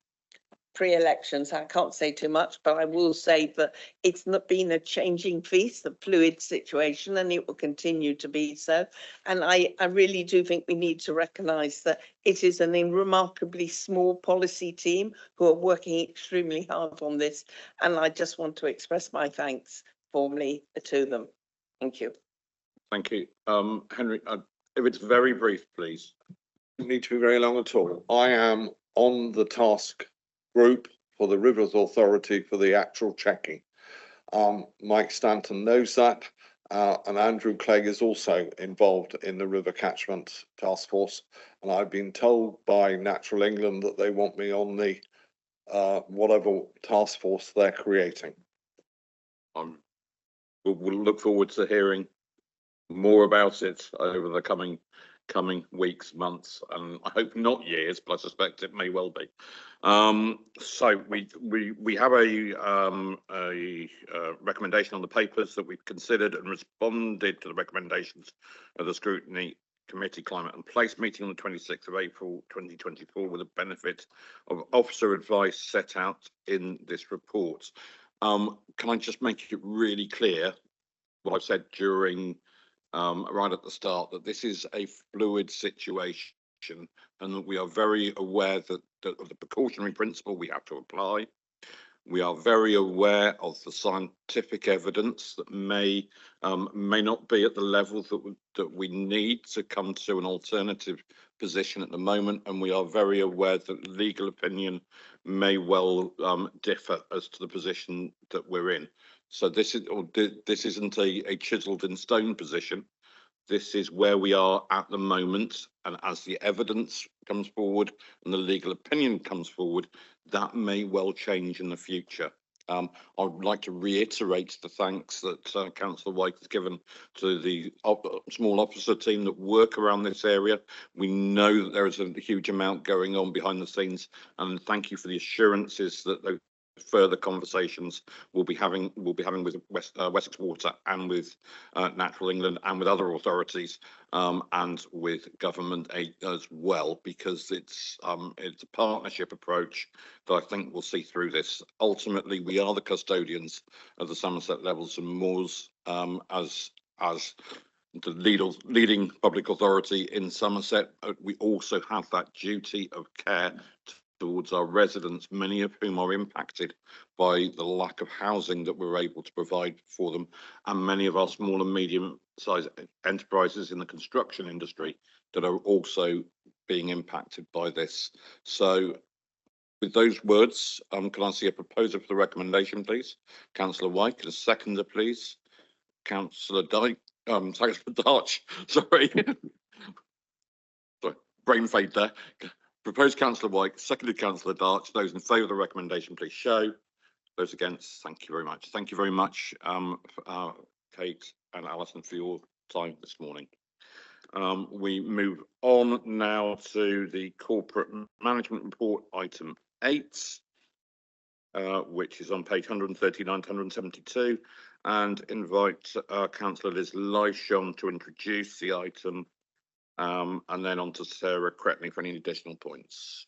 S3: pre-elections, I can't say too much, but I will say that it's not been a changing feast, a fluid situation, and it will continue to be so. And I really do think we need to recognise that it is a remarkably small policy team who are working extremely hard on this. And I just want to express my thanks formally to them. Thank you.
S1: Thank you. Henry, if it's very brief, please.
S19: Don't need to be very long at all. I am on the task group for the Rivers Authority for the actual checking. Mike Stanton knows that, and Andrew Clegg is also involved in the River Catchment Task Force. And I've been told by Natural England that they want me on the whatever task force they're creating.
S1: We'll look forward to hearing more about it over the coming weeks, months, and I hope not years, but I suspect it may well be. So we have a recommendation on the papers that we've considered and responded to the recommendations of the Scrutiny Committee Climate and Place meeting on the 26th of April 2024, with the benefit of officer advice set out in this report. Can I just make it really clear what I've said during right at the start, that this is a fluid situation and that we are very aware that of the precautionary principle we have to apply. We are very aware of the scientific evidence that may not be at the level that we need to come to an alternative position at the moment, and we are very aware that legal opinion may well differ as to the position that we're in. So this isn't a chiselled in stone position. This is where we are at the moment, and as the evidence comes forward and the legal opinion comes forward, that may well change in the future. I would like to reiterate the thanks that Councillor White has given to the small officer team that work around this area. We know that there is a huge amount going on behind the scenes, and thank you for the assurances that those further conversations we'll be having with Wessex Water and with Natural England and with other authorities and with government aid as well, because it's a partnership approach that I think will see through this. Ultimately, we are the custodians of the Somerset levels and moors, as the leading public authority in Somerset, we also have that duty of care towards our residents, many of whom are impacted by the lack of housing that we're able to provide for them, and many of our small and medium-sized enterprises in the construction industry that are also being impacted by this. So with those words, can I see a proposer for the recommendation, please? Councillor White, and a seconder, please. Councillor Councillor Darch, sorry. Sorry, brain fade there. Proposed Councillor White, seconded Councillor Darch. Those in favour of the recommendation, please show. Those against, thank you very much. Thank you very much, Kate and Alison, for your time this morning. We move on now to the corporate management report, item 8, which is on page 139 to 172, and invite Councillor Liz Lysholm to introduce the item, and then on to Sarah Cretney for any additional points.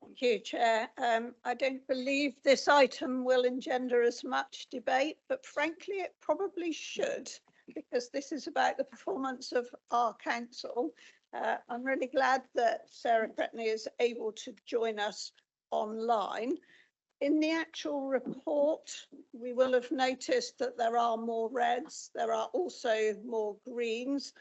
S11: Thank you, Chair. I don't believe this item will engender as much debate, but frankly, it probably should, because this is about the performance of our council. I'm really glad that Sarah Cretney is able to join us online. In the actual report, we will have noticed that there are more reds. There are also more greens.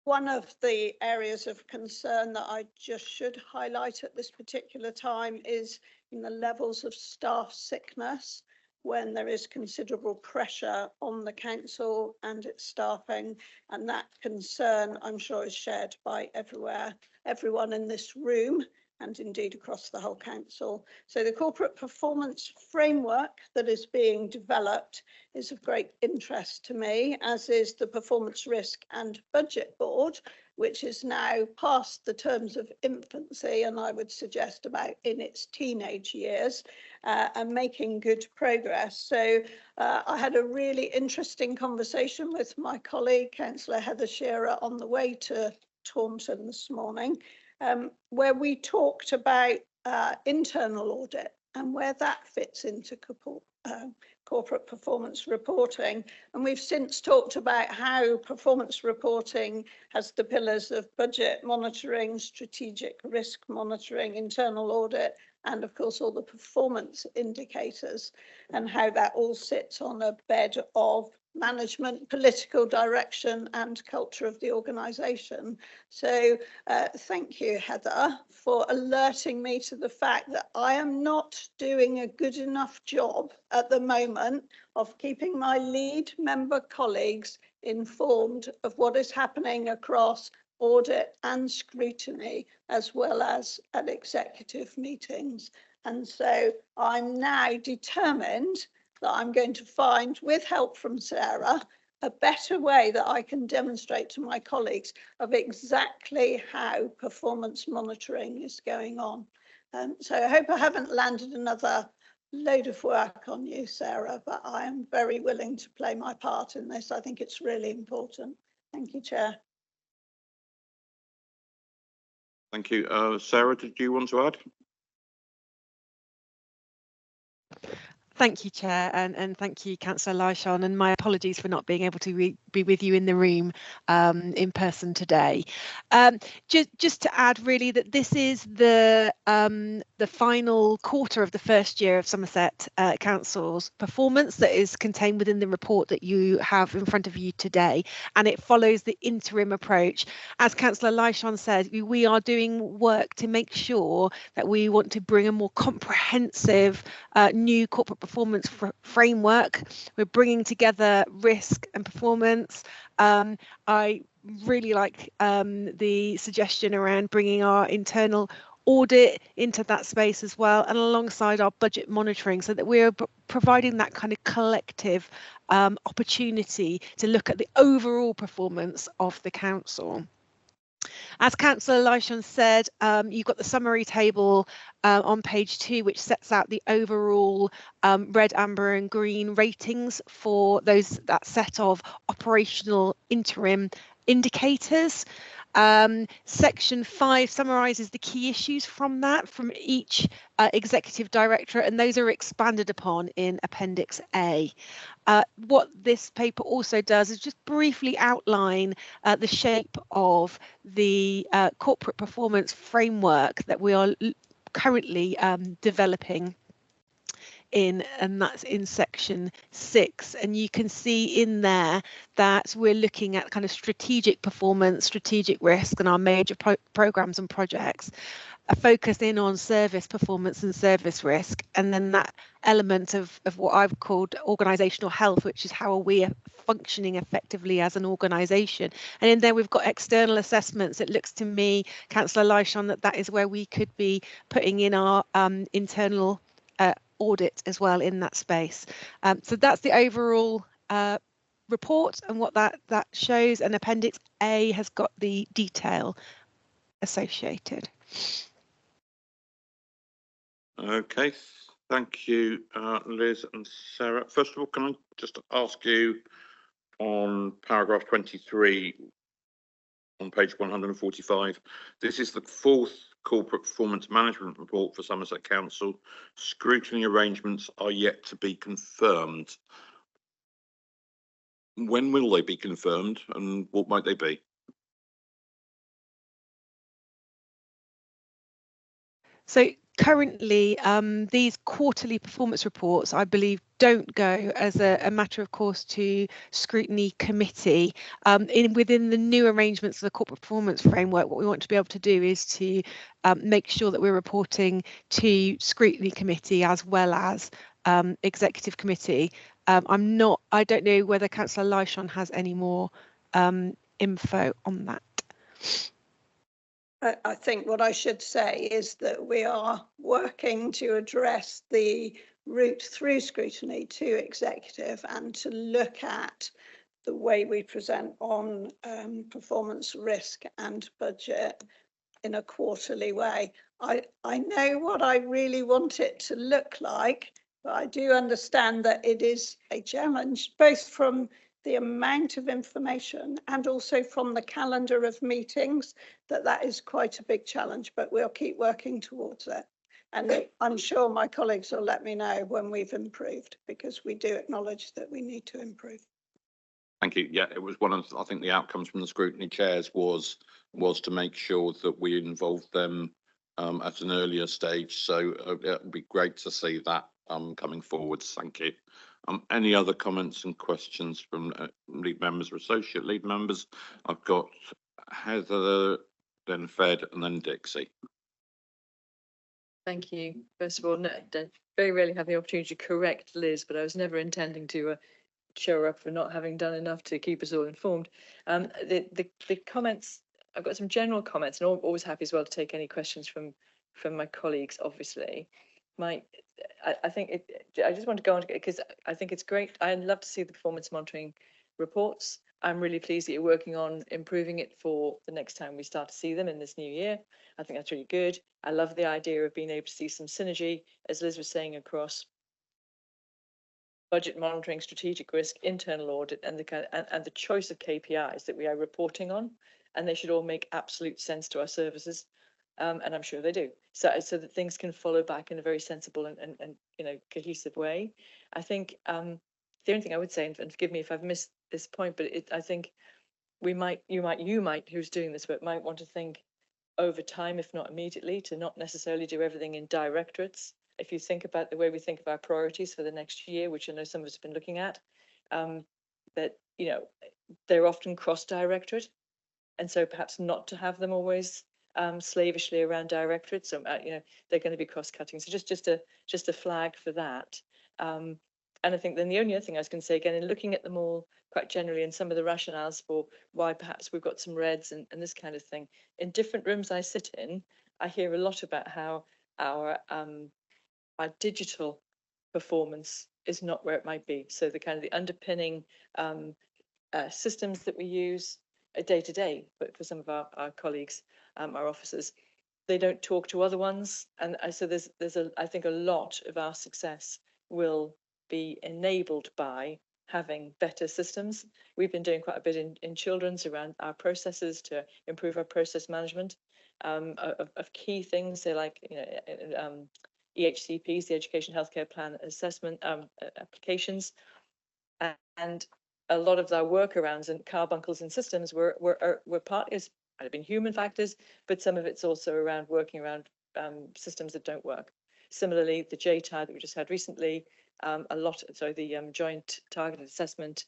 S11: One of the areas of concern that I just should highlight at this particular time is in the levels of staff sickness, when there is considerable pressure on the council and its staffing, and that concern, I'm sure, is shared by everyone in this room, and indeed across the whole council. So the corporate performance framework that is being developed is of great interest to me, as is the performance risk and budget board, which is now past the terms of infancy, and I would suggest about in its teenage years, and making good progress. So I had a really interesting conversation with my colleague, Councillor Heather Shearer, on the way to Taunton this morning, where we talked about internal audit and where that fits into corporate performance reporting. And we've since talked about how performance reporting has the pillars of budget monitoring, strategic risk monitoring, internal audit, and of course all the performance indicators, and how that all sits on a bed of management, political direction and culture of the organisation. So thank you, Heather, for alerting me to the fact that I am not doing a good enough job at the moment of keeping my lead member colleagues informed of what is happening across audit and scrutiny, as well as at executive meetings. And so I'm now determined that I'm going to find, with help from Sarah, a better way that I can demonstrate to my colleagues of exactly how performance monitoring is going on. So I hope I haven't landed another load of work on you, Sarah, but I am very willing to play my part in this. I think it's really important. Thank you, Chair.
S1: Thank you. Sarah, did you want to add?
S6: Thank you, Chair, and thank you, Councillor Lysholm, and my apologies for not being able to be with you in the room in person today. Just to add, really, that this is the final quarter of the first year of Somerset Council's performance that is contained within the report that you have in front of you today, and it follows the interim approach. As Councillor Lysholm said, we are doing work to make sure that we want to bring a more comprehensive new corporate performance framework. We're bringing together risk and performance. I really like the suggestion around bringing our internal audit into that space as well, and alongside our budget monitoring, so that we're providing that kind of collective opportunity to look at the overall performance of the council. As Councillor Lysholm said, you've got the summary table on page 2, which sets out the overall red, amber and green ratings for that set of operational interim indicators. Section 5 summarises the key issues from each executive directorate, and those are expanded upon in Appendix A. What this paper also does is just briefly outline the shape of the corporate performance framework that we are currently developing in, and that's in section 6. And you can see in there that we're looking at kind of strategic performance, strategic risk, and our major programs and projects are focused in on service performance and service risk, and then that element of what I've called organisational health, which is how are we functioning effectively as an organisation. And in there we've got external assessments. It looks to me, Councillor Lyshawn, that is where we could be putting in our internal audit as well in that space. So that's the overall report and what that shows, and Appendix A has got the detail associated.
S1: Okay, thank you, Liz and Sarah. First of all, can I just ask you on paragraph 23 on page 145, this is the 4th corporate performance management report for Somerset Council. Scrutiny arrangements are yet to be confirmed. When will they be confirmed and what might they be?
S6: So currently, these quarterly performance reports, I believe, don't go as a matter of course to scrutiny committee. Within the new arrangements of the corporate performance framework, what we want to be able to do is to make sure that we're reporting to scrutiny committee as well as executive committee. I don't know whether Councillor Lyshawn has any more info on that.
S11: I think what I should say is that we are working to address the route through scrutiny to executive and to look at the way we present on performance risk and budget in a quarterly way. I know what I really want it to look like, but I do understand that it is a challenge, both from the amount of information and also from the calendar of meetings, that is quite a big challenge, but we'll keep working towards it. And I'm sure my colleagues will let me know when we've improved, because we do acknowledge that we need to improve.
S1: Thank you. Yeah, it was one of, I think the outcomes from the scrutiny chairs was to make sure that we involved them at an earlier stage. So it would be great to see that coming forwards. Thank you. Any other comments and questions from lead members or associate lead members? I've got Heather, then Fed, and then Dixie.
S18: Thank you. First of all, very rarely have the opportunity to correct Liz, but I was never intending to show her up for not having done enough to keep us all informed. The comments, I've got some general comments, and always happy as well to take any questions from my colleagues, obviously. I think I just want to go on because I think it's great. I'd love to see the performance monitoring reports. I'm really pleased that you're working on improving it for the next time we start to see them in this new year. I think that's really good. I love the idea of being able to see some synergy, as Liz was saying, across budget monitoring, strategic risk, internal audit, and the choice of KPIs that we are reporting on, and they should all make absolute sense to our services. And I'm sure they do, so that things can follow back in a very sensible and cohesive way. I think the only thing I would say, and forgive me if I've missed this point, but I think you might who's doing this work might want to think over time, if not immediately, to not necessarily do everything in directorates. If you think about the way we think of our priorities for the next year, which I know some of us have been looking at, that they're often cross-directorate, and so perhaps not to have them always slavishly around directorates. So they're going to be cross-cutting. So just a flag for that. And I think then the only other thing I was going to say, again, in looking at them all quite generally, and some of the rationales for why perhaps we've got some reds and this kind of thing, in different rooms I sit in, I hear a lot about how our digital performance is not where it might be. So the underpinning systems that we use day to day, but for some of our colleagues, our officers, they don't talk to other ones, and so I think a lot of our success will be enabled by having better systems. We've been doing quite a bit in children's around our processes to improve our process management of key things. So like, EHCPs, the Education Healthcare Plan Assessment applications, and a lot of our workarounds and carbuncles and systems were partly might have been human factors, but some of it's also around working around systems that don't work. Similarly, the JTAR that we just had recently, the joint targeted assessment,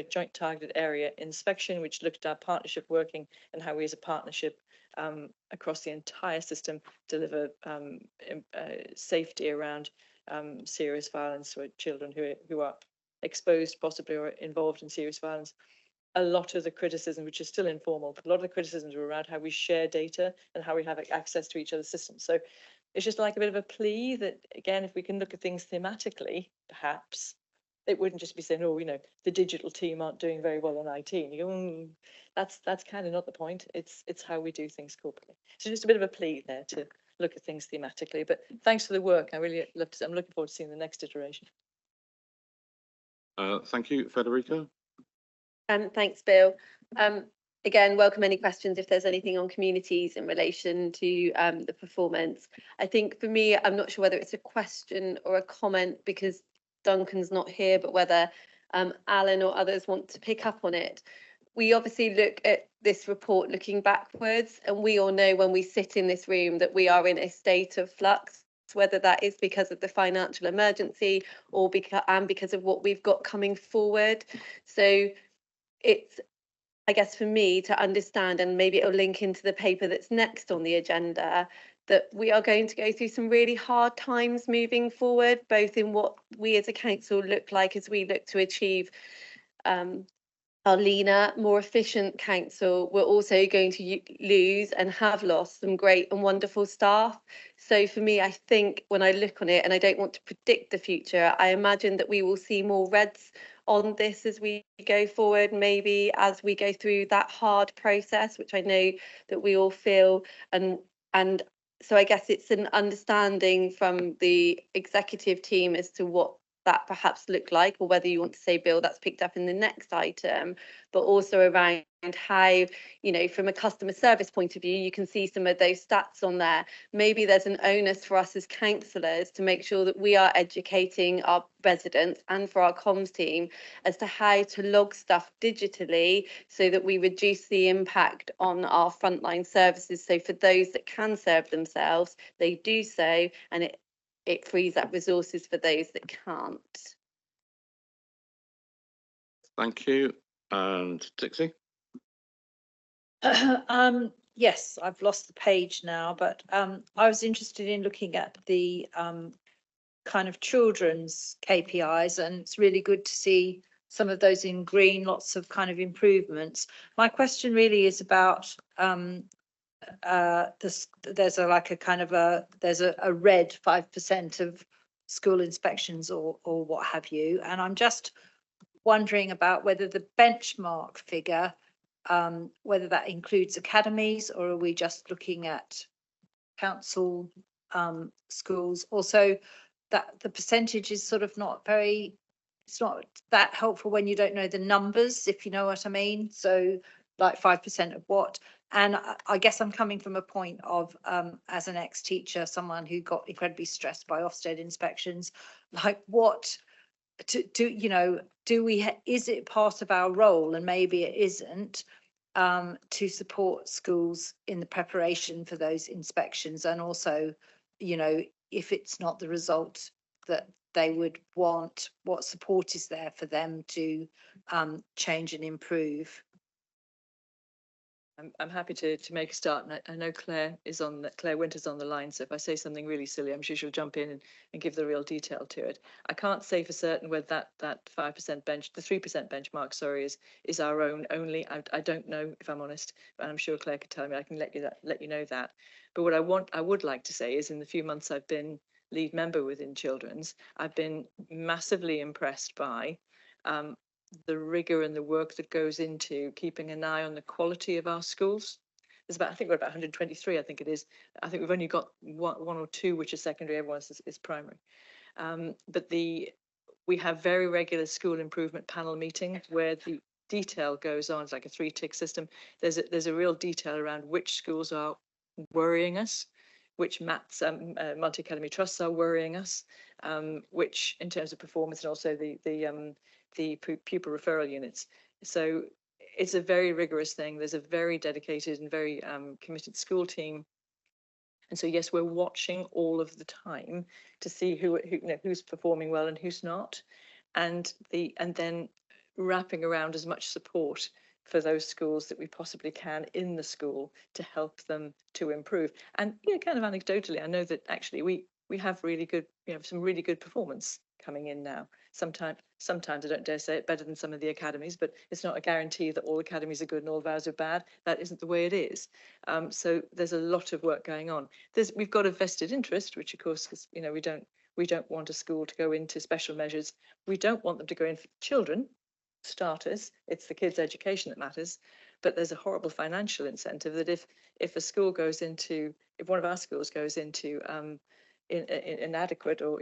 S18: joint targeted area inspection, which looked at our partnership working and how we as a partnership across the entire system deliver safety around serious violence for children who are exposed possibly or involved in serious violence. A lot of the criticism, which is still informal, but a lot of the criticisms are around how we share data and how we have access to each other's systems. So it's just like a bit of a plea that, again, if we can look at things thematically, perhaps it wouldn't just be saying, oh, the digital team aren't doing very well on IT. And you go, that's kind of not the point. It's how we do things corporately. So just a bit of a plea there to look at things thematically. But thanks for the work. I'm looking forward to seeing the next iteration.
S1: Thank you, Federica.
S9: Thanks, Bill. Again, welcome any questions if there's anything on communities in relation to the performance. I think for me, I'm not sure whether it's a question or a comment because Duncan's not here, but whether Alan or others want to pick up on it. We obviously look at this report looking backwards, and we all know when we sit in this room that we are in a state of flux, whether that is because of the financial emergency or because of what we've got coming forward. So it's, I guess, for me to understand, and maybe it'll link into the paper that's next on the agenda, that we are going to go through some really hard times moving forward, both in what we as a council look like as we look to achieve our leaner, more efficient council. We're also going to lose and have lost some great and wonderful staff. So for me, I think when I look on it, and I don't want to predict the future, I imagine that we will see more reds on this as we go forward, maybe as we go through that hard process, which I know that we all feel. And so I guess it's an understanding from the executive team as to what that perhaps look like, or whether you want to say, Bill, that's picked up in the next item, but also around how, from a customer service point of view, you can see some of those stats on there. Maybe there's an onus for us as councillors to make sure that we are educating our residents and for our comms team as to how to log stuff digitally so that we reduce the impact on our frontline services. So for those that can serve themselves, they do so, and it frees up resources for those that can't.
S1: Thank you. And Dixie?
S7: Yes, I've lost the page now, but I was interested in looking at the kind of children's KPIs, and it's really good to see some of those in green, lots of kind of improvements. My question really is about there's a red 5% of school inspections or what have you, and I'm just wondering about whether the benchmark figure, whether that includes academies, or are we just looking at council schools? Also, that the percentage is sort of not very, it's not that helpful when you don't know the numbers, if you know what I mean. So like 5% of what? And I guess I'm coming from a point of, as an ex-teacher, someone who got incredibly stressed by Ofsted inspections, like what is it part of our role, and maybe it isn't, to support schools in the preparation for those inspections, and also, if it's not the result that they would want, what support is there for them to change and improve?
S18: I'm happy to make a start, and I know Claire Winter's on the line, so if I say something really silly, I'm sure she'll jump in and give the real detail to it. I can't say for certain whether that 5% the 3% benchmark, sorry, is our own only. I don't know, if I'm honest, but I'm sure Claire could tell me. I can let you know that. But what I would like to say is, in the few months I've been lead member within Children's, I've been massively impressed by the rigor and the work that goes into keeping an eye on the quality of our schools. There's I think we're about 123, I think it is. I think we've only got one or two which are secondary, everyone else is primary. But We have very regular school improvement panel meetings where the detail goes on. It's like a 3-tick system. There's a real detail around which schools are worrying us, which multi-academy trusts are worrying us, which in terms of performance, and also the pupil referral units. So it's a very rigorous thing. There's a very dedicated and very committed school team. And so, yes, we're watching all of the time to see who's performing well and who's not, and then wrapping around as much support for those schools that we possibly can in the school to help them to improve. And yeah, kind of anecdotally, I know that actually we have some really good performance coming in now. Sometimes I don't dare say it, better than some of the academies, but it's not a guarantee that all academies are good and all of ours are bad. That isn't the way it is. So there's a lot of work going on. We've got a vested interest, which of course is, we don't want a school to go into special measures. We don't want them to go in for children, starters. It's the kids' education that matters. But there's a horrible financial incentive that if one of our schools goes into inadequate or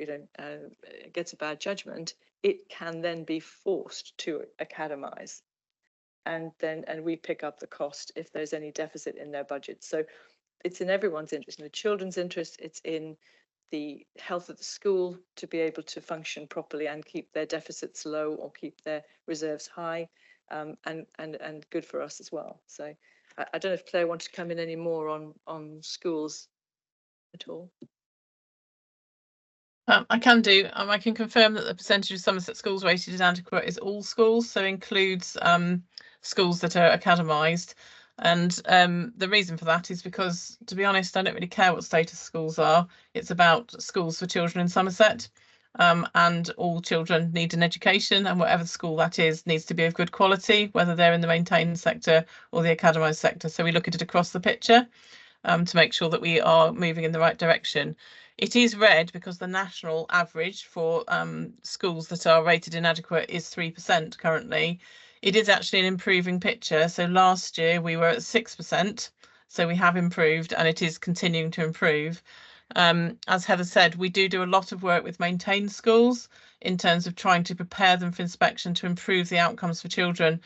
S18: gets a bad judgment, it can then be forced to academize, and we pick up the cost if there's any deficit in their budget. So it's in everyone's interest, in the children's interest. It's in the health of the school to be able to function properly and keep their deficits low or keep their reserves high, and good for us as well. So I don't know if Claire wanted to come in any more on schools at all.
S15: I can do. I can confirm that the percentage of Somerset schools rated as adequate is all schools, so includes schools that are academised. And the reason for that is because, to be honest, I don't really care what status schools are. It's about schools for children in Somerset, and all children need an education, and whatever school that is needs to be of good quality, whether they're in the maintained sector or the academised sector. So we look at it across the picture to make sure that we are moving in the right direction. It is red because the national average for schools that are rated inadequate is 3% currently. It is actually an improving picture. So last year we were at 6%. So we have improved, and it is continuing to improve. As Heather said, we do a lot of work with maintained schools in terms of trying to prepare them for inspection to improve the outcomes for children,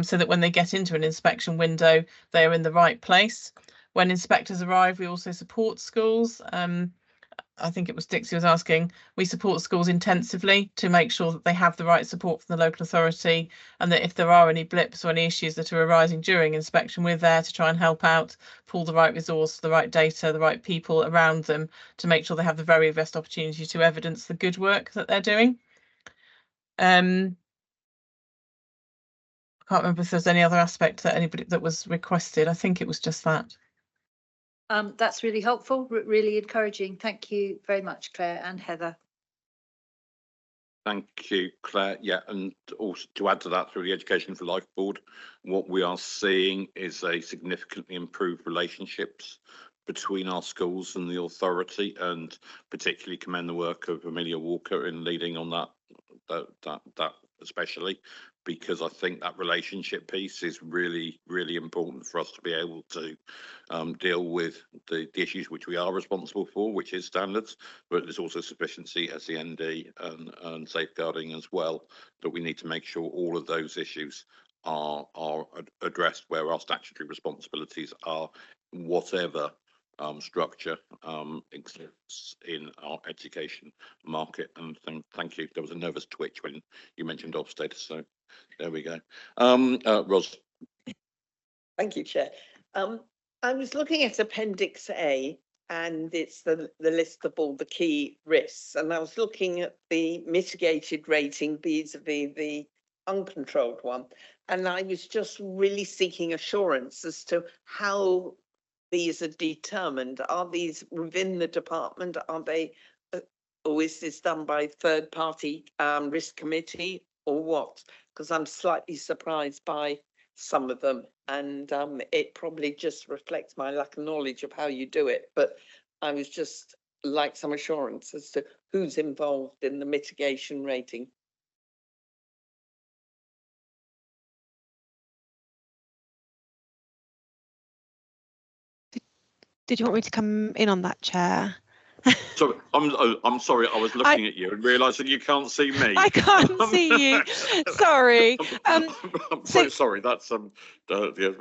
S15: so that when they get into an inspection window, they are in the right place. When inspectors arrive, we also support schools. I think it was Dixie was asking, we support schools intensively to make sure that they have the right support from the local authority, and that if there are any blips or any issues that are arising during inspection, we're there to try and help out, pull the right resource, the right data, the right people around them to make sure they have the very best opportunity to evidence the good work that they're doing. I can't remember if there's any other aspect that anybody that was requested. I think it was just that.
S7: That's really helpful, really encouraging. Thank you very much, Claire and Heather.
S1: Thank you, Claire. Yeah, and also to add to that, through the Education for Life Board, what we are seeing is a significantly improved relationships between our schools and the authority, and particularly commend the work of Amelia Walker in leading on that especially, because I think that relationship piece is really, really important for us to be able to deal with the issues which we are responsible for, which is standards, but there's also sufficiency, SEND, and safeguarding as well, that we need to make sure all of those issues are addressed where our statutory responsibilities are, whatever structure exists in our education market. And thank you. There was a nervous twitch when you mentioned Ofsted, so there we go. Ros.
S3: Thank you, Chair. I was looking at Appendix A, and it's the list of all the key risks, and I was looking at the mitigated rating vis-a-vis the uncontrolled one, and I was just really seeking assurance as to how these are determined. Are these within the department? Are they, or is this done by third party risk committee or what? Because I'm slightly surprised by some of them, and it probably just reflects my lack of knowledge of how you do it. But I was just like some assurance as to who's involved in the mitigation rating.
S6: Did you want me to come in on that, Chair?
S1: So I'm sorry, I was looking at you and realised that you can't see me.
S6: I can't see you. Sorry.
S1: I'm so sorry. That's yeah,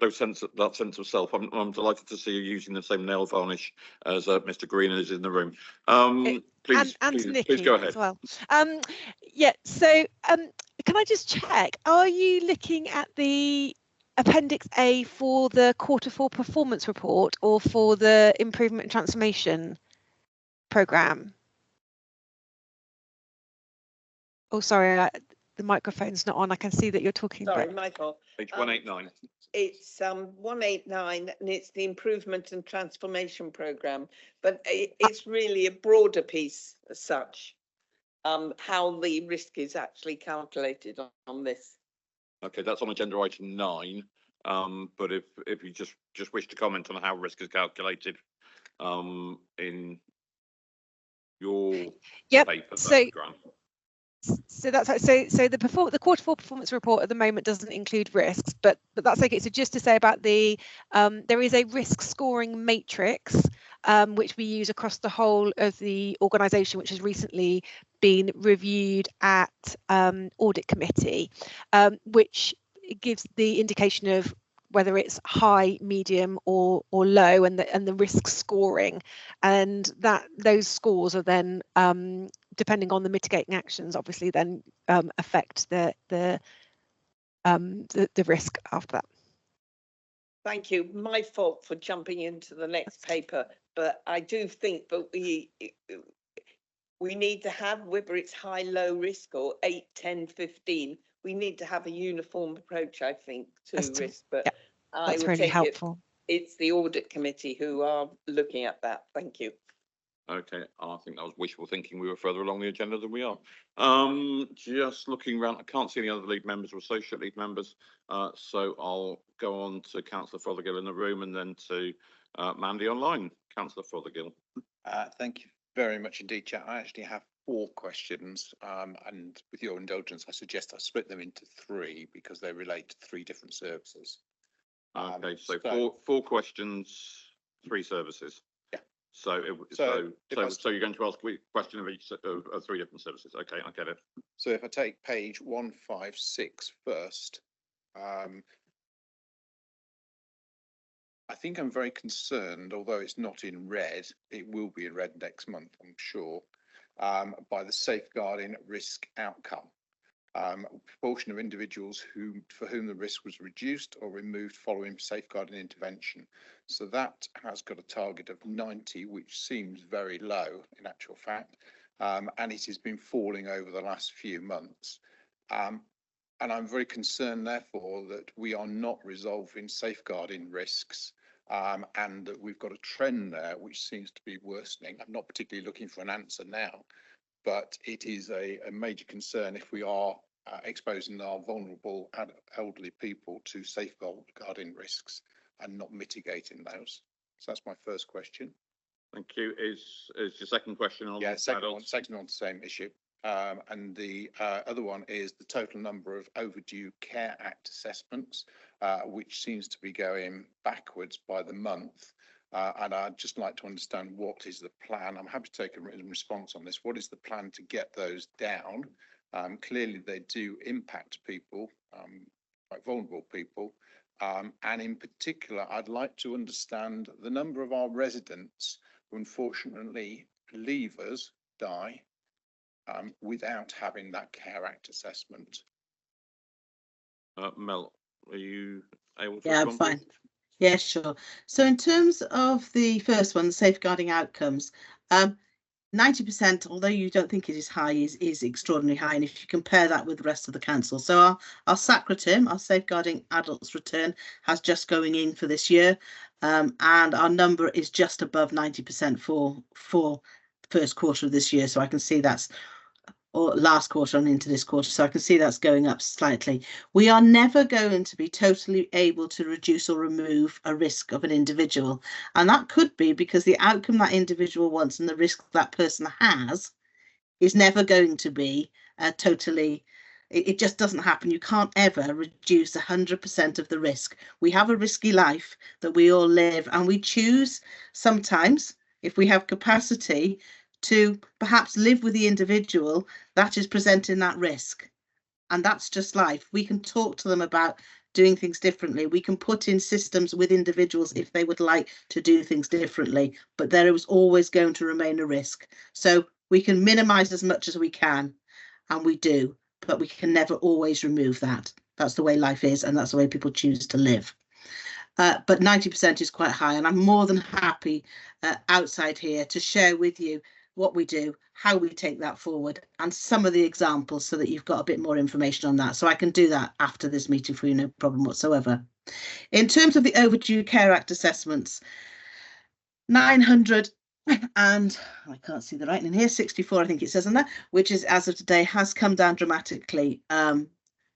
S1: no sense that sense of self. I'm delighted to see you using the same nail varnish as Mr. Green is in the room. Please,
S6: and
S1: please
S6: Nikki
S1: go ahead.
S6: as well. Yeah. So can I just check? Are you looking at the Appendix A for the Q4 performance report or for the improvement and transformation programme? Oh, sorry, the microphone's not on. I can see that you're talking.
S3: Sorry,
S6: but...
S3: Michael.
S1: Page 189.
S3: It's 189 and it's the improvement and transformation programme, but it's really a broader piece as such. How the risk is actually calculated on this.
S1: Okay, that's on agenda item 9. But if you just wish to comment on how risk is calculated in your paper,
S6: so
S1: Grant.
S6: So that's so the Q4 performance report at the moment doesn't include risks, but that's okay. So just to say about the there is a risk scoring matrix which we use across the whole of the organisation, which has recently been reviewed at audit committee, which gives the indication of whether it's high, medium or low, and the risk scoring, and that those scores are then depending on the mitigating actions, obviously then affect the risk after that.
S3: Thank you. My fault for jumping into the next paper, but I do think that we need to have, whether it's high, low risk or 8, 10, 15, we need to have a uniform approach, I think, to risk. But
S6: yeah, that's really helpful.
S3: It's the audit committee who are looking at that. Thank you.
S1: Okay, I think that was wishful thinking. We were further along the agenda than we are. Just looking around, I can't see any other lead members or associate lead members. So I'll go on to Councillor Fothergill in the room and then to Mandy online. Councillor Fothergill.
S13: Thank you very much indeed, Chair. I actually have 4 questions, and with your indulgence, I suggest I split them into 3 because they relate to 3 different services.
S1: Okay, so 4 questions, 3 services.
S13: Yeah.
S1: So you're going to ask a question of each of 3 different services. Okay, I get it.
S13: So if I take page 156 first, I think I'm very concerned, although it's not in red, it will be in red next month, I'm sure, by the safeguarding risk outcome. Proportion of individuals for whom the risk was reduced or removed following safeguarding intervention. So that has got a target of 90, which seems very low in actual fact, and it has been falling over the last few months. And I'm very concerned, therefore, that we are not resolving safeguarding risks, and that we've got a trend there which seems to be worsening. I'm not particularly looking for an answer now, but it is a major concern if we are exposing our vulnerable elderly people to safeguarding risks and not mitigating those. So that's my first question.
S1: Thank you. Is your second question on
S13: second on the same issue. And the other one is the total number of overdue Care Act assessments, which seems to be going backwards by the month. And I'd just like to understand what is the plan. I'm happy to take a written response on this. What is the plan to get those down? Clearly, they do impact people, like vulnerable people. And in particular, I'd like to understand the number of our residents who unfortunately leave us, die, without having that Care Act assessment.
S1: Mel, are you able to
S22: respond? I'm fine. Yeah, sure. So in terms of the first one, safeguarding outcomes, 90%, although you don't think it is high, is extraordinarily high. And if you compare that with the rest of the council, so our SAC return, our safeguarding adults return, has just going in for this year, and our number is just above 90% for the first quarter of this year. So I can see that's or last quarter and into this quarter. So I can see that's going up slightly. We are never going to be totally able to reduce or remove a risk of an individual. And that could be because the outcome that individual wants and the risk that person has is never going to be totally, it just doesn't happen. You can't ever reduce 100% of the risk. We have a risky life that we all live, and we choose sometimes if we have capacity to perhaps live with the individual that is presenting that risk. And that's just life. We can talk to them about doing things differently. We can put in systems with individuals if they would like to do things differently, but there is always going to remain a risk. So we can minimize as much as we can, and we do, but we can never always remove that. That's the way life is, and that's the way people choose to live. But 90% is quite high, and I'm more than happy outside here to share with you what we do, how we take that forward, and some of the examples so that you've got a bit more information on that. So I can do that after this meeting for you, no problem whatsoever. In terms of the Overdue Care Act assessments, 900 and I can't see the writing in here, 64 I think it says on that, which is as of today has come down dramatically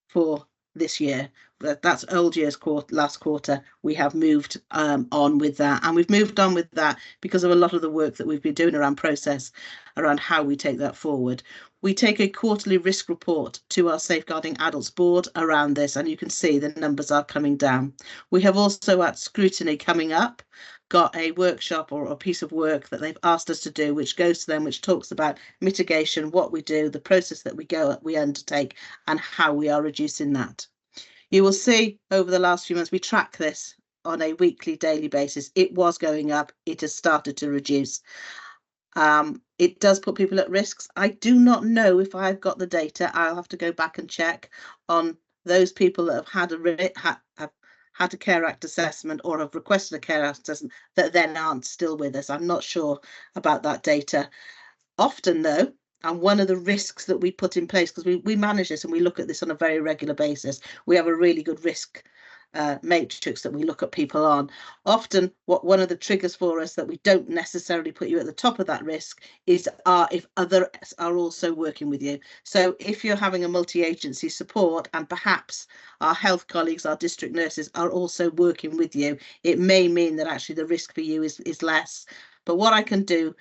S22: for this year. That's old year's last quarter. We have moved on with that, and we've moved on with that because of a lot of the work that we've been doing around process, around how we take that forward. We take a quarterly risk report to our Safeguarding Adults board around this, and you can see the numbers are coming down. We have also at scrutiny coming up got a workshop or a piece of work that they've asked us to do, which goes to them, which talks about mitigation, what we do, the process that we undertake, and how we are reducing that. You will see over the last few months, we track this on a weekly, daily basis. It was going up. It has started to reduce. It does put people at risks. I do not know if I've got the data. I'll have to go back and check on those people that have had a Care Act assessment or have requested a Care Act assessment that then aren't still with us. I'm not sure about that data. Often though, and one of the risks that we put in place, because we manage this and we look at this on a very regular basis, we have a really good risk matrix that we look at people on. Often one of the triggers for us that we don't necessarily put you at the top of that risk is if others are also working with you. So if you're having a multi-agency support and perhaps our health colleagues, our district nurses are also working with you, it may mean that actually the risk for you is less. But what I can do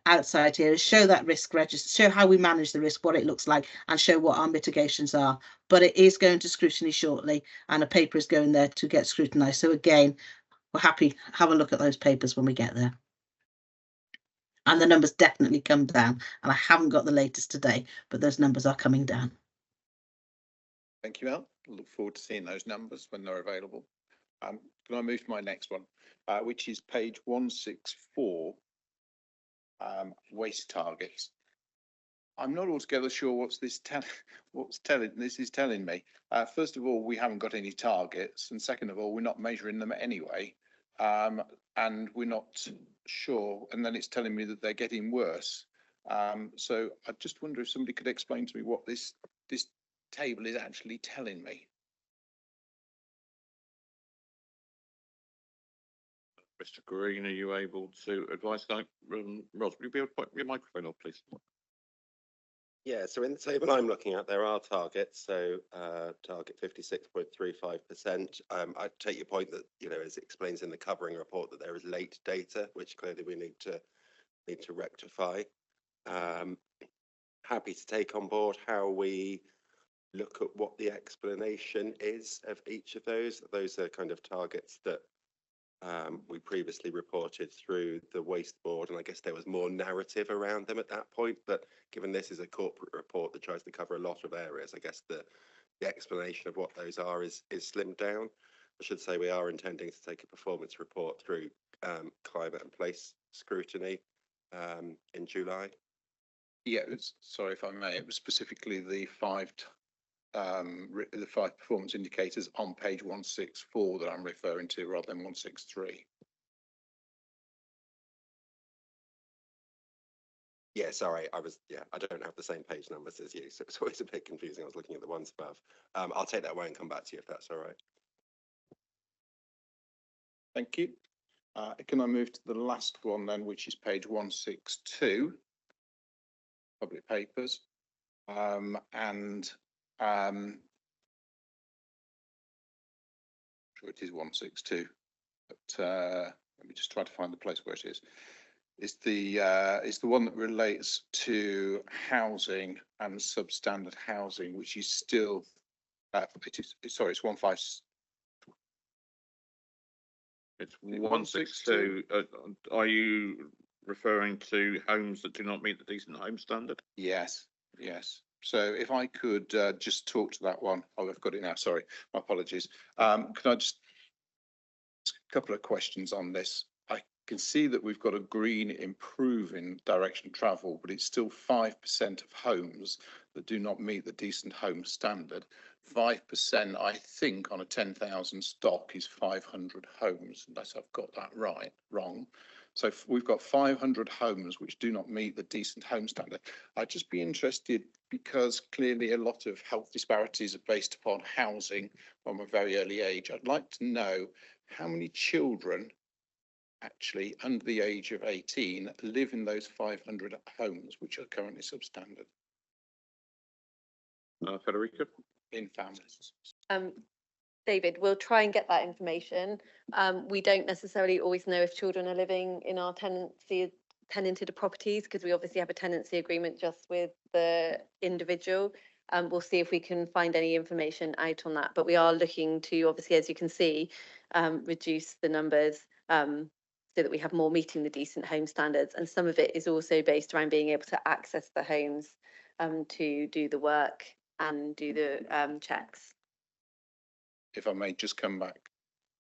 S22: outside here is show that risk register, show how we manage the risk, what it looks like, and show what our mitigations are. But it is going to scrutiny shortly, and a paper is going there to get scrutinised. So again, we're happy to have a look at those papers when we get there. And the numbers definitely come down, and I haven't got the latest today, but those numbers are coming down.
S13: Thank you, Mel. Look forward to seeing those numbers when they're available. Can I move to my next one, which is page 164, waste targets. I'm not altogether sure what's this is telling me. First of all, we haven't got any targets, and second of all, we're not measuring them anyway, and we're not sure. And then it's telling me that they're getting worse. So I just wonder if somebody could explain to me what this table is actually telling me.
S1: Mr. Green, are you able to advise that? Ros, will you be able to put your microphone on, please?
S4: Yeah, so in the table I'm looking at, there are targets. So target 56.35%. I take your point that, as it explains in the covering report, that there is late data, which clearly we need to rectify. Happy to take on board how we look at what the explanation is of each of those. Those are kind of targets that we previously reported through the waste board, and I guess there was more narrative around them at that point, but given this is a corporate report that tries to cover a lot of areas, I guess the explanation of what those are is slimmed down. I should say we are intending to take a performance report through climate and place scrutiny in July.
S13: Yeah, sorry if I may, it was specifically the five performance indicators on page 164 that I'm referring to rather than 163.
S4: Yeah, sorry, I don't have the same page numbers as you, so it's always a bit confusing. I was looking at the ones above. I'll take that away and come back to you if that's all right.
S13: Thank you. Can I move to the last one then, which is page 162, public papers, sure it is 162, but let me just try to find the place where it is. It's the one that relates to housing and substandard housing, which is still it's 152.
S1: It's 162. Are you referring to homes that do not meet the decent home standard?
S13: Yes, yes. So if I could just talk to that one. Oh, I've got it now. Sorry, my apologies. Can I just ask a couple of questions on this? I can see that we've got a green improving direction of travel, but it's still 5% of homes that do not meet the decent home standard. 5%, I think, on a 10,000 stock is 500 homes, unless I've got that wrong. So we've got 500 homes which do not meet the decent home standard. I'd just be interested, because clearly a lot of health disparities are based upon housing from a very early age. I'd like to know how many children actually under the age of 18 live in those 500 homes which are currently substandard.
S1: Federica?
S13: In families.
S9: David, we'll try and get that information. We don't necessarily always know if children are living in our tenanted properties, because we obviously have a tenancy agreement just with the individual. We'll see if we can find any information out on that, but we are looking to, obviously, as you can see, reduce the numbers so that we have more meeting the decent home standards. And some of it is also based around being able to access the homes to do the work and do the checks.
S13: If I may just come back,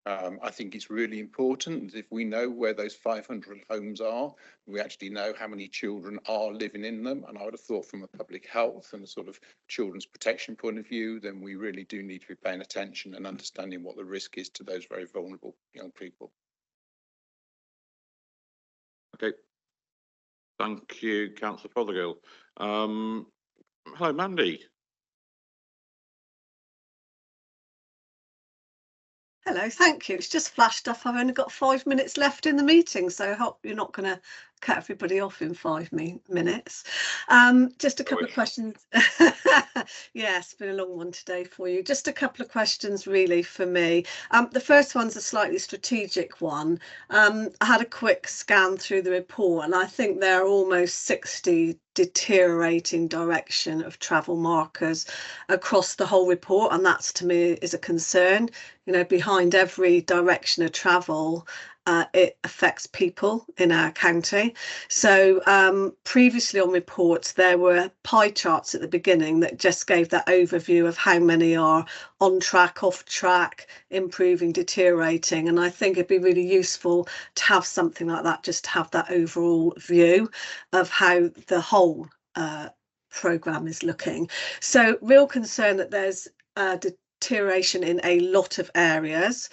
S13: I think it's really important that if we know where those 500 homes are, we actually know how many children are living in them. And I would have thought, from a public health and a sort of children's protection point of view, then we really do need to be paying attention and understanding what the risk is to those very vulnerable young people.
S1: Okay. Thank you, Councillor Fothergill. Hello, Mandy.
S12: Hello, thank you. It's just flashed up. I've only got 5 minutes left in the meeting, so I hope you're not going to cut everybody off in 5 minutes. Just a couple of questions. Yeah, it's been a long one today for you. Just a couple of questions really for me. The first one's a slightly strategic one. I had a quick scan through the report, and I think there are almost 60 deteriorating direction of travel markers across the whole report, and that's, to me, is a concern. You know, behind every direction of travel, it affects people in our county. So previously on reports, there were pie charts at the beginning that just gave that overview of how many are on track, off track, improving, deteriorating. And I think it'd be really useful to have something like that, just to have that overall view of how the whole programme is looking. So real concern that there's deterioration in a lot of areas.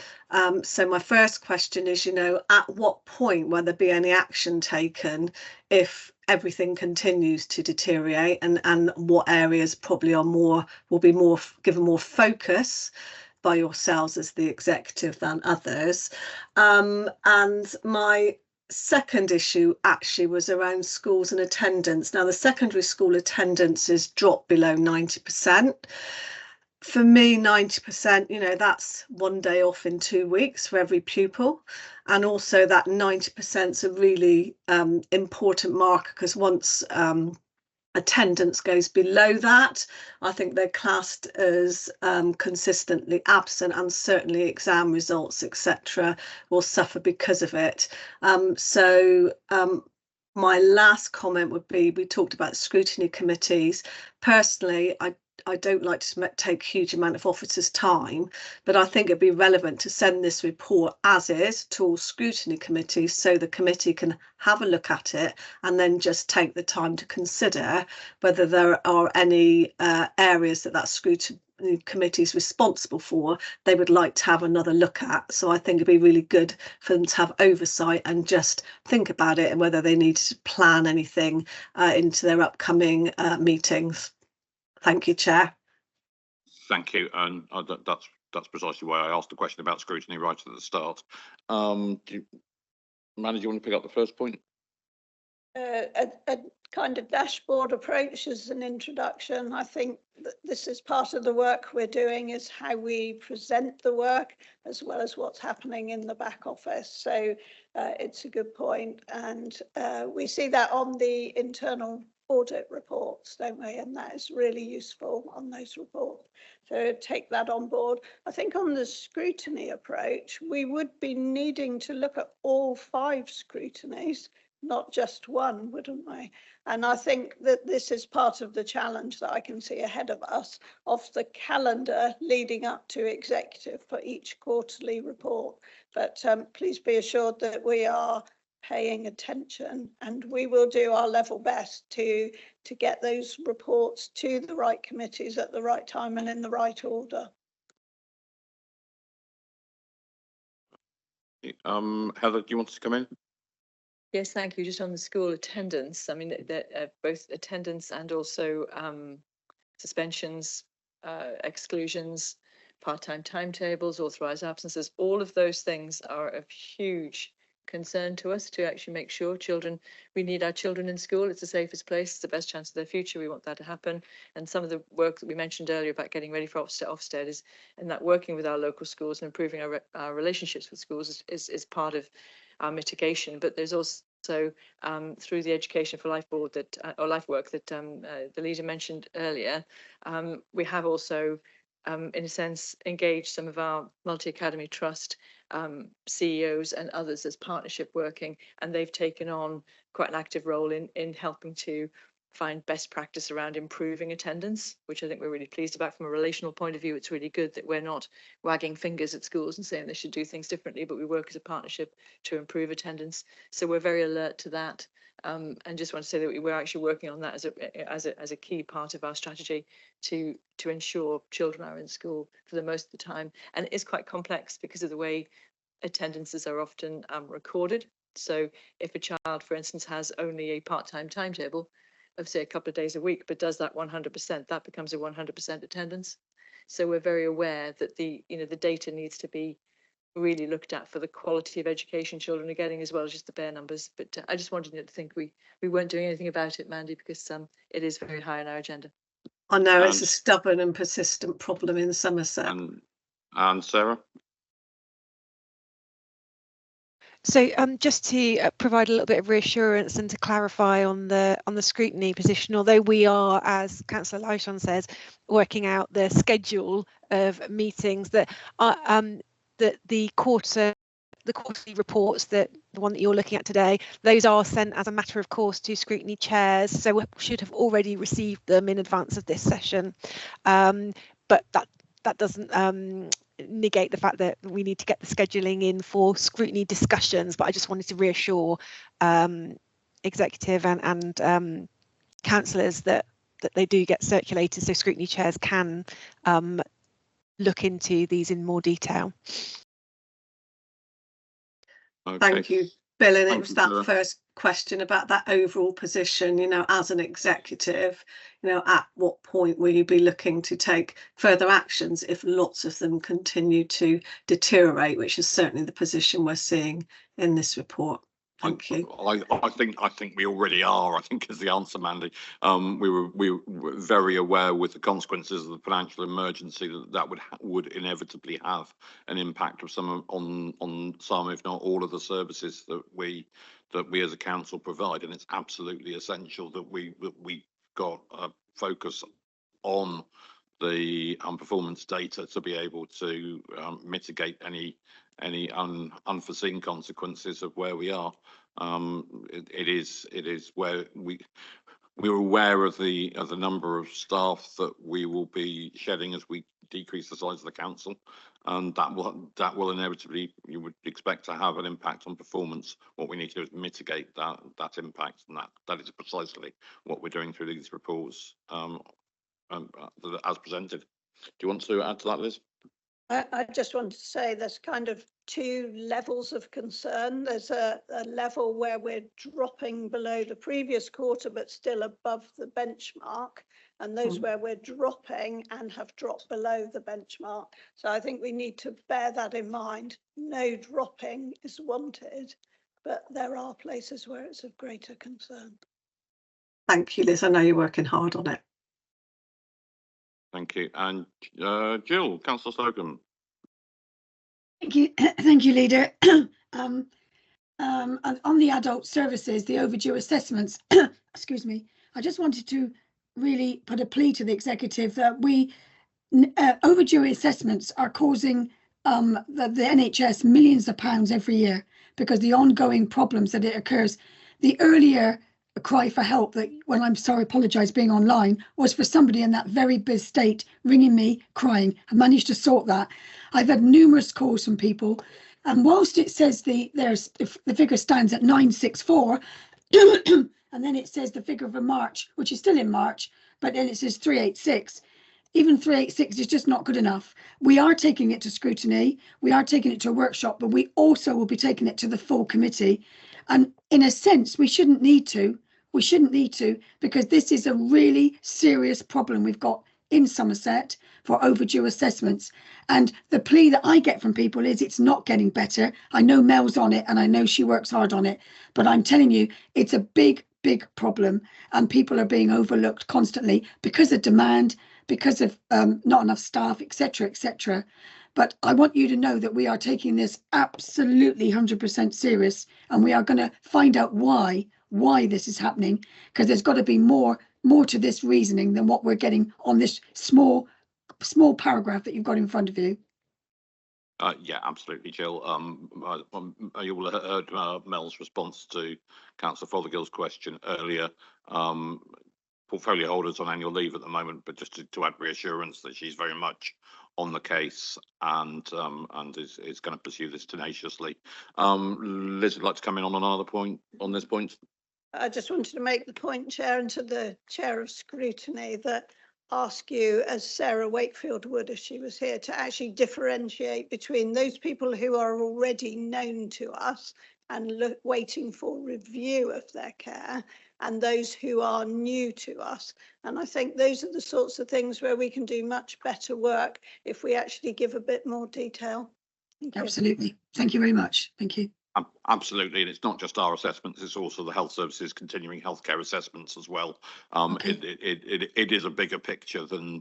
S12: So my first question is, you know, at what point will there be any action taken if everything continues to deteriorate, and what areas probably are will be given more focus by yourselves as the executive than others? And my second issue actually was around schools and attendance. Now, the secondary school attendance is dropped below 90%. For me, 90%, you know, that's 1 day off in 2 weeks for every pupil. And also that 90% is a really important marker, because once attendance goes below that, I think they're classed as consistently absent, and certainly exam results, etc., will suffer because of it. My last comment would be, we talked about scrutiny committees. Personally, I don't like to take huge amount of officers' time, but I think it'd be relevant to send this report as is to all scrutiny committees, so the committee can have a look at it and then just take the time to consider whether there are any areas that scrutiny committee is responsible for they would like to have another look at. So I think it'd be really good for them to have oversight and just think about it, and whether they need to plan anything into their upcoming meetings. Thank you, Chair.
S1: Thank you, and that's precisely why I asked the question about scrutiny right at the start. Mandy, do you want to pick up the first point?
S11: A kind of dashboard approach as an introduction. I think that this is part of the work we're doing, is how we present the work as well as what's happening in the back office. So it's a good point, and we see that on the internal audit reports, don't we? And that is really useful on those reports. So take that on board. I think on the scrutiny approach, we would be needing to look at all 5 scrutinies, not just one, wouldn't we? And I think that this is part of the challenge that I can see ahead of us, of the calendar leading up to executive for each quarterly report. But please be assured that we are paying attention, and we will do our level best to get those reports to the right committees at the right time and in the right order.
S1: Heather, do you want to come in?
S18: Yes, thank you. Just on the school attendance, I mean, both attendance and also suspensions, exclusions, part-time timetables, authorised absences, all of those things are of huge concern to us to actually make sure we need our children in school. It's the safest place, it's the best chance of their future. We want that to happen. And some of the work that we mentioned earlier about getting ready for Ofsted is, and that working with our local schools and improving our relationships with schools is part of our mitigation. But there's also through the Education for Life board that or life work that the leader mentioned earlier, we have also in a sense engaged some of our multi-academy trust CEOs and others as partnership working, and they've taken on quite an active role in helping to find best practice around improving attendance, which I think we're really pleased about. From a relational point of view, it's really good that we're not wagging fingers at schools and saying they should do things differently, but we work as a partnership to improve attendance. So we're very alert to that, and just want to say that we're actually working on that as a key part of our strategy to ensure children are in school for the most of the time. And it is quite complex because of the way attendances are often recorded. So if a child, for instance, has only a part-time timetable of say a couple of days a week, but does that 100%, that becomes a 100% attendance. So we're very aware that the data needs to be really looked at for the quality of education children are getting, as well as just the bare numbers. But I just wanted you to think we weren't doing anything about it, Mandy, because it is very high on our agenda.
S12: I know it's a stubborn and persistent problem in Somerset.
S1: And Sarah?
S6: So just to provide a little bit of reassurance and to clarify on the scrutiny position, although we are, as Councillor Lyshawn says, working out the schedule of meetings, that the quarterly reports, that the one that you're looking at today, those are sent as a matter of course to scrutiny chairs, so we should have already received them in advance of this session, but that doesn't negate the fact that we need to get the scheduling in for scrutiny discussions. But I just wanted to reassure executive and councillors that they do get circulated, so scrutiny chairs can look into these in more detail.
S1: Okay.
S12: Thank you, Bill. And it was that first question about that overall position, as an executive, at what point will you be looking to take further actions if lots of them continue to deteriorate, which is certainly the position we're seeing in this report. Thank you.
S1: I think we already are, I think is the answer, Mandy. We were very aware with the consequences of the financial emergency that would inevitably have an impact of on some, if not all, of the services that we as a council provide, and it's absolutely essential that we got a focus on the performance data to be able to mitigate any unforeseen consequences of where we are. It is where we're aware of the number of staff that we will be shedding as we decrease the size of the council, and that will inevitably, you would expect, to have an impact on performance. What we need to do is mitigate that impact, and that is precisely what we're doing through these reports as presented. Do you want to add to that, Liz?
S11: I just wanted to say there's kind of two levels of concern. There's a level where we're dropping below the previous quarter but still above the benchmark, and those where we're dropping and have dropped below the benchmark. So I think we need to bear that in mind. No dropping is wanted, but there are places where it's of greater concern.
S12: Thank you, Liz. I know you're working hard on it.
S1: Thank you. And Jill, Councillor Slocum.
S14: Thank you, thank you, Leader. On the adult services, the overdue assessments, excuse me, I just wanted to really put a plea to the executive that overdue assessments are causing the NHS millions of pounds every year because the ongoing problems that it occurs. The earlier cry for help that, well, I'm sorry, apologise being online, was for somebody in that very biz state ringing me, crying. I managed to sort that. I've had numerous calls from people, and whilst it says the figure stands at 964, and then it says the figure for March, which is still in March, but then it says 386. Even 386 is just not good enough. We are taking it to scrutiny, we are taking it to a workshop, but we also will be taking it to the full committee. And in a sense, we shouldn't need to, because this is a really serious problem we've got in Somerset for overdue assessments. And the plea that I get from people is it's not getting better. I know Mel's on it and I know she works hard on it, but I'm telling you, it's a big problem, and people are being overlooked constantly because of demand, because of not enough staff, etc. But I want you to know that we are taking this absolutely 100% serious, and we are going to find out why this is happening, because there's got to be more to this reasoning than what we're getting on this small paragraph that you've got in front of you.
S1: Yeah, absolutely, Jill. You all heard Mel's response to Councillor Fothergill's question earlier. Portfolio holders on annual leave at the moment, but just to add reassurance that she's very much on the case and is going to pursue this tenaciously. Liz would like to come in on another point on this point.
S11: I just wanted to make the point, Chair, and to the Chair of Scrutiny, that ask you, as Sarah Wakefield would if she was here, to actually differentiate between those people who are already known to us and waiting for review of their care, and those who are new to us. And I think those are the sorts of things where we can do much better work if we actually give a bit more detail. Thank you.
S14: Absolutely. Thank you very much. Thank you.
S1: Absolutely, and it's not just our assessments; it's also the health services continuing healthcare assessments as well. It is a bigger picture than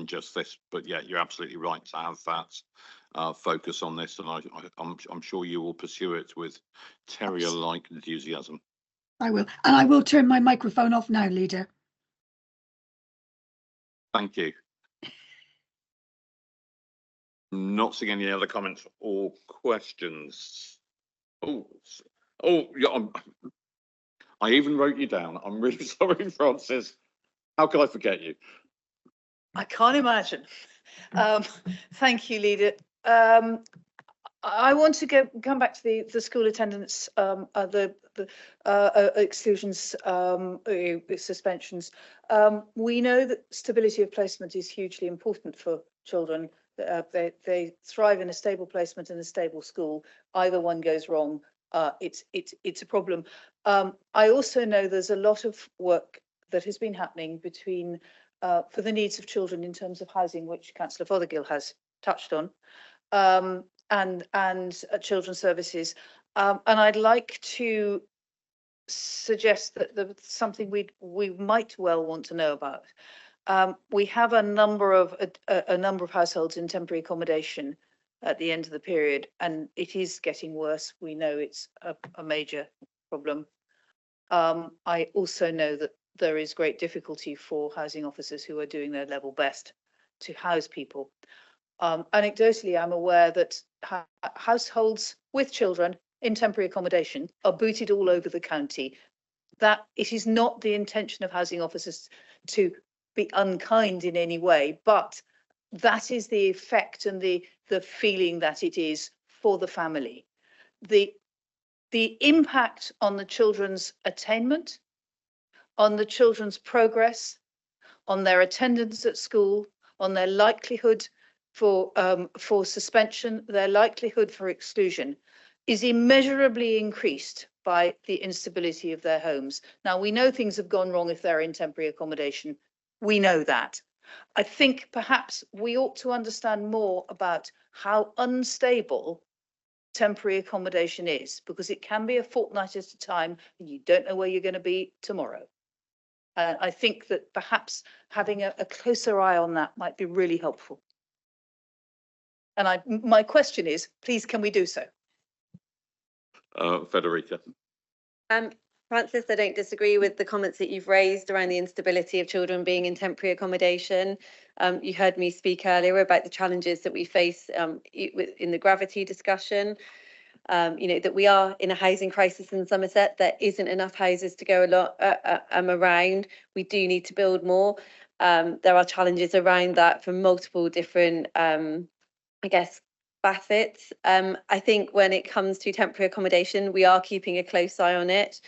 S1: just this. But yeah, you're absolutely right to have that focus on this, and I'm sure you will pursue it with terrier-like enthusiasm.
S14: I will, and I will turn my microphone off now, Leader.
S1: Thank you. Not seeing any other comments or questions. Yeah, I even wrote you down. I'm really sorry, Francis. How could I forget you?
S7: I can't imagine. Thank you, Leader. I want to come back to the school attendance, the exclusions, suspensions. We know that stability of placement is hugely important for children. They thrive in a stable placement in a stable school. Either one goes wrong, it's a problem. I also know there's a lot of work that has been happening between for the needs of children in terms of housing, which Councillor Fothergill has touched on, and children's services. And I'd like to suggest that there's something we might well want to know about. We have a number of households in temporary accommodation at the end of the period, and it is getting worse. We know it's a major problem. I also know that there is great difficulty for housing officers who are doing their level best to house people. Anecdotally, I'm aware that households with children in temporary accommodation are booted all over the county. That it is not the intention of housing officers to be unkind in any way, but that is the effect and the feeling that it is for the family. The impact on the children's attainment, on the children's progress, on their attendance at school, on their likelihood for suspension, their likelihood for exclusion is immeasurably increased by the instability of their homes. Now, we know things have gone wrong if they're in temporary accommodation. We know that. I think perhaps we ought to understand more about how unstable temporary accommodation is, because it can be a fortnight at a time and you don't know where you're going to be tomorrow. I think that perhaps having a closer eye on that might be really helpful. And my question is, please, can we do so?
S1: Federica.
S9: Francis, I don't disagree with the comments that you've raised around the instability of children being in temporary accommodation. You heard me speak earlier about the challenges that we face in the gravity discussion. that we are in a housing crisis in Somerset. There isn't enough houses to go around. We do need to build more. There are challenges around that from multiple different, facets. I think when it comes to temporary accommodation, we are keeping a close eye on it.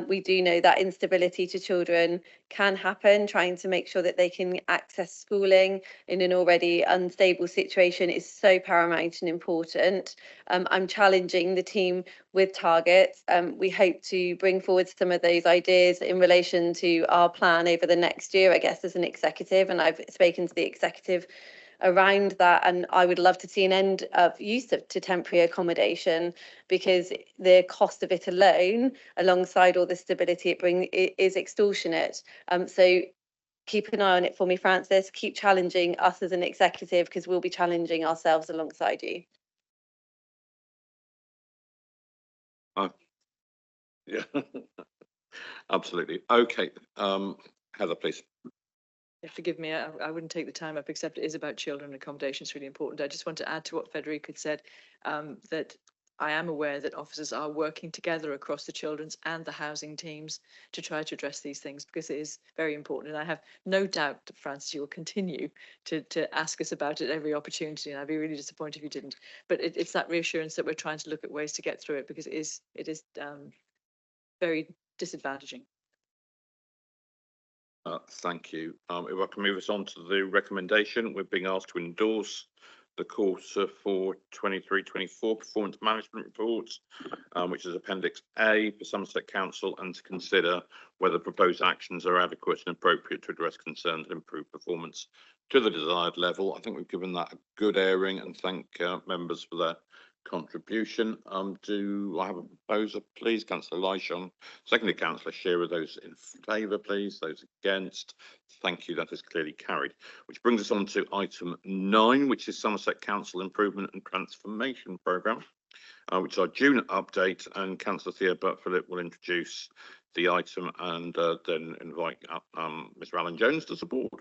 S9: We do know that instability to children can happen. Trying to make sure that they can access schooling in an already unstable situation is so paramount and important. I'm challenging the team with targets. We hope to bring forward some of those ideas in relation to our plan over the next year, I guess, as an executive, and I've spoken to the executive around that, and I would love to see an end of use to temporary accommodation, because the cost of it alone, alongside all the stability it brings, is extortionate. So keep an eye on it for me, Francis. Keep challenging us as an executive, because we'll be challenging ourselves alongside you.
S1: Yeah, absolutely. Okay, Heather, please.
S18: Forgive me, I wouldn't take the time up, except it is about children and accommodation. It's really important. I just want to add to what Federica had said, that I am aware that officers are working together across the children's and the housing teams to try to address these things, because it is very important. And I have no doubt that, Francis, you will continue to ask us about it every opportunity, and I'd be really disappointed if you didn't. But it's that reassurance that we're trying to look at ways to get through it, because it is very disadvantaging.
S1: Thank you. If I can move us on to the recommendation, we're being asked to endorse the quarter for 23-24 performance management reports, which is Appendix A for Somerset Council, and to consider whether proposed actions are adequate and appropriate to address concerns and improve performance to the desired level. I think we've given that a good airing, and thank members for their contribution. Do I have a proposer, please? Councillor Lyshawn, secondly Councillor Shearer. Those in favour, please. Those against? Thank you. That is clearly carried. Which brings us on to item 9, which is Somerset Council Improvement and Transformation Programme, which is our June update, and Councillor Thea Butt-Phillip will introduce the item and then invite Mr. Alan Jones to support.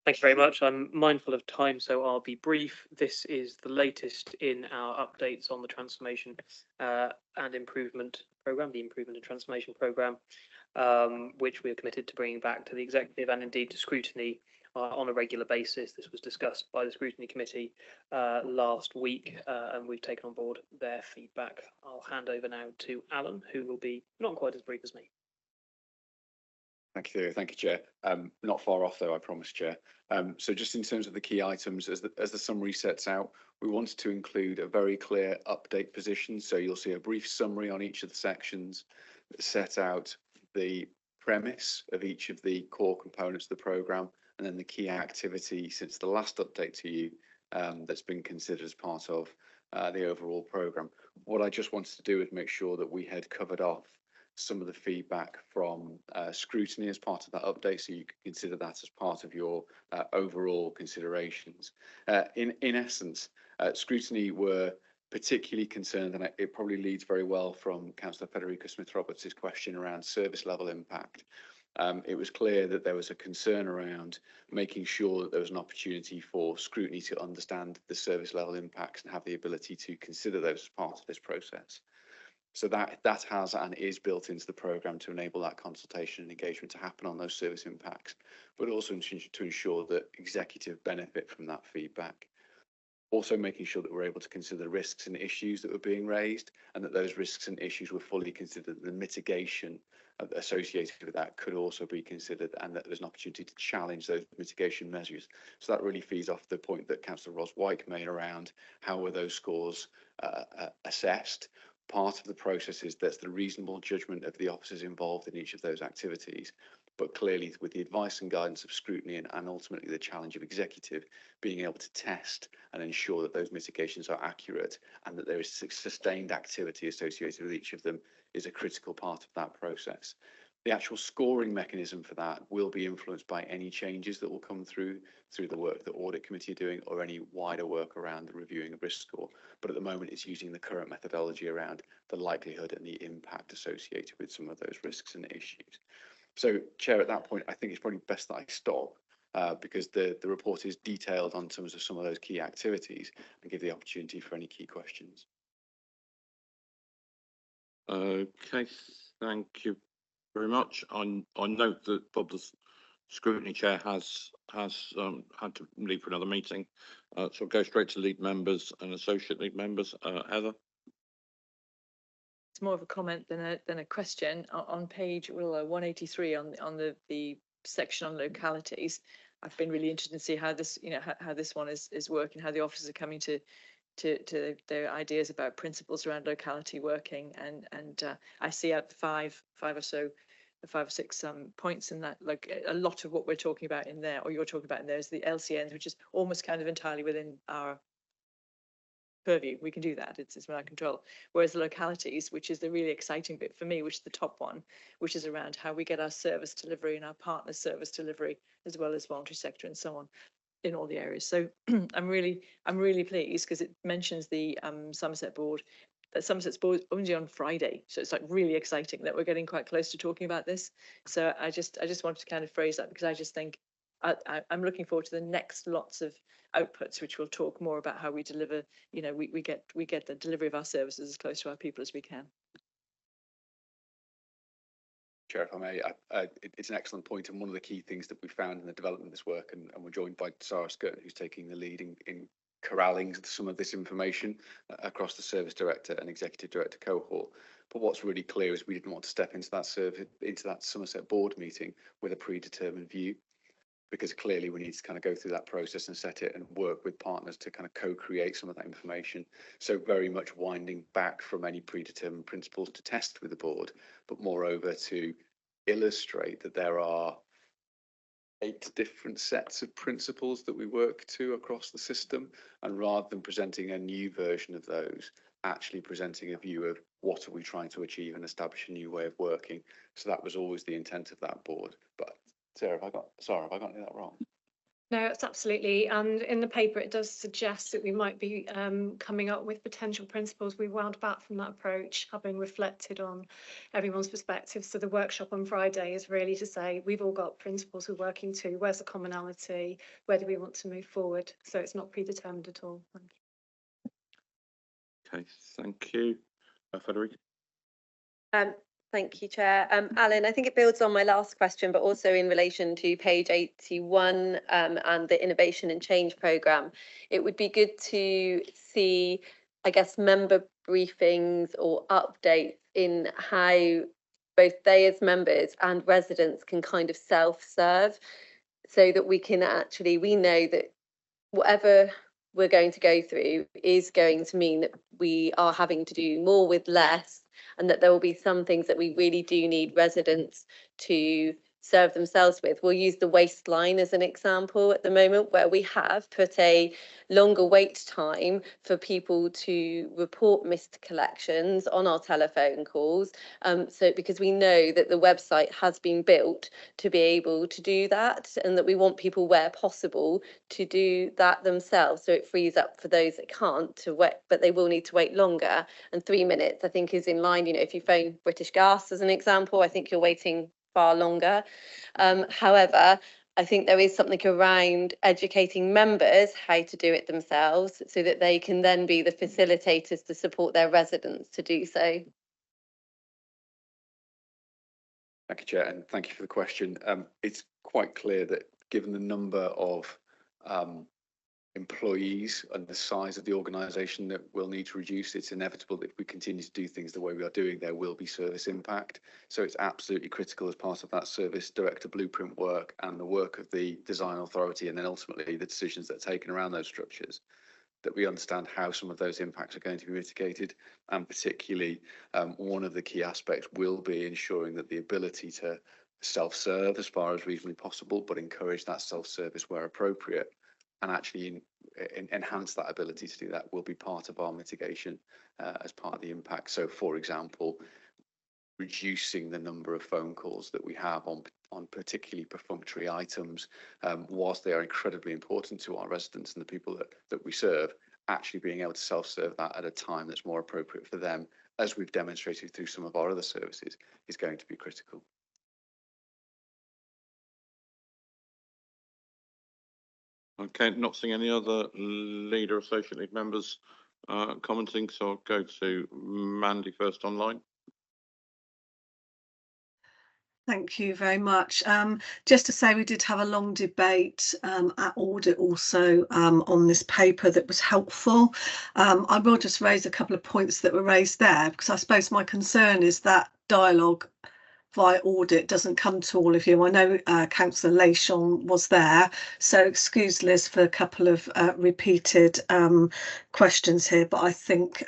S8: Thank you very much. I'm mindful of time, so I'll be brief. This is the latest in our updates on the transformation and improvement programme, the improvement and transformation programme, which we are committed to bringing back to the executive and indeed to scrutiny on a regular basis. This was discussed by the scrutiny committee last week, and we've taken on board their feedback. I'll hand over now to Alan, who will be not quite as brief as me.
S16: Thank you, Theo. Thank you, Chair. Not far off though, I promise, Chair. So just in terms of the key items, as the summary sets out, we wanted to include a very clear update position. So you'll see a brief summary on each of the sections that set out the premise of each of the core components of the programme, and then the key activity since the last update to you that's been considered as part of the overall programme. What I just wanted to do is make sure that we had covered off some of the feedback from scrutiny as part of that update, so you can consider that as part of your overall considerations. In essence, scrutiny were particularly concerned, and it probably leads very well from Councillor Federica Smith-Roberts' question around service level impact. It was clear that there was a concern around making sure that there was an opportunity for scrutiny to understand the service level impacts and have the ability to consider those as part of this process. So that has and is built into the programme to enable that consultation and engagement to happen on those service impacts, but also to ensure that executive benefit from that feedback. Also making sure that we're able to consider the risks and issues that were being raised, and that those risks and issues were fully considered. The mitigation associated with that could also be considered, and that there's an opportunity to challenge those mitigation measures. So that really feeds off the point that Councillor Ros-Wyke made around how were those scores assessed. Part of the process is that's the reasonable judgment of the officers involved in each of those activities, but clearly with the advice and guidance of scrutiny and ultimately the challenge of executive being able to test and ensure that those mitigations are accurate and that there is sustained activity associated with each of them is a critical part of that process. The actual scoring mechanism for that will be influenced by any changes that will come through the work that Audit Committee are doing, or any wider work around the reviewing of risk score. But at the moment, it's using the current methodology around the likelihood and the impact associated with some of those risks and issues. So, Chair, at that point, I think it's probably best that I stop because the report is detailed on terms of some of those key activities and give the opportunity for any key questions.
S1: Okay, thank you very much. I note that Bob, the scrutiny chair, has had to leave for another meeting. So I'll go straight to lead members and associate lead members. Heather.
S18: It's more of a comment than a question. On page 183 on the section on localities, I've been really interested to see how this, how this one is working, how the officers are coming to their ideas about principles around locality working, and I see out five or six points in that, like a lot of what we're talking about in there, or you're talking about in there, is the LCNs, which is almost kind of entirely within our purview. We can do that, it's within our control. Whereas the localities, which is the really exciting bit for me, which is the top one, which is around how we get our service delivery and our partner service delivery, as well as voluntary sector and so on, in all the areas. So I'm really pleased, because it mentions the Somerset board. That Somerset's board only on Friday, so it's like really exciting that we're getting quite close to talking about this. So I just wanted to kind of phrase that, because I just think I'm looking forward to the next lots of outputs, which will talk more about how we deliver. We get the delivery of our services as close to our people as we can.
S16: Chair, if I may, it's an excellent point, and one of the key things that we found in the development of this work, and we're joined by Sarah Skirton, who's taking the lead in corralling some of this information across the service director and executive director cohort. But what's really clear is we didn't want to step into that Somerset board meeting with a predetermined view, because clearly we need to kind of go through that process and set it and work with partners to kind of co-create some of that information. So very much winding back from any predetermined principles to test with the board, but moreover to illustrate that there are 8 different sets of principles that we work to across the system, and rather than presenting a new version of those, actually presenting a view of what are we trying to achieve and establish a new way of working. So that was always the intent of that board. But Sarah, have I got any of that wrong?
S20: No, it's absolutely. And in the paper, it does suggest that we might be coming up with potential principles. We wound back from that approach, having reflected on everyone's perspective. So the workshop on Friday is really to say, we've all got principles we're working to. Where's the commonality? Where do we want to move forward? So it's not predetermined at all. Thank you.
S1: Okay, thank you. Federica.
S9: Thank you, Chair. Alan, I think it builds on my last question, but also in relation to page 81 and the Innovation and Change programme. It would be good to see, I guess, member briefings or updates in how both they as members and residents can kind of self-serve, so that we can actually, we know that whatever we're going to go through is going to mean that we are having to do more with less, and that there will be some things that we really do need residents to serve themselves with. We'll use the waste line as an example at the moment, where we have put a longer wait time for people to report missed collections on our telephone calls. So because we know that the website has been built to be able to do that, and that we want people where possible to do that themselves. So it frees up for those that can't to wait, but they will need to wait longer. And 3 minutes, I think, is in line. If you phone British Gas as an example, I think you're waiting far longer. However, I think there is something around educating members how to do it themselves, so that they can then be the facilitators to support their residents to do so.
S16: Thank you, Chair, and thank you for the question. It's quite clear that given the number of employees and the size of the organisation that we'll need to reduce, it's inevitable that if we continue to do things the way we are doing, there will be service impact. So it's absolutely critical, as part of that service director blueprint work and the work of the design authority, and then ultimately the decisions that are taken around those structures, that we understand how some of those impacts are going to be mitigated. And particularly one of the key aspects will be ensuring that the ability to self-serve as far as reasonably possible, but encourage that self-service where appropriate, and actually enhance that ability to do that, will be part of our mitigation as part of the impact. So, for example, reducing the number of phone calls that we have on particularly perfunctory items, whilst they are incredibly important to our residents and the people that we serve, actually being able to self-serve that at a time that's more appropriate for them, as we've demonstrated through some of our other services, is going to be critical.
S1: Okay, not seeing any other leader associate lead members commenting, so I'll go to Mandy first online.
S12: Thank you very much. Just to say, we did have a long debate at audit also on this paper that was helpful. I will just raise a couple of points that were raised there, because I suppose my concern is that dialogue via audit doesn't come to all of you. I know Councillor Leishon was there, so excuse Liz for a couple of repeated questions here, but I think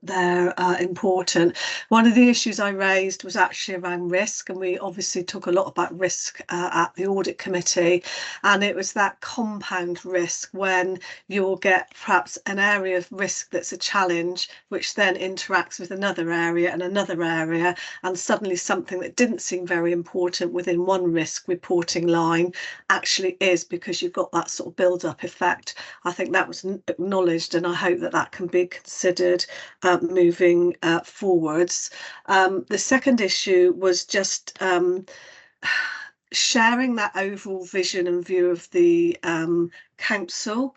S12: they're important. One of the issues I raised was actually around risk, and we obviously talk a lot about risk at the audit committee, and it was that compound risk when you'll get perhaps an area of risk that's a challenge, which then interacts with another area, and suddenly something that didn't seem very important within one risk reporting line actually is, because you've got that sort of build-up effect. I think that was acknowledged, and I hope that that can be considered moving forwards. The second issue was just sharing that overall vision and view of the council.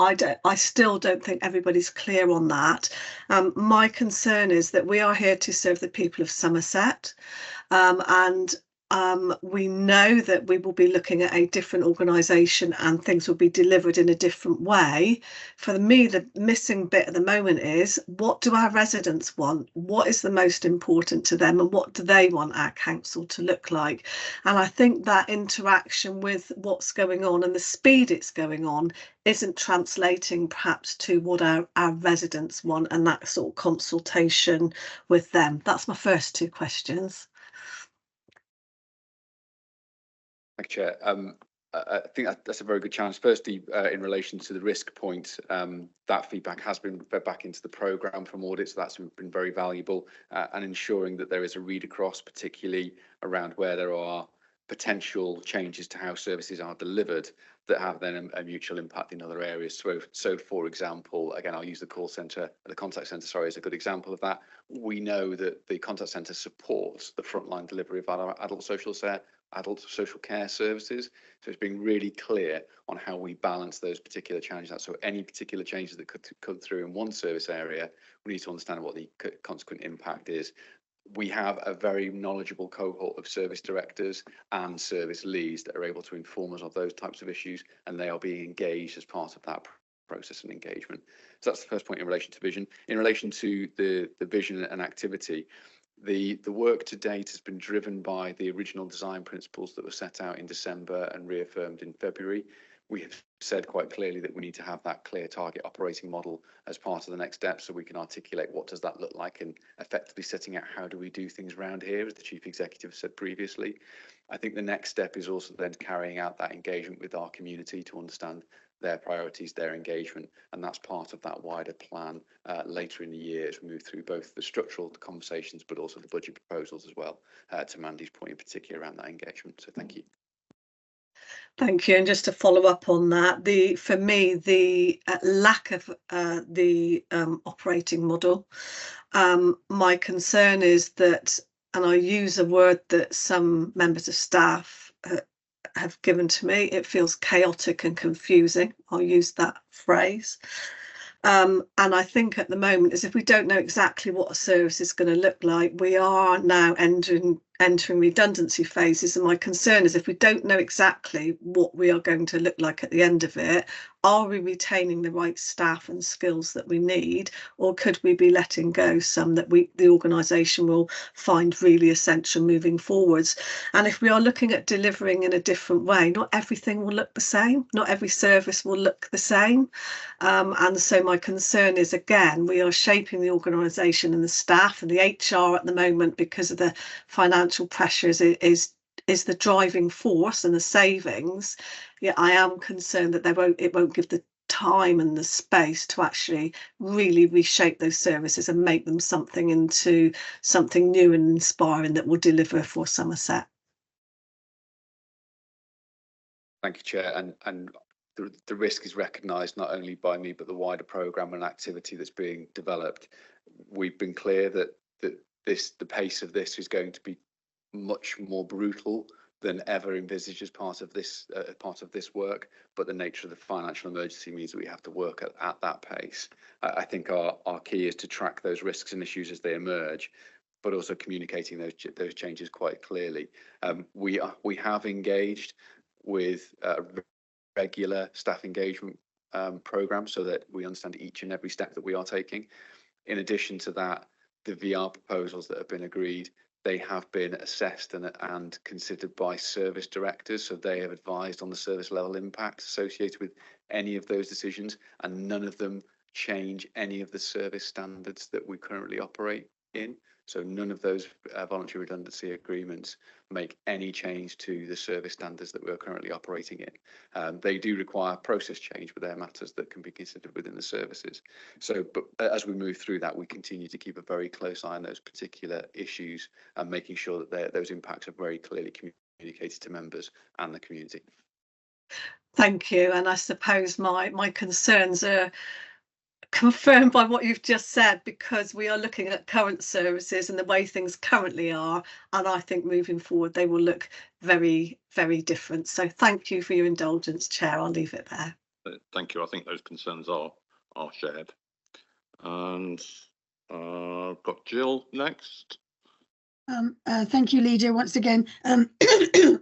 S12: I still don't think everybody's clear on that. My concern is that we are here to serve the people of Somerset, and we know that we will be looking at a different organisation and things will be delivered in a different way. For me, the missing bit at the moment is, what do our residents want? What is the most important to them, and what do they want our council to look like? And I think that interaction with what's going on and the speed it's going on isn't translating perhaps to what our residents want, and that sort of consultation with them. That's my first two questions.
S16: Thank you, Chair. I think that's a very good challenge. Firstly, in relation to the risk point, that feedback has been fed back into the programme from audit, so that's been very valuable, and ensuring that there is a read across, particularly around where there are potential changes to how services are delivered that have then a mutual impact in other areas. So for example, again, I'll use the contact centre, sorry, as a good example of that. We know that the contact centre supports the frontline delivery of our adult social care services. So it's being really clear on how we balance those particular challenges. So any particular changes that could come through in one service area, we need to understand what the consequent impact is. We have a very knowledgeable cohort of service directors and service leads that are able to inform us of those types of issues, and they are being engaged as part of that process and engagement. So that's the first point in relation to vision. In relation to the vision and activity, the work to date has been driven by the original design principles that were set out in December and reaffirmed in February. We have said quite clearly that we need to have that clear target operating model as part of the next step, so we can articulate what does that look like, and effectively setting out how do we do things around here, as the Chief Executive said previously. I think the next step is also then carrying out that engagement with our community to understand their priorities, their engagement, and that's part of that wider plan later in the year as we move through both the structural conversations but also the budget proposals as well, to Mandy's point in particular around that engagement. So thank you.
S12: Thank you. And just to follow up on that, for me, the lack of the operating model, my concern is that, and I use a word that some members of staff have given to me, it feels chaotic and confusing. I'll use that phrase. And I think at the moment, is if we don't know exactly what a service is going to look like, we are now entering redundancy phases, and my concern is if we don't know exactly what we are going to look like at the end of it, are we retaining the right staff and skills that we need, or could we be letting go some that the organisation will find really essential moving forwards? And if we are looking at delivering in a different way, not everything will look the same, not every service will look the same, and so my concern is, again, we are shaping the organisation and the staff and the HR at the moment, because of the financial pressures, is the driving force and the savings. Yeah, I am concerned that it won't give the time and the space to actually really reshape those services and make them into something new and inspiring that will deliver for Somerset.
S16: Thank you, Chair. And the risk is recognised not only by me but the wider programme and activity that's being developed. We've been clear that the pace of this is going to be much more brutal than ever envisaged as part of this work, but the nature of the financial emergency means that we have to work at that pace. I think our key is to track those risks and issues as they emerge, but also communicating those changes quite clearly. We have engaged with regular staff engagement programs so that we understand each and every step that we are taking. In addition to that, the VR proposals that have been agreed, they have been assessed and considered by service directors. So they have advised on the service level impact associated with any of those decisions, and none of them change any of the service standards that we currently operate in. So none of those voluntary redundancy agreements make any change to the service standards that we're currently operating in. They do require process change, but they're matters that can be considered within the services. So, but as we move through that, we continue to keep a very close eye on those particular issues and making sure that those impacts are very clearly communicated to members and the community.
S12: Thank you. And I suppose my concerns are confirmed by what you've just said, because we are looking at current services and the way things currently are, and I think moving forward they will look very, very different. So thank you for your indulgence, Chair. I'll leave it there.
S1: Thank you. I think those concerns are shared. And I've got Jill next.
S14: Thank you, Leader, once again.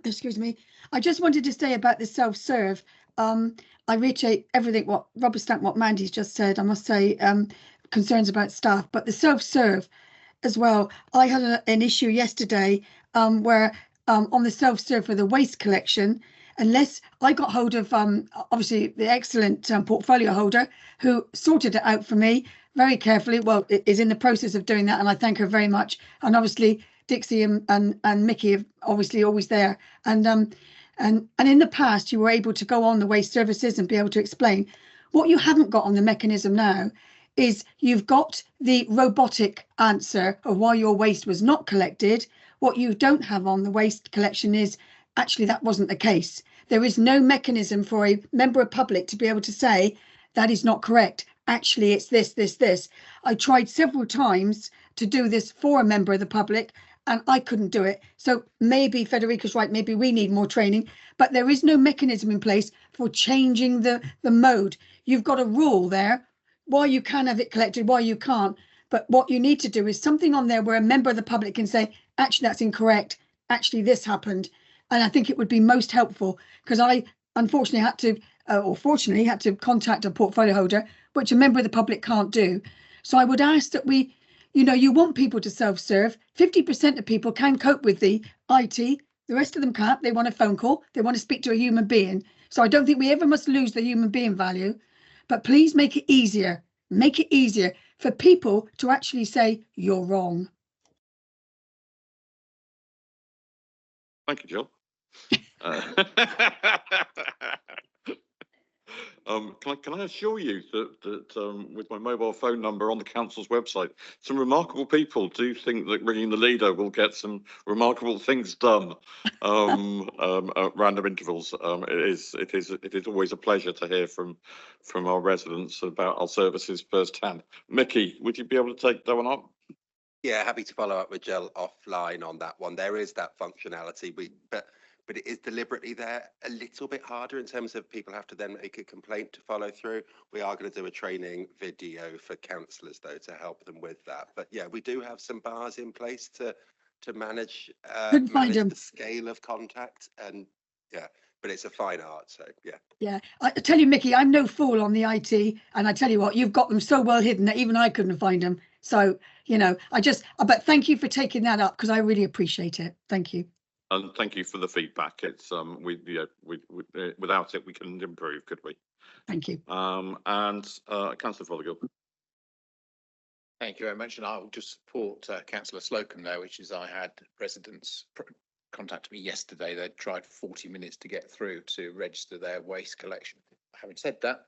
S14: Excuse me. I just wanted to say about the self-serve. I reiterate everything what Mandy's just said. I must say, concerns about staff, but the self-serve as well. I had an issue yesterday where on the self-serve for the waste collection, unless I got hold of obviously the excellent portfolio holder who sorted it out for me very carefully. Well, it is in the process of doing that, and I thank her very much. And obviously Dixie and Mickey are obviously always there. And in the past, you were able to go on the waste services and be able to explain. What you haven't got on the mechanism now is you've got the robotic answer of why your waste was not collected. What you don't have on the waste collection is actually that wasn't the case. There is no mechanism for a member of public to be able to say that is not correct. Actually, it's this. I tried several times to do this for a member of the public, and I couldn't do it. So maybe Federica's right, maybe we need more training, but there is no mechanism in place for changing the mode. You've got a rule there, why you can have it collected, why you can't. But what you need to do is something on there where a member of the public can say, actually, that's incorrect. Actually, this happened. And I think it would be most helpful, because I unfortunately had to, or fortunately had to contact a portfolio holder, which a member of the public can't do. So I would ask that we, you want people to self-serve. 50% of people can cope with the IT. The rest of them can't. They want a phone call. They want to speak to a human being. So I don't think we ever must lose the human being value. But please make it easier. Make it easier for people to actually say, you're wrong.
S1: Thank you, Jill. Can I assure you that with my mobile phone number on the council's website, some remarkable people do think that ringing the leader will get some remarkable things done at random intervals. It is always a pleasure to hear from our residents about our services firsthand. Mickey, would you be able to take that one up?
S4: Yeah, happy to follow up with Jill offline on that one. There is that functionality, but it is deliberately there a little bit harder in terms of people have to then make a complaint to follow through. We are going to do a training video for councillors though to help them with that. But yeah, we do have some bars in place to manage the scale of contact, and yeah, but it's a fine art, so yeah.
S14: Yeah, I tell you, Mickey, I'm no fool on the IT, and I tell you what, you've got them so well hidden that even I couldn't find them. So, but thank you for taking that up, because I really appreciate it. Thank you.
S1: And thank you for the feedback. It's without it we couldn't improve, could we?
S14: Thank you.
S1: And Councillor Fothergill.
S13: Thank you very much, and I'll just support Councillor Slocum there, which is I had residents contact me yesterday. They'd tried 40 minutes to get through to register their waste collection. Having said that,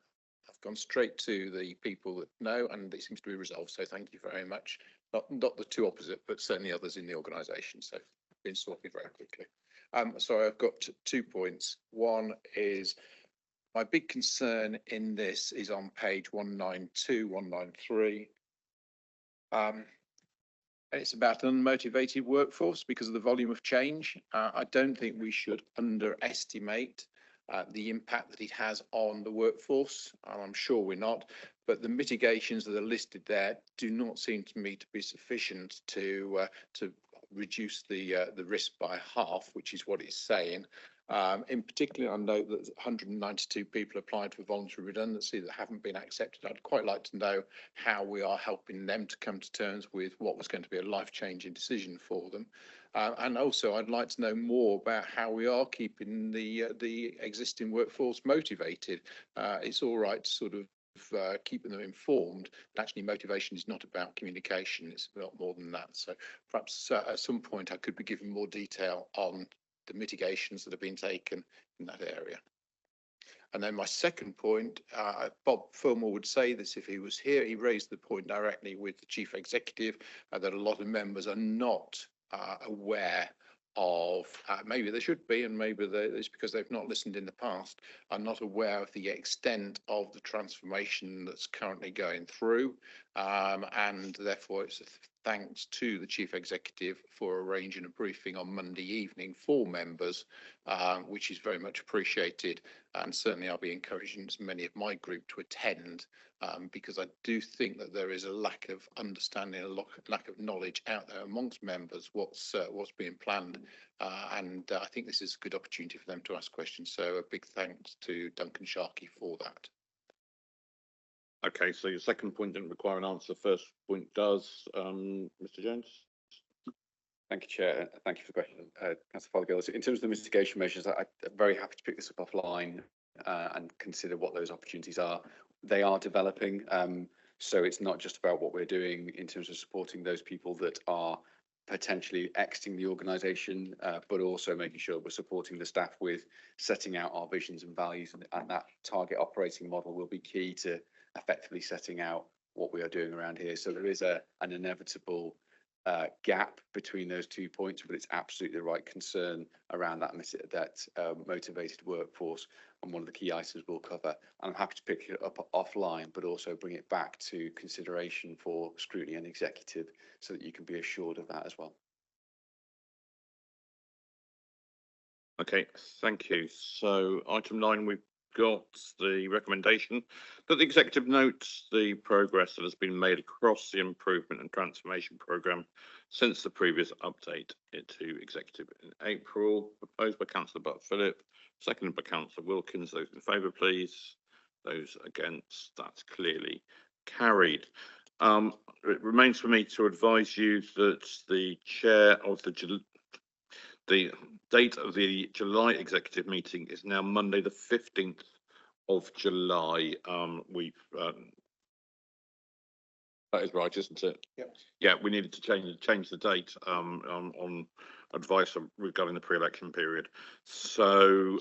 S13: I've gone straight to the people that know, and it seems to be resolved. So thank you very much. Not the two opposite, but certainly others in the organisation. So been sorted very quickly. So I've got 2 points. One is my big concern in this is on page 192, 193. It's about an unmotivated workforce because of the volume of change. I don't think we should underestimate the impact that it has on the workforce. I'm sure we're not, but the mitigations that are listed there do not seem to me to be sufficient to reduce the risk by half, which is what it's saying. In particular, I note that 192 people applied for voluntary redundancy that haven't been accepted. I'd quite like to know how we are helping them to come to terms with what was going to be a life-changing decision for them. And also, I'd like to know more about how we are keeping the existing workforce motivated. It's all right to sort of keeping them informed, but actually motivation is not about communication, it's a lot more than that. So perhaps at some point I could be given more detail on the mitigations that have been taken in that area. And then my second point, Bob Fillmore would say this if he was here, he raised the point directly with the Chief Executive that a lot of members are not aware of, maybe they should be, and maybe it's because they've not listened in the past, are not aware of the extent of the transformation that's currently going through, and therefore it's a thanks to the Chief Executive for arranging a briefing on Monday evening for members, which is very much appreciated, and certainly I'll be encouraging as many of my group to attend, because I do think that there is a lack of understanding, a lack of knowledge out there amongst members what's being planned, and I think this is a good opportunity for them to ask questions. So a big thanks to Duncan Sharkey for that.
S1: Okay, so your second point didn't require an answer. First point does. Mr. Jones.
S16: Thank you, Chair. Thank you for the question, Councillor Fothergill. So in terms of the mitigation measures, I'm very happy to pick this up offline and consider what those opportunities are. They are developing, so it's not just about what we're doing in terms of supporting those people that are potentially exiting the organisation, but also making sure we're supporting the staff with setting out our visions and values, and that target operating model will be key to effectively setting out what we are doing around here. So there is an inevitable gap between those 2 points, but it's absolutely the right concern around that motivated workforce, and one of the key items we'll cover. And I'm happy to pick it up offline, but also bring it back to consideration for scrutiny and executive, so that you can be assured of that as well.
S1: Okay, thank you. So item 9, we've got the recommendation that the executive notes the progress that has been made across the improvement and transformation programme since the previous update to executive in April, proposed by Councillor Butt-Phillip, seconded by Councillor Wilkins. Those in favour, please. Those against, that's clearly carried. It remains for me to advise you that the chair of the date of the July executive meeting is now Monday, the 15th of July. That is right, isn't it?
S13: Yep.
S1: Yeah, we needed to change the date on advice regarding the pre-election period. So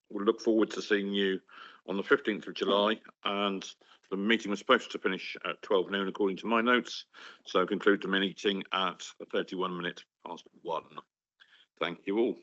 S1: we'll look forward to seeing you on the 15th of July, and the meeting was supposed to finish at 12 noon according to my notes. So conclude the meeting at 31 minutes past 1. Thank you all.